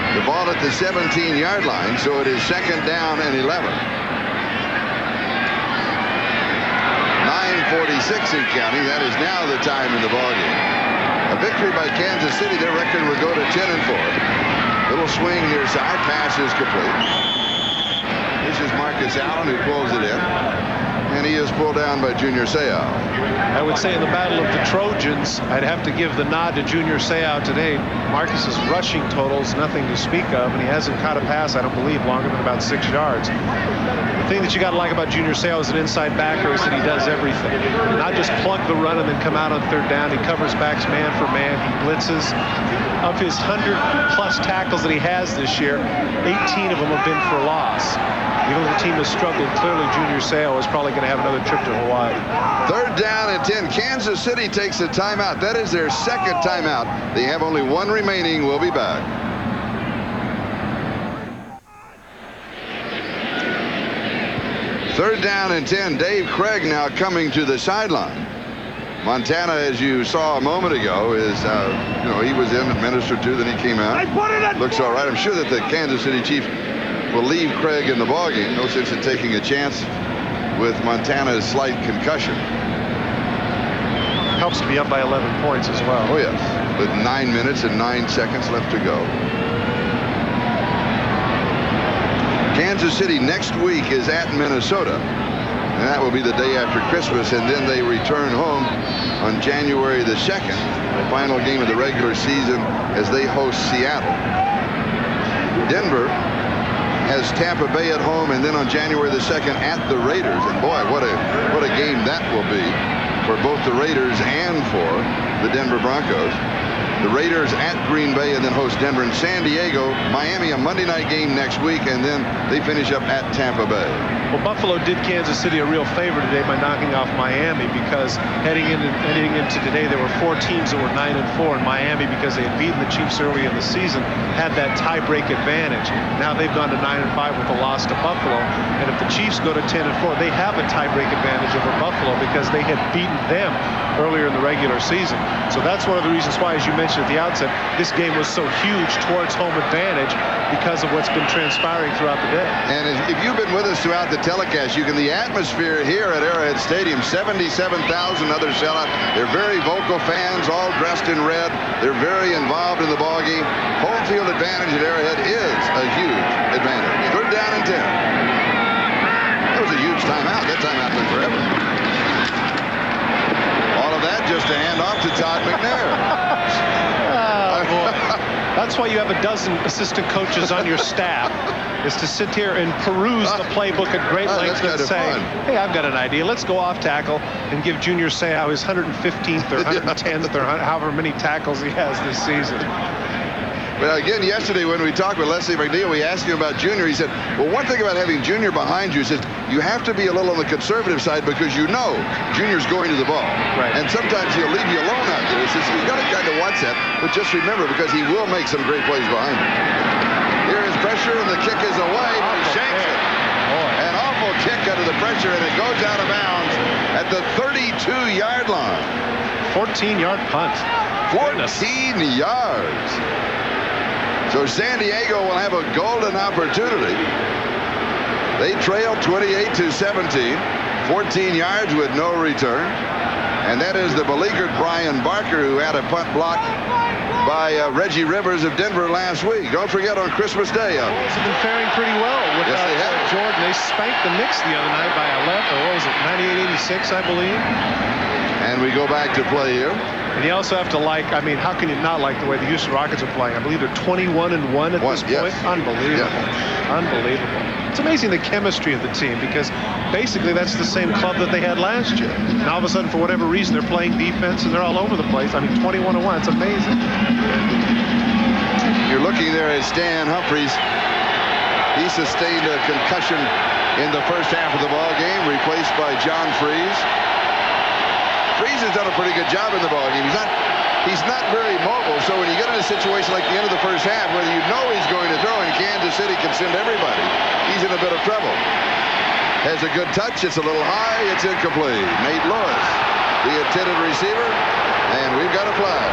The ball at the 17-yard line, so it is 2nd down and 11. 9:46 in counting. That is now the time in the ballgame. A victory by Kansas City. Their record would go to 10-4. Little swing near side. Pass is complete. This is Marcus Allen who pulls it in. And he is pulled down by Junior Seau. I would say in the battle of the Trojans, I'd have to give the nod to Junior Seau today. Marcus's rushing totals, nothing to speak of, and he hasn't caught a pass, I don't believe, longer than about 6 yards. The thing that you got to like about Junior Seau as an inside backer is that he does everything. Not just plug the run and then come out on 3rd down. He covers backs man for man. He blitzes. of his 100-plus tackles that he has this year, 18 of them have been for loss. Even though the team has struggled, clearly Junior Seau is probably going to have another trip to Hawaii. 3rd down and 10. Kansas City takes a timeout. That is their 2nd timeout. They have only 1 remaining. We'll be back. Third down and 10. Dave Craig now coming to the sideline. Montana, as you saw a moment ago, is, he was in, administered to, then he came out. Looks all right. I'm sure that the Kansas City Chiefs will leave Craig in the ballgame. No sense in taking a chance with Montana's slight concussion. Helps to be up by 11 points as well. Oh, yes. With 9 minutes and 9 seconds left to go. Kansas City next week is at Minnesota. And that will be the day after Christmas, and then they return home on January the 2nd, the final game of the regular season, as they host Seattle. Denver has Tampa Bay at home, and then on January the 2nd at the Raiders. And boy, what a game that will be for both the Raiders and for the Denver Broncos. The Raiders at Green Bay and then host Denver and San Diego. Miami, a Monday night game next week, and then they finish up at Tampa Bay. Well, Buffalo did Kansas City a real favor today by knocking off Miami, because heading into today, there were 4 teams that were 9-4, and Miami, because they had beaten the Chiefs early in the season, had that tie-break advantage. Now they've gone to 9-5 with a loss to Buffalo, and if the Chiefs go to 10-4, they have a tie-break advantage over Buffalo because they had beaten them earlier in the regular season. So that's one of the reasons why, as you mentioned at the outset, this game was so huge towards home advantage because of what's been transpiring throughout the day. And if you've been with us throughout the telecast, the atmosphere here at Arrowhead Stadium, 77,000 other sellout. They're very vocal fans, all dressed in red. They're very involved in the ballgame. Home field advantage at Arrowhead is a huge advantage. 3rd down and 10. That was a huge timeout. That timeout went forever. All of that just to hand off to Todd McNair. Oh, boy. That's why you have a dozen assistant coaches on your staff, is to sit here and peruse the playbook at great length and say, hey, I've got an idea. Let's go off tackle and give Junior Seau his 115th or 110th or however many tackles he has this season. Well, again, yesterday when we talked with Leslie McNeil, we asked him about Junior. He said, well, one thing about having Junior behind you is that you have to be a little on the conservative side because you know Junior's going to the ball. Right. And sometimes he'll leave you alone out there. He says, you've got to kind of watch that. But just remember, because he will make some great plays behind you. Here is pressure, and the kick is away, but he shanks it. An awful kick under the pressure, and it goes out of bounds at the 32-yard line. 14-yard punt. 14 yards. So San Diego will have a golden opportunity. They trail 28-17, 14 yards with no return. And that is the beleaguered Brian Barker, who had a punt block by Reggie Rivers of Denver last week. Don't forget, on Christmas Day. The Bulls have been faring pretty well without Jordan. They spanked the Knicks the other night by 11, or what was it, 98-86, I believe. And we go back to play here. And you also have to how can you not like the way the Houston Rockets are playing? I believe they're 21-1 at this point. Yes. Unbelievable. Yeah. Unbelievable. It's amazing the chemistry of the team, because basically that's the same club that they had last year. And all of a sudden, for whatever reason, they're playing defense and they're all over the place. 21-1. It's amazing. You're looking there at Stan Humphries. He sustained a concussion in the first half of the ball game, replaced by John Freeze. Freeze has done a pretty good job in the ballgame. He's not very mobile, so when you get in a situation like the end of the first half where you know he's going to throw and Kansas City can send everybody, he's in a bit of trouble. Has a good touch. It's a little high. It's incomplete. Nate Lewis, the intended receiver, and we've got a flag.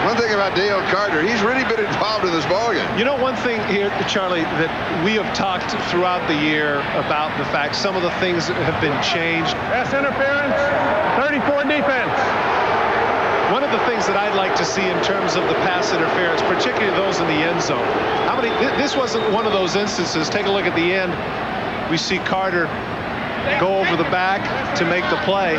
One thing about Dale Carter, he's really been involved in this ballgame. You know, one thing here, Charlie, that we have talked throughout the year about the fact some of the things have been changed. Pass interference, 34 defense. One of the things that I'd like to see in terms of the pass interference, particularly those in the end zone. This wasn't one of those instances. Take a look at the end. We see Carter go over the back to make the play.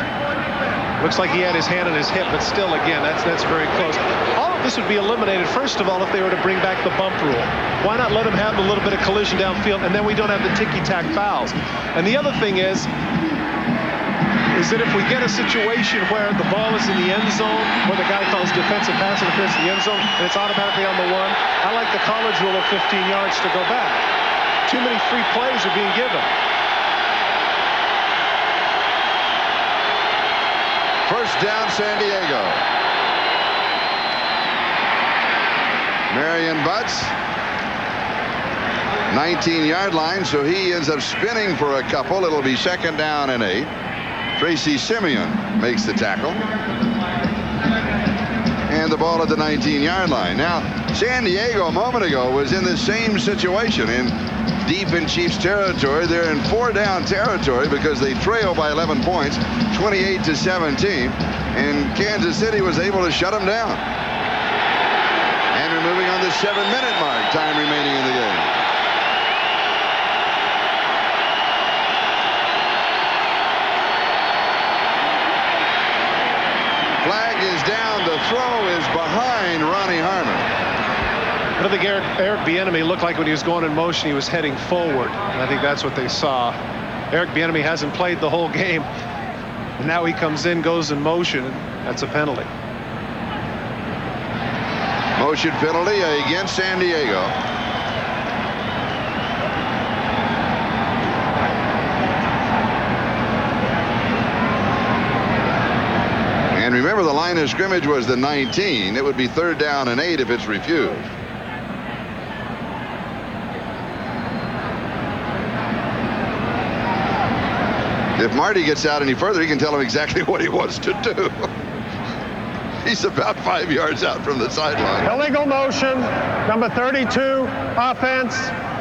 Looks like he had his hand on his hip, but still, again, that's very close. All of this would be eliminated, first of all, if they were to bring back the bump rule. Why not let them have a little bit of collision downfield, and then we don't have the ticky-tack fouls. And the other thing is, is that if we get a situation where the ball is in the end zone, where the guy calls defensive pass interference in the end zone, and it's automatically on the 1, I like the college rule of 15 yards to go back. Too many free plays are being given. First down, San Diego. Marion Butts, 19-yard line, so he ends up spinning for a couple. It'll be second down and 8. Tracy Simeon makes the tackle. And the ball at the 19-yard line. Now, San Diego a moment ago was in the same situation deep in Chiefs territory. They're in 4-down territory because they trail by 11 points, 28-17, and Kansas City was able to shut them down. And we're moving on the 7-minute mark, time remaining in the game. Flag is down. The throw is behind Ronnie Harmon. I think Eric Bieniemy looked like when he was going in motion, he was heading forward. And I think that's what they saw. Eric Bieniemy hasn't played the whole game. And now he comes in, goes in motion. That's a penalty. Motion penalty against San Diego. And remember, the line of scrimmage was the 19. It would be 3rd down and 8 if it's refused. If Marty gets out any further, he can tell him exactly what he wants to do. He's about 5 yards out from the sideline. Illegal motion, number 32, offense.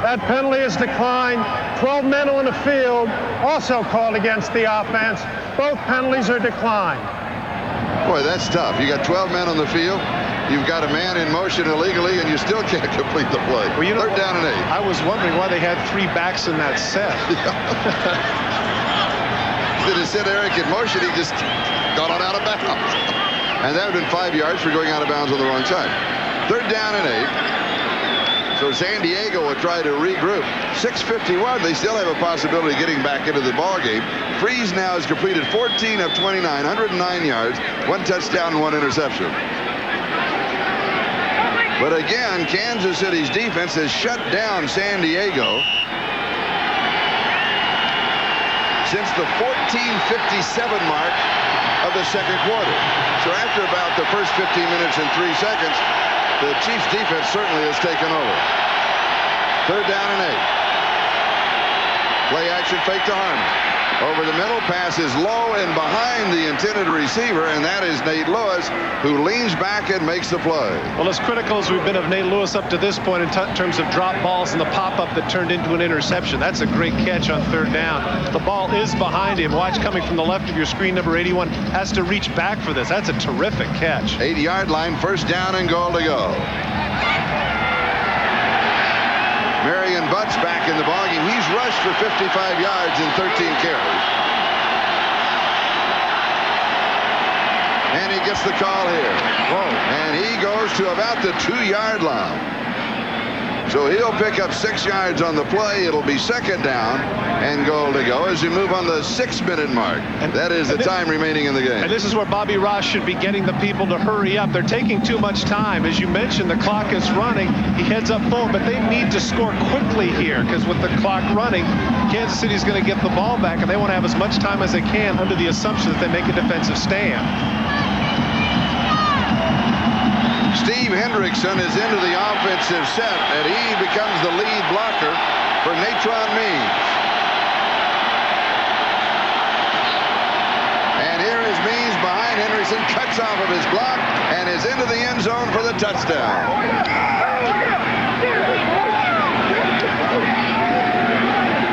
That penalty is declined. 12 men on the field, also called against the offense. Both penalties are declined. Boy, that's tough. You got 12 men on the field. You've got a man in motion illegally, and you still can't complete the play. Well, you know, 3rd down and 8. I was wondering why they had 3 backs in that set. Did it set Eric in motion? He just got on out of bounds. And that would have been 5 yards for going out of bounds on the wrong side. 3rd down and 8. So San Diego will try to regroup. 6:51. They still have a possibility of getting back into the ball game. Freeze now has completed 14 of 29, 109 yards, 1 touchdown and 1 interception. But again, Kansas City's defense has shut down San Diego since the 14:57 mark of the second quarter. So after about the first 15 minutes and 3 seconds, the Chiefs defense certainly has taken over. 3rd down and 8. Play action fake to Harmon. Over the middle, pass is low and behind the intended receiver, and that is Nate Lewis, who leans back and makes the play. Well, as critical as we've been of Nate Lewis up to this point in terms of drop balls and the pop-up that turned into an interception, that's a great catch on 3rd down. The ball is behind him. Watch, coming from the left of your screen, number 81 has to reach back for this. That's a terrific catch. 80-yard line, 1st down and goal to go. Marion Butts back in the ballgame. He's rushed for 55 yards in 13 carries. And he gets the call here. Whoa. And he goes to about the 2-yard line. So he'll pick up 6 yards on the play. It'll be 2nd down and goal to go as we move on the 6-minute mark. And that is the time remaining in the game. And this is where Bobby Ross should be getting the people to hurry up. They're taking too much time. As you mentioned, the clock is running. He heads up forward, but they need to score quickly here because with the clock running, Kansas City is going to get the ball back, and they want to have as much time as they can under the assumption that they make a defensive stand. Steve Hendrickson is into the offensive set, and he becomes the lead blocker for Natron Means. And here is Means behind Hendrickson, cuts off of his block, and is into the end zone for the touchdown.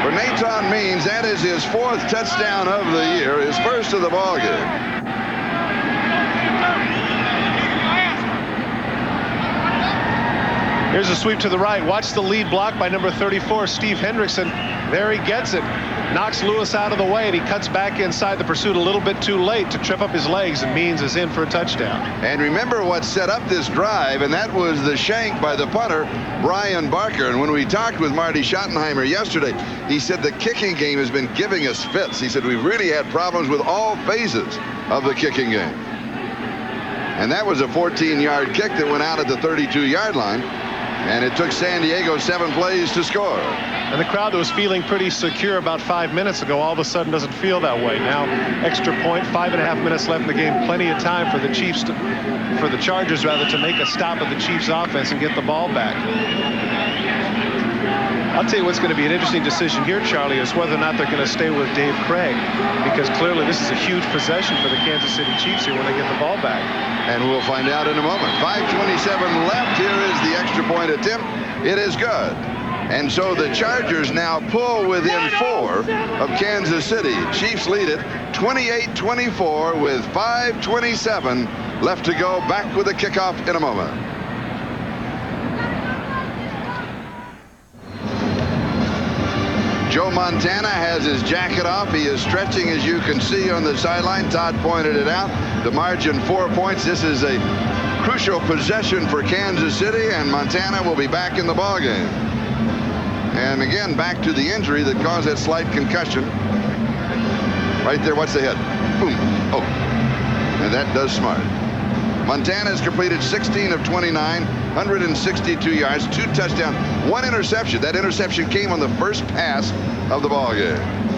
For Natron Means, that is his 4th touchdown of the year, his first of the ball game. Here's a sweep to the right. Watch the lead block by number 34, Steve Hendrickson. There he gets it. knocks Lewis out of the way, and he cuts back inside the pursuit a little bit too late to trip up his legs, and Means is in for a touchdown. And remember what set up this drive, and that was the shank by the punter, Brian Barker. And when we talked with Marty Schottenheimer yesterday, he said the kicking game has been giving us fits. He said we've really had problems with all phases of the kicking game. And that was a 14-yard kick that went out at the 32-yard line. And it took San Diego 7 plays to score. And the crowd that was feeling pretty secure about 5 minutes ago all of a sudden doesn't feel that way. Now, extra point, 5.5 minutes left in the game. Plenty of time for the Chiefs, for the Chargers rather, to make a stop at the Chiefs offense and get the ball back. I'll tell you what's going to be an interesting decision here, Charlie, is whether or not they're going to stay with Dave Craig, because clearly this is a huge possession for the Kansas City Chiefs here when they get the ball back. And we'll find out in a moment. 5:27 left. Here is the extra point attempt. It is good. And so the Chargers now pull within 4 of Kansas City. Chiefs lead it 28-24 with 5:27 left to go. Back with the kickoff in a moment. Joe Montana has his jacket off. He is stretching, as you can see on the sideline. Todd pointed it out. The margin 4 points. This is a crucial possession for Kansas City, and Montana will be back in the ballgame. And again, back to the injury that caused that slight concussion. Right there, what's the hit? Boom. Oh, and that does smart. Montana has completed 16 of 29, 162 yards, 2 touchdowns, 1 interception. That interception came on the first pass of the ball game.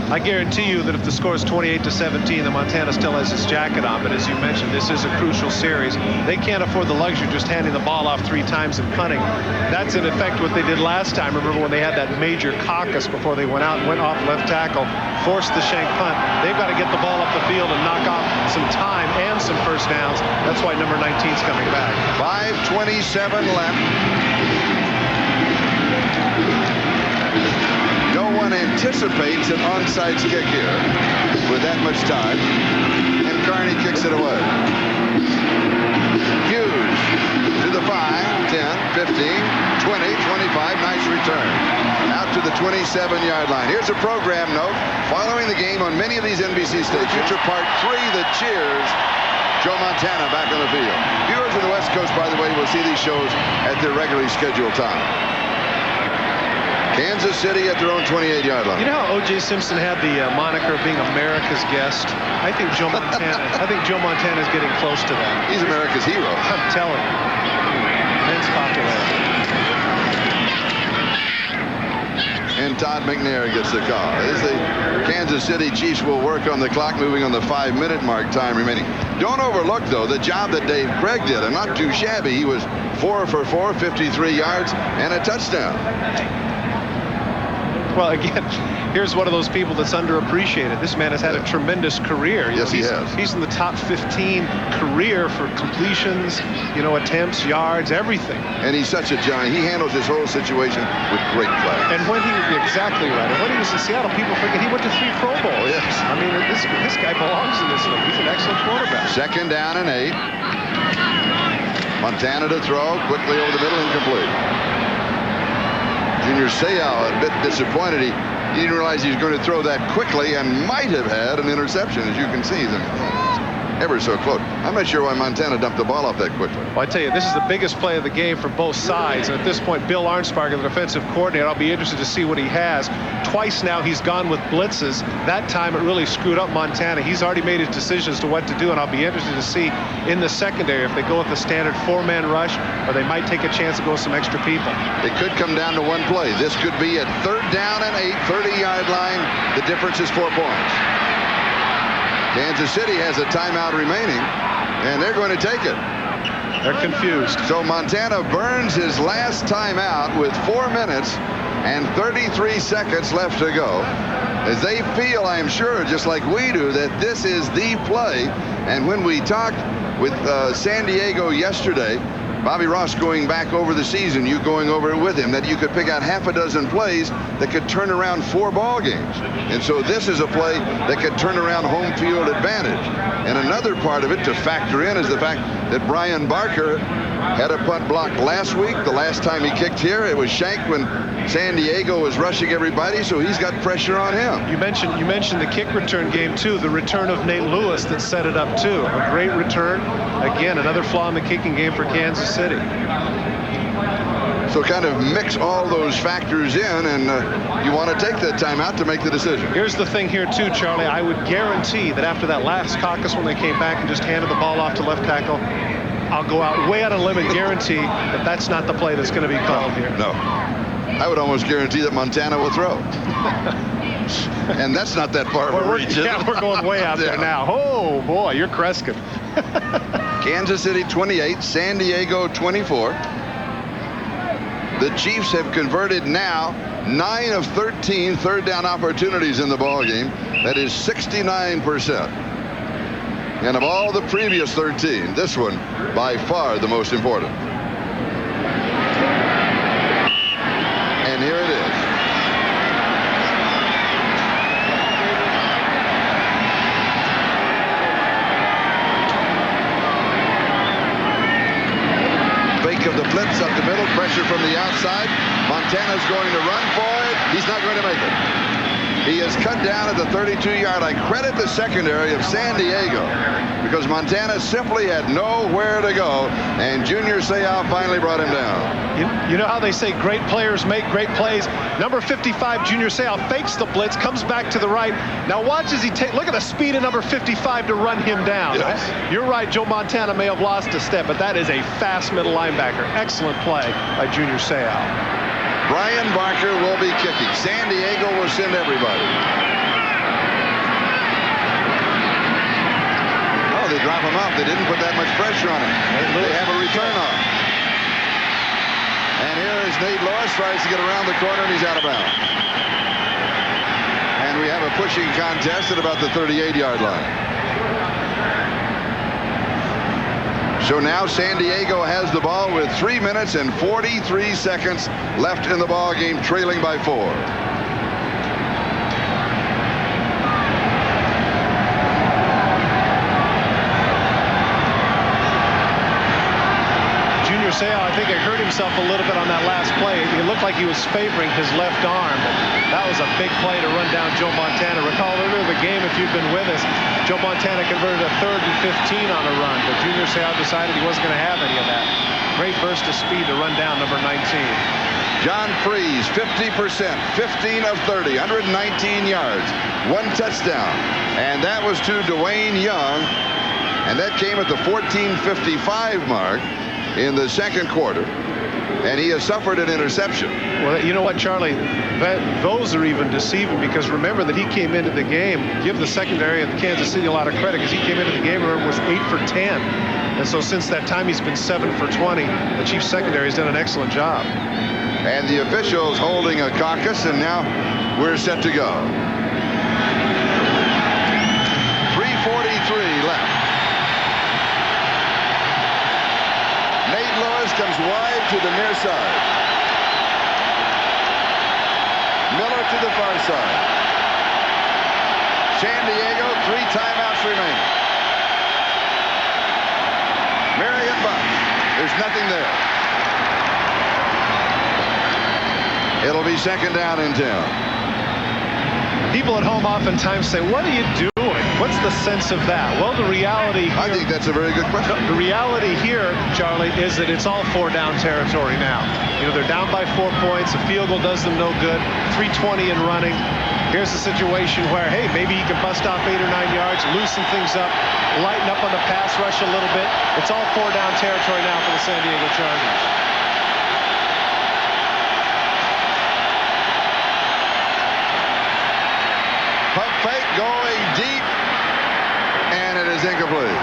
I guarantee you that if the score is 28-17, the Montana still has his jacket on. But as you mentioned, this is a crucial series. They can't afford the luxury of just handing the ball off 3 times and punting. That's in effect what they did last time. Remember when they had that major caucus before they went out and went off left tackle, forced the shank punt. They've got to get the ball up the field and knock off some time and some first downs. That's why number 19 is coming back. 5:27 left. No one anticipates an onside kick here with that much time, and Carney kicks it away. Hughes to the 5, 10, 15, 20, 25. Nice return. Out to the 27-yard line. Here's a program note. Following the game on many of these NBC stations, Future Part 3, the cheers. Joe Montana back on the field. Viewers of the West Coast, by the way, will see these shows at their regularly scheduled time. Kansas City at their own 28-yard line. You know how O.J. Simpson had the moniker of being America's guest? I think Joe Montana. I think Joe Montana is getting close to that. He's America's hero. I'm telling you. Immense popularity. And Todd McNair gets the call. As the Kansas City Chiefs will work on the clock, moving on the 5-minute mark, time remaining. Don't overlook, though, the job that Dave Craig did, and not too shabby. He was 4 for 4, 53 yards, and a touchdown. Well, again, here's one of those people that's underappreciated. This man has had a tremendous career. Yes, he has. He's in the top 15 career for completions, attempts, yards, everything. And he's such a giant. He handles this whole situation with great class. And when exactly right. And when he was in Seattle, people forget he went to 3 Pro Bowls. Oh, yes. I mean, this guy belongs in this league. He's an excellent quarterback. 2nd down and 8. Montana to throw, quickly over the middle, incomplete. Junior Seau a bit disappointed. He didn't realize he was going to throw that quickly and might have had an interception, as you can see. Ever so close. I'm not sure why Montana dumped the ball off that quickly. Well, I tell you, this is the biggest play of the game for both sides. And at this point, Bill Arnsparger, the defensive coordinator, I'll be interested to see what he has. Twice now he's gone with blitzes. That time it really screwed up Montana. He's already made his decision as to what to do, and I'll be interested to see in the secondary if they go with the standard 4-man rush or they might take a chance to go with some extra people. It could come down to one play. This could be at 3rd down and 8, 30-yard line. The difference is 4 points. Kansas City has a timeout remaining, and they're going to take it. They're confused. So Montana burns his last timeout with 4 minutes and 33 seconds left to go, as they feel, I'm sure, just like we do, that this is the play. And when we talked with San Diego yesterday, Bobby Ross going back over the season, you going over it with him, that you could pick out half a dozen plays that could turn around 4 ball games. And so this is a play that could turn around home field advantage. And another part of it to factor in is the fact that Brian Barker Had a punt blocked last week. The last time he kicked here, it was shanked when San Diego was rushing everybody, so he's got pressure on him. You mentioned the kick return game, too. The return of Nate Lewis that set it up, too. A great return. Again, another flaw in the kicking game for Kansas City. So kind of mix all those factors in, and you want to take that timeout to make the decision. Here's the thing here, too, Charlie. I would guarantee that after that last caucus when they came back and just handed the ball off to left tackle, I'll go out way out on a limb and guarantee that that's not the play that's going to be called here. No. I would almost guarantee that Montana will throw. And that's not that far of a reach. Yeah, we're going way out there now. Oh, boy, you're Kreskin. Kansas City 28, San Diego 24. The Chiefs have converted now 9 of 13 third down opportunities in the ball game. That is 69%. And of all the previous 13, this one by far the most important. And here it is. Fake of the blitz up the middle, pressure from the outside. Montana's going to run for it. He's not going to make it. He is cut down at the 32-yard line. I credit the secondary of San Diego because Montana simply had nowhere to go, and Junior Seau finally brought him down. You know how they say great players make great plays? Number 55, Junior Seau, fakes the blitz, comes back to the right. Now watch as he take. Look at the speed of number 55 to run him down. Yes. You're right, Joe Montana may have lost a step, but that is a fast middle linebacker. Excellent play by Junior Seau. Brian Barker will be kicking. San Diego will send everybody. Oh, they drop him off. They didn't put that much pressure on him. They have a return on. And here is Nate Lewis, tries to get around the corner, and he's out of bounds. And we have a pushing contest at about the 38-yard line. So now San Diego has the ball with 3 minutes and 43 seconds left in the ball game, trailing by 4. Junior Seau, I think, hurt himself a little bit on that last play. It looked like he was favoring his left arm, but that was a big play to run down Joe Montana. Recall earlier in the game, if you've been with us, Joe Montana converted a 3rd and 15 on a run, but Junior Seau decided he wasn't going to have any of that. Great burst of speed to run down number 19. John Freeze, 50%, 15 of 30, 119 yards, 1 touchdown. And that was to Dwayne Young, and that came at the 14:55 mark in the second quarter. And he has suffered an interception. Well, you know what, Charlie? Those are even deceiving because remember that he came into the game. Give the secondary of Kansas City a lot of credit because he came into the game and was 8 for 10. And so since that time, he's been 7 for 20. The Chiefs secondary has done an excellent job. And the officials holding a caucus, and now we're set to go. 3:43 left. Nate Lewis comes wide to the near side. Miller to the far side. San Diego, 3 timeouts remaining. Marion Buck. There's nothing there. It'll be second down and 10. People at home oftentimes say, what are you doing? What's the sense of that? Well, the reality here, I think that's a very good question. The reality here, Charlie, is that it's all 4-down territory now. You know, they're down by 4 points. A field goal does them no good. 3:20 in running. Here's a situation where, hey, maybe he can bust off 8 or 9 yards, loosen things up, lighten up on the pass rush a little bit. It's all 4-down territory now for the San Diego Chargers. Pump fake going deep, and it is incomplete.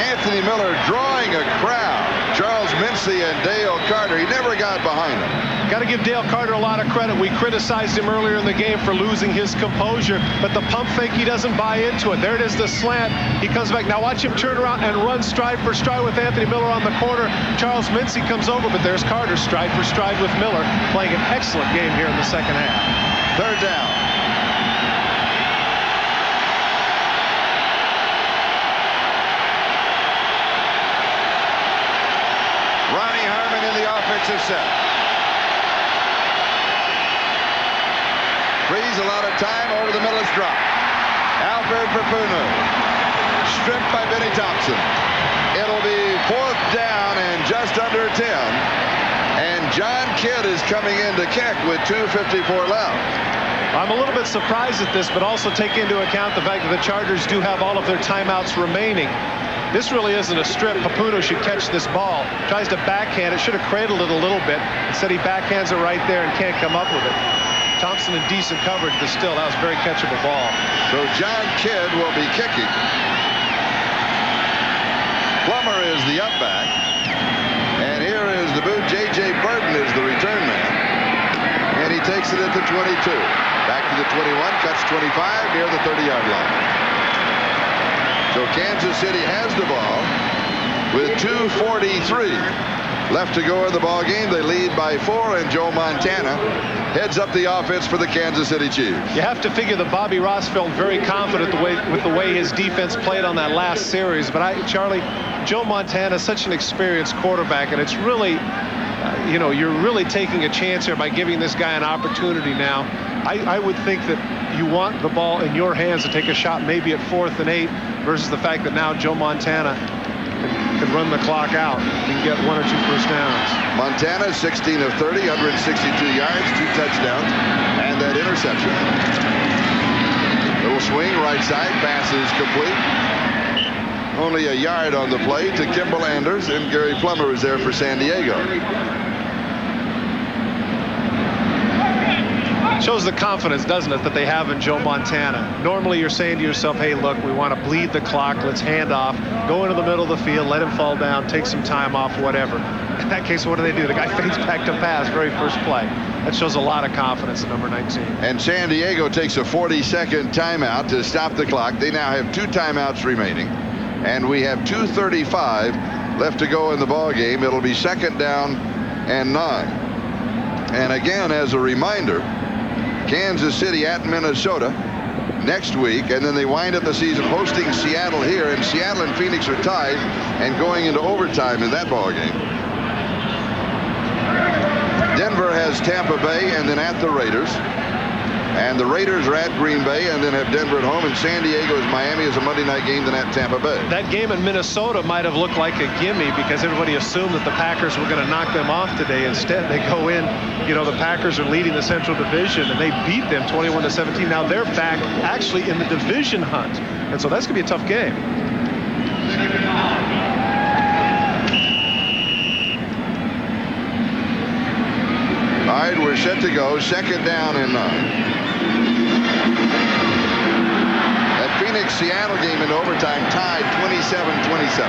Anthony Miller drawing a crowd. Charles Mincy and Dale Carter. He never got behind him. Got to give Dale Carter a lot of credit. We criticized him earlier in the game for losing his composure, but the pump fake, he doesn't buy into it. There it is, the slant. He comes back. Now watch him turn around and run stride for stride with Anthony Miller on the corner. Charles Mincy comes over, but there's Carter stride for stride with Miller, playing an excellent game here in the second half. Third down. offensive set. Frees a lot of time over the middle. It's dropped. Alfred Papunu. Stripped by Benny Thompson. It'll be 4th down and just under 10. And John Kidd is coming in to kick with 2:54 left. I'm a little bit surprised at this, but also take into account the fact that the Chargers do have all of their timeouts remaining. This really isn't a strip. Papunu should catch this ball. Tries to backhand it. Should have cradled it a little bit. Instead, he backhands it right there and can't come up with it. Thompson in decent coverage, but still, that was a very catchable ball. So John Kidd will be kicking. Plummer is the up back. And here is the boot. J.J. Burton is the return man. And he takes it at the 22. Back to the 21, cuts 25 near the 30-yard line. So Kansas City has the ball with 2:43 left to go in the ball game. They lead by 4, and Joe Montana heads up the offense for the Kansas City Chiefs. You have to figure that Bobby Ross felt very confident with the way his defense played on that last series. But Charlie, Joe Montana is such an experienced quarterback, and it's really, you're really taking a chance here by giving this guy an opportunity now. I would think that you want the ball in your hands to take a shot maybe at 4th and 8 versus the fact that now Joe Montana can run the clock out and get 1 or 2 first downs. Montana 16 of 30, 162 yards, 2 touchdowns, and that interception. Little swing right side, pass is complete. Only a yard on the play to Kimball Anders, and Gary Plummer is there for San Diego. Shows the confidence, doesn't it, that they have in Joe Montana. Normally you're saying to yourself, hey, look, we want to bleed the clock, let's hand off, go into the middle of the field, let him fall down, take some time off, whatever. In that case, what do? The guy fades back to pass, very first play. That shows a lot of confidence in number 19. And San Diego takes a 40-second timeout to stop the clock. They now have 2 timeouts remaining, and we have 2:35 left to go in the ball game. It'll be 2nd down and 9. And again, as a reminder, Kansas City at Minnesota next week, and then they wind up the season hosting Seattle here, and Seattle and Phoenix are tied and going into overtime in that ball game. Denver has Tampa Bay and then at the Raiders, and the Raiders are at Green Bay and then have Denver at home, and San Diego is Miami as a Monday night game, then at Tampa Bay. That game in Minnesota might have looked like a gimme because everybody assumed that the Packers were going to knock them off today. Instead, they go in, the Packers are leading the Central Division, and they beat them 21-17. Now they're back actually in the division hunt, and so that's going to be a tough game. All right, we're set to go. 2nd down and 9. That Phoenix-Seattle game in overtime tied 27-27.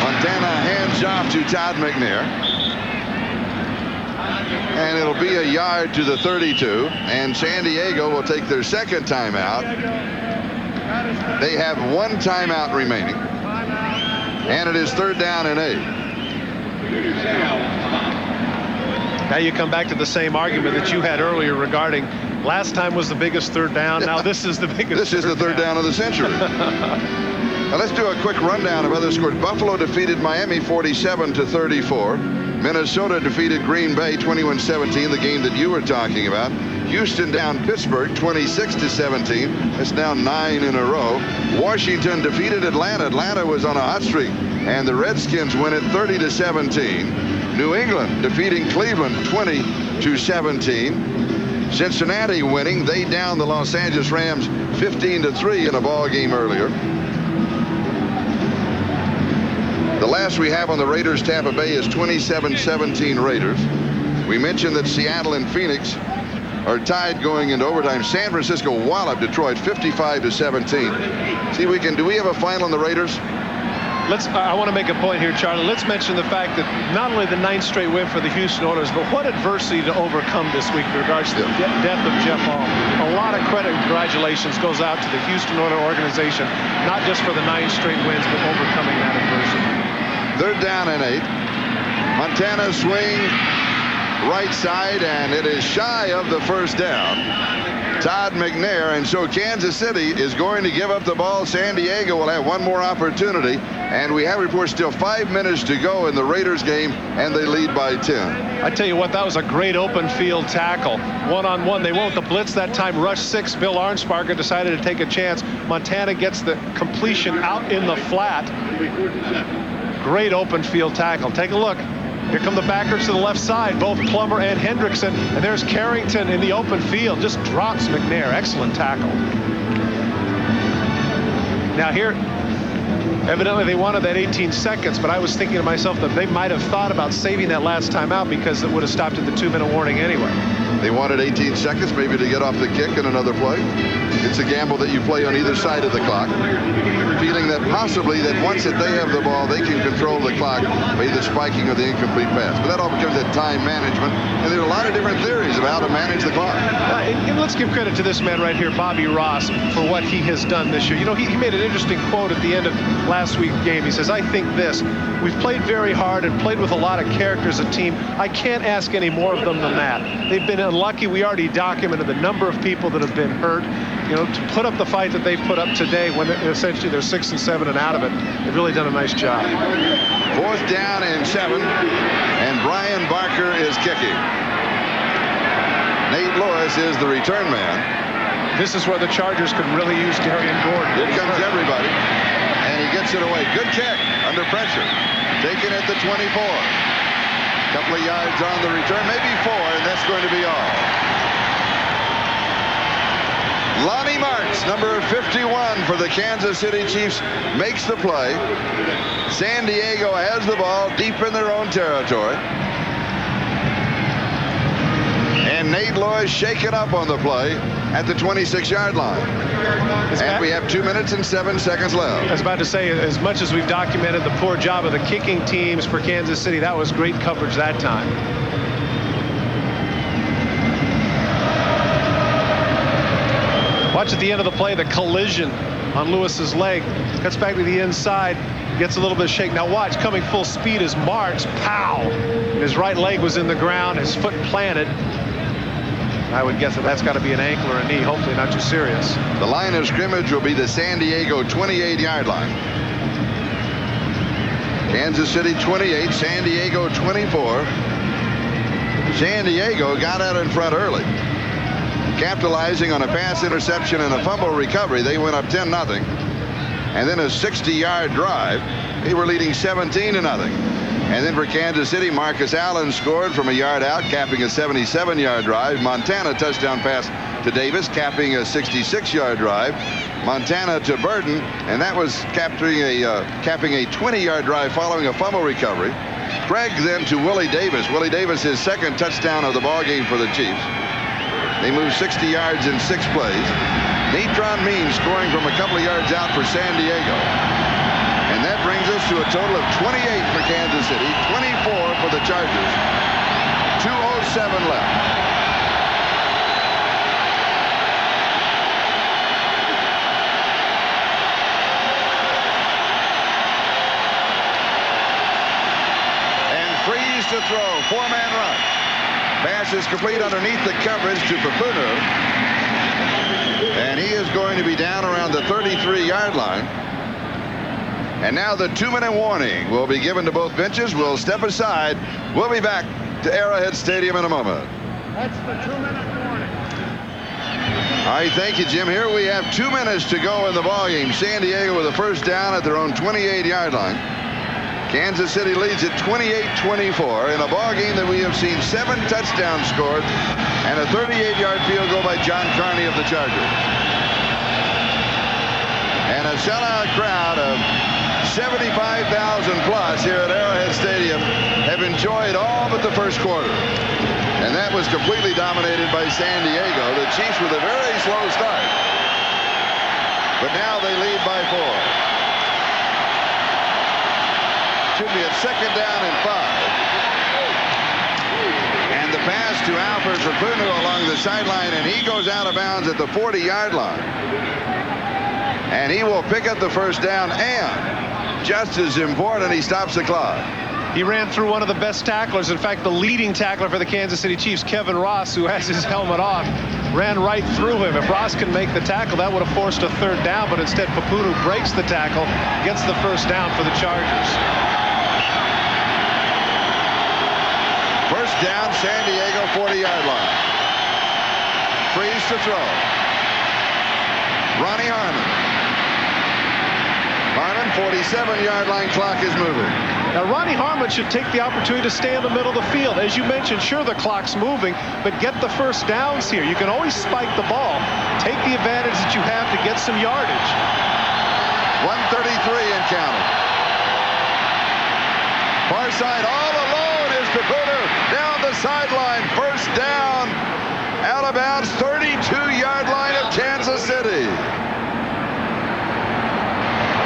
Montana hands off to Todd McNair. And it'll be a yard to the 32. And San Diego will take their 2nd timeout. They have 1 timeout remaining. And it is 3rd down and 8. Now you come back to the same argument that you had earlier regarding last time was the biggest 3rd down. Now this is the biggest. This is the 3rd down of the century. Now let's do a quick rundown of other scores. Buffalo defeated Miami 47-34. Minnesota defeated Green Bay 21-17, the game that you were talking about. Houston down Pittsburgh 26-17. That's now 9 in a row. Washington defeated Atlanta. Atlanta was on a hot streak, and the Redskins win it 30-17. New England defeating Cleveland 20-17. Cincinnati winning. They downed the Los Angeles Rams 15-3 in a ball game earlier. The last we have on the Raiders Tampa Bay is 27-17 Raiders. We mentioned that Seattle and Phoenix are tied going into overtime. San Francisco walloped Detroit 55-17. See, do we have a final on the Raiders? I want to make a point here, Charlie. Let's mention the fact that not only the 9th straight win for the Houston Oilers, but what adversity to overcome this week in regards to the death of Jeff Hall. A lot of credit and congratulations goes out to the Houston Oilers organization, not just for the 9 straight wins, but overcoming that adversity. 3rd down and 8. Montana swing right side, and it is shy of the first down. Todd McNair. And so Kansas City is going to give up the ball. San Diego will have one more opportunity. And we have reports still 5 minutes to go in the Raiders game, and they lead by 10. I tell you what, that was a great open field tackle. One-on-one. They went with the blitz that time. Rush 6. Bill Arnsparger decided to take a chance. Montana gets the completion out in the flat. Great open field tackle. Take a look. Here come the backers to the left side, both Plummer and Hendrickson. And there's Carrington in the open field. Just drops McNair. Excellent tackle. Now here, evidently they wanted that 18 seconds, but I was thinking to myself that they might have thought about saving that last timeout because it would have stopped at the 2-minute warning anyway. They wanted 18 seconds maybe to get off the kick in another play. It's a gamble that you play on either side of the clock, feeling that possibly that once that they have the ball, they can control the clock by either spiking or the incomplete pass. But that all becomes that time management, and there are a lot of different theories of how to manage the clock. And let's give credit to this man right here, Bobby Ross, for what he has done this year. You know, he made an interesting quote at the end of last week's game. He says, I think this, we've played very hard and played with a lot of character as a team. I can't ask any more of them than that. They've been unlucky. We already documented the number of people that have been hurt. You know, to put up the fight that they've put up today when essentially they're 6 and 7 and out of it, they've really done a nice job. 4th down and 7, and Brian Barker is kicking. Nate Lewis is the return man. This is where the Chargers could really use Darian Gordon. Here comes everybody, and he gets it away. Good kick under pressure. Taken at the 24. Couple of yards on the return, maybe 4, and that's going to be all. Lonnie Martz, number 51 for the Kansas City Chiefs, makes the play. San Diego has the ball deep in their own territory. And Nate Lewis shaken up on the play at the 26-yard line. And we have 2 minutes and 7 seconds left. I was about to say, as much as we've documented the poor job of the kicking teams for Kansas City, that was great coverage that time. Watch at the end of the play, the collision on Lewis's leg. Cuts back to the inside, gets a little bit of shake. Now watch, coming full speed is Martz. Pow! His right leg was in the ground, his foot planted. I would guess that that's got to be an ankle or a knee, hopefully not too serious. The line of scrimmage will be the San Diego 28-yard line. Kansas City 28, San Diego 24. San Diego got out in front early, capitalizing on a pass interception and a fumble recovery. They went up 10-0. And then a 60-yard drive. They were leading 17-0. And then for Kansas City, Marcus Allen scored from a yard out, capping a 77-yard drive. Montana touchdown pass to Davis, capping a 66-yard drive. Montana to Burden, and that was capping a 20-yard drive following a fumble recovery. Craig then to Willie Davis. Willie Davis, his second touchdown of the ball game for the Chiefs. They moved 60 yards in 6 plays. Natron Means scoring from a couple of yards out for San Diego. And that brings us to a total of 28 for Kansas City, 24 for the Chargers. 2:07 left. And freeze to throw, 4-man run. Pass is complete underneath the coverage to Papunu. And he is going to be down around the 33-yard line. And now the 2-minute warning will be given to both benches. We'll step aside. We'll be back to Arrowhead Stadium in a moment. That's the 2-minute warning. All right, thank you, Jim. Here we have 2 minutes to go in the ballgame. San Diego with a first down at their own 28-yard line. Kansas City leads at 28-24 in a ballgame that we have seen 7 touchdowns scored and a 38-yard field goal by John Carney of the Chargers. And a sellout crowd of 75,000 plus here at Arrowhead Stadium have enjoyed all but the first quarter. And that was completely dominated by San Diego. The Chiefs with a very slow start. But now they lead by 4. Should be a 2nd down and 5. And the pass to Alfred Papunu along the sideline, and he goes out of bounds at the 40-yard line. And he will pick up the first down, and just as important, he stops the clock. He ran through one of the best tacklers. In fact, the leading tackler for the Kansas City Chiefs, Kevin Ross, who has his helmet off, ran right through him. If Ross can make the tackle, that would have forced a third down, but instead Papunu breaks the tackle, gets the first down for the Chargers. First down, San Diego 40-yard line. Freeze to throw. Ronnie Harmon. Harmon, 47-yard line clock is moving. Now, Ronnie Harmon should take the opportunity to stay in the middle of the field. As you mentioned, sure, the clock's moving, but get the first downs here. You can always spike the ball. Take the advantage that you have to get some yardage. 1:33 and counting. Far side, all alone is Papunu down the sideline. First down, out of bounds, 32-yard line of Kansas City.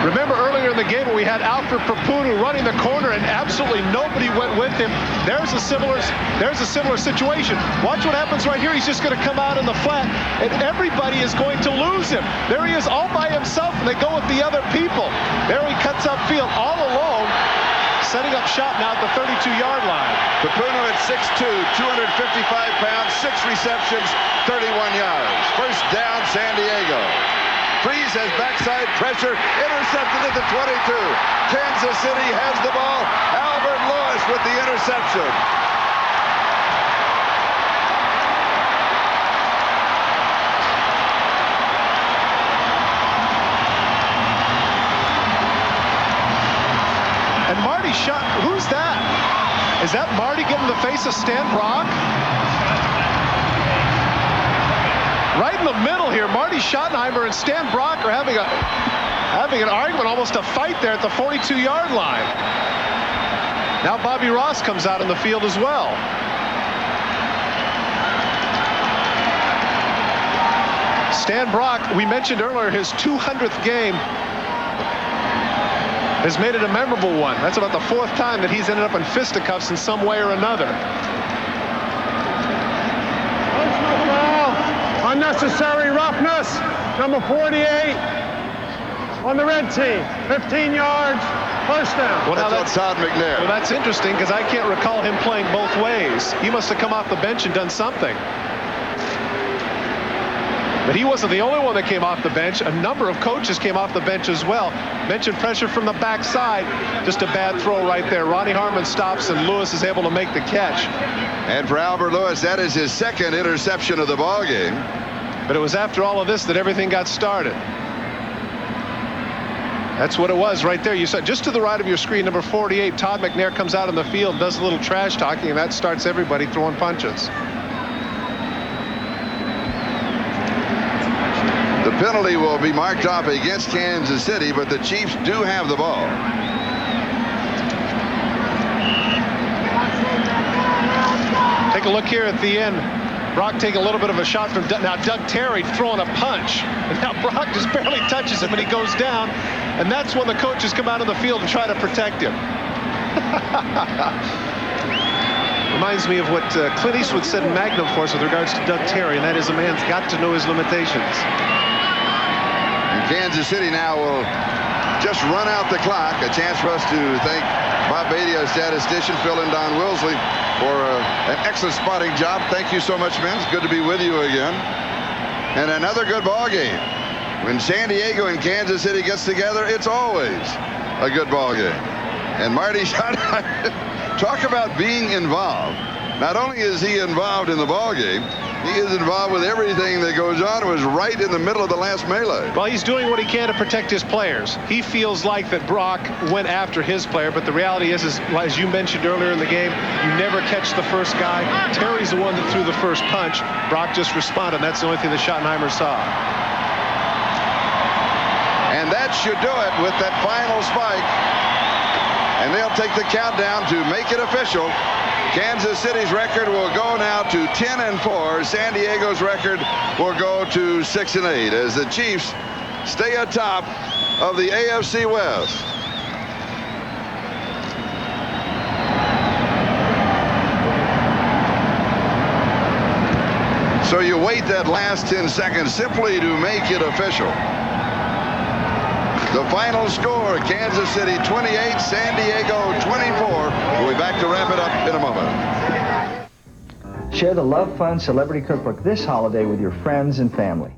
Remember earlier in the game when we had Alfred Papunu running the corner and absolutely nobody went with him. There's a similar situation. Watch what happens right here. He's just going to come out in the flat, and everybody is going to lose him. There he is all by himself, and they go with the other people. There he cuts upfield all alone, setting up shop now at the 32-yard line. Papunu at 6'2", 255 pounds, 6 receptions, 31 yards. First down, San Diego. Freeze has backside pressure, intercepted at the 22. Kansas City has the ball. Albert Lewis with the interception. And Marty shot. Who's that? Is that Marty getting the face of Stan Brock? Right in the middle here, Marty Schottenheimer and Stan Brock are having an argument, almost a fight there at the 42-yard line. Now Bobby Ross comes out in the field as well. Stan Brock, we mentioned earlier, his 200th game has made it a memorable one. That's about the 4th time that he's ended up in fisticuffs in some way or another. Unnecessary roughness. Number 48 on the red team. 15 yards. First down. Well, now that's Todd McNair. Well, that's interesting because I can't recall him playing both ways. He must have come off the bench and done something. But he wasn't the only one that came off the bench. A number of coaches came off the bench as well. Mentioned pressure from the backside. Just a bad throw right there. Ronnie Harmon stops and Lewis is able to make the catch. And for Albert Lewis, that is his 2nd interception of the ball game. But it was after all of this that everything got started. That's what it was right there. You saw just to the right of your screen, number 48, Todd McNair comes out on the field, does a little trash talking, and that starts everybody throwing punches. The penalty will be marked off against Kansas City, but the Chiefs do have the ball. Take a look here at the end. Brock taking a little bit of a shot from now Doug Terry throwing a punch. And now Brock just barely touches him and he goes down. And that's when the coaches come out on the field and try to protect him. Reminds me of what Clint Eastwood said in Magnum Force with regards to Doug Terry, and that is a man's got to know his limitations. And Kansas City now will just run out the clock. A chance for us to thank Bob Beatty, our statistician, Phil and Don Wilsley, for an excellent spotting job. Thank you so much, men. It's good to be with you again. And another good ball game. When San Diego and Kansas City gets together, it's always a good ball game. And Marty Schottenheimer, talk about being involved. Not only is he involved in the ball game, he is involved with everything that goes on. It was right in the middle of the last melee. Well, he's doing what he can to protect his players. He feels like that Brock went after his player, but the reality is as you mentioned earlier in the game, you never catch the first guy. Terry's the one that threw the first punch. Brock just responded. That's the only thing that Schottenheimer saw. And that should do it with that final spike. And they'll take the countdown to make it official. Kansas City's record will go now to 10-4. San Diego's record will go to 6-8 as the Chiefs stay atop of the AFC West. So you wait that last 10 seconds simply to make it official. The final score, Kansas City 28, San Diego 24. We'll be back to wrap it up in a moment. Share the Love Fun Celebrity Cookbook this holiday with your friends and family.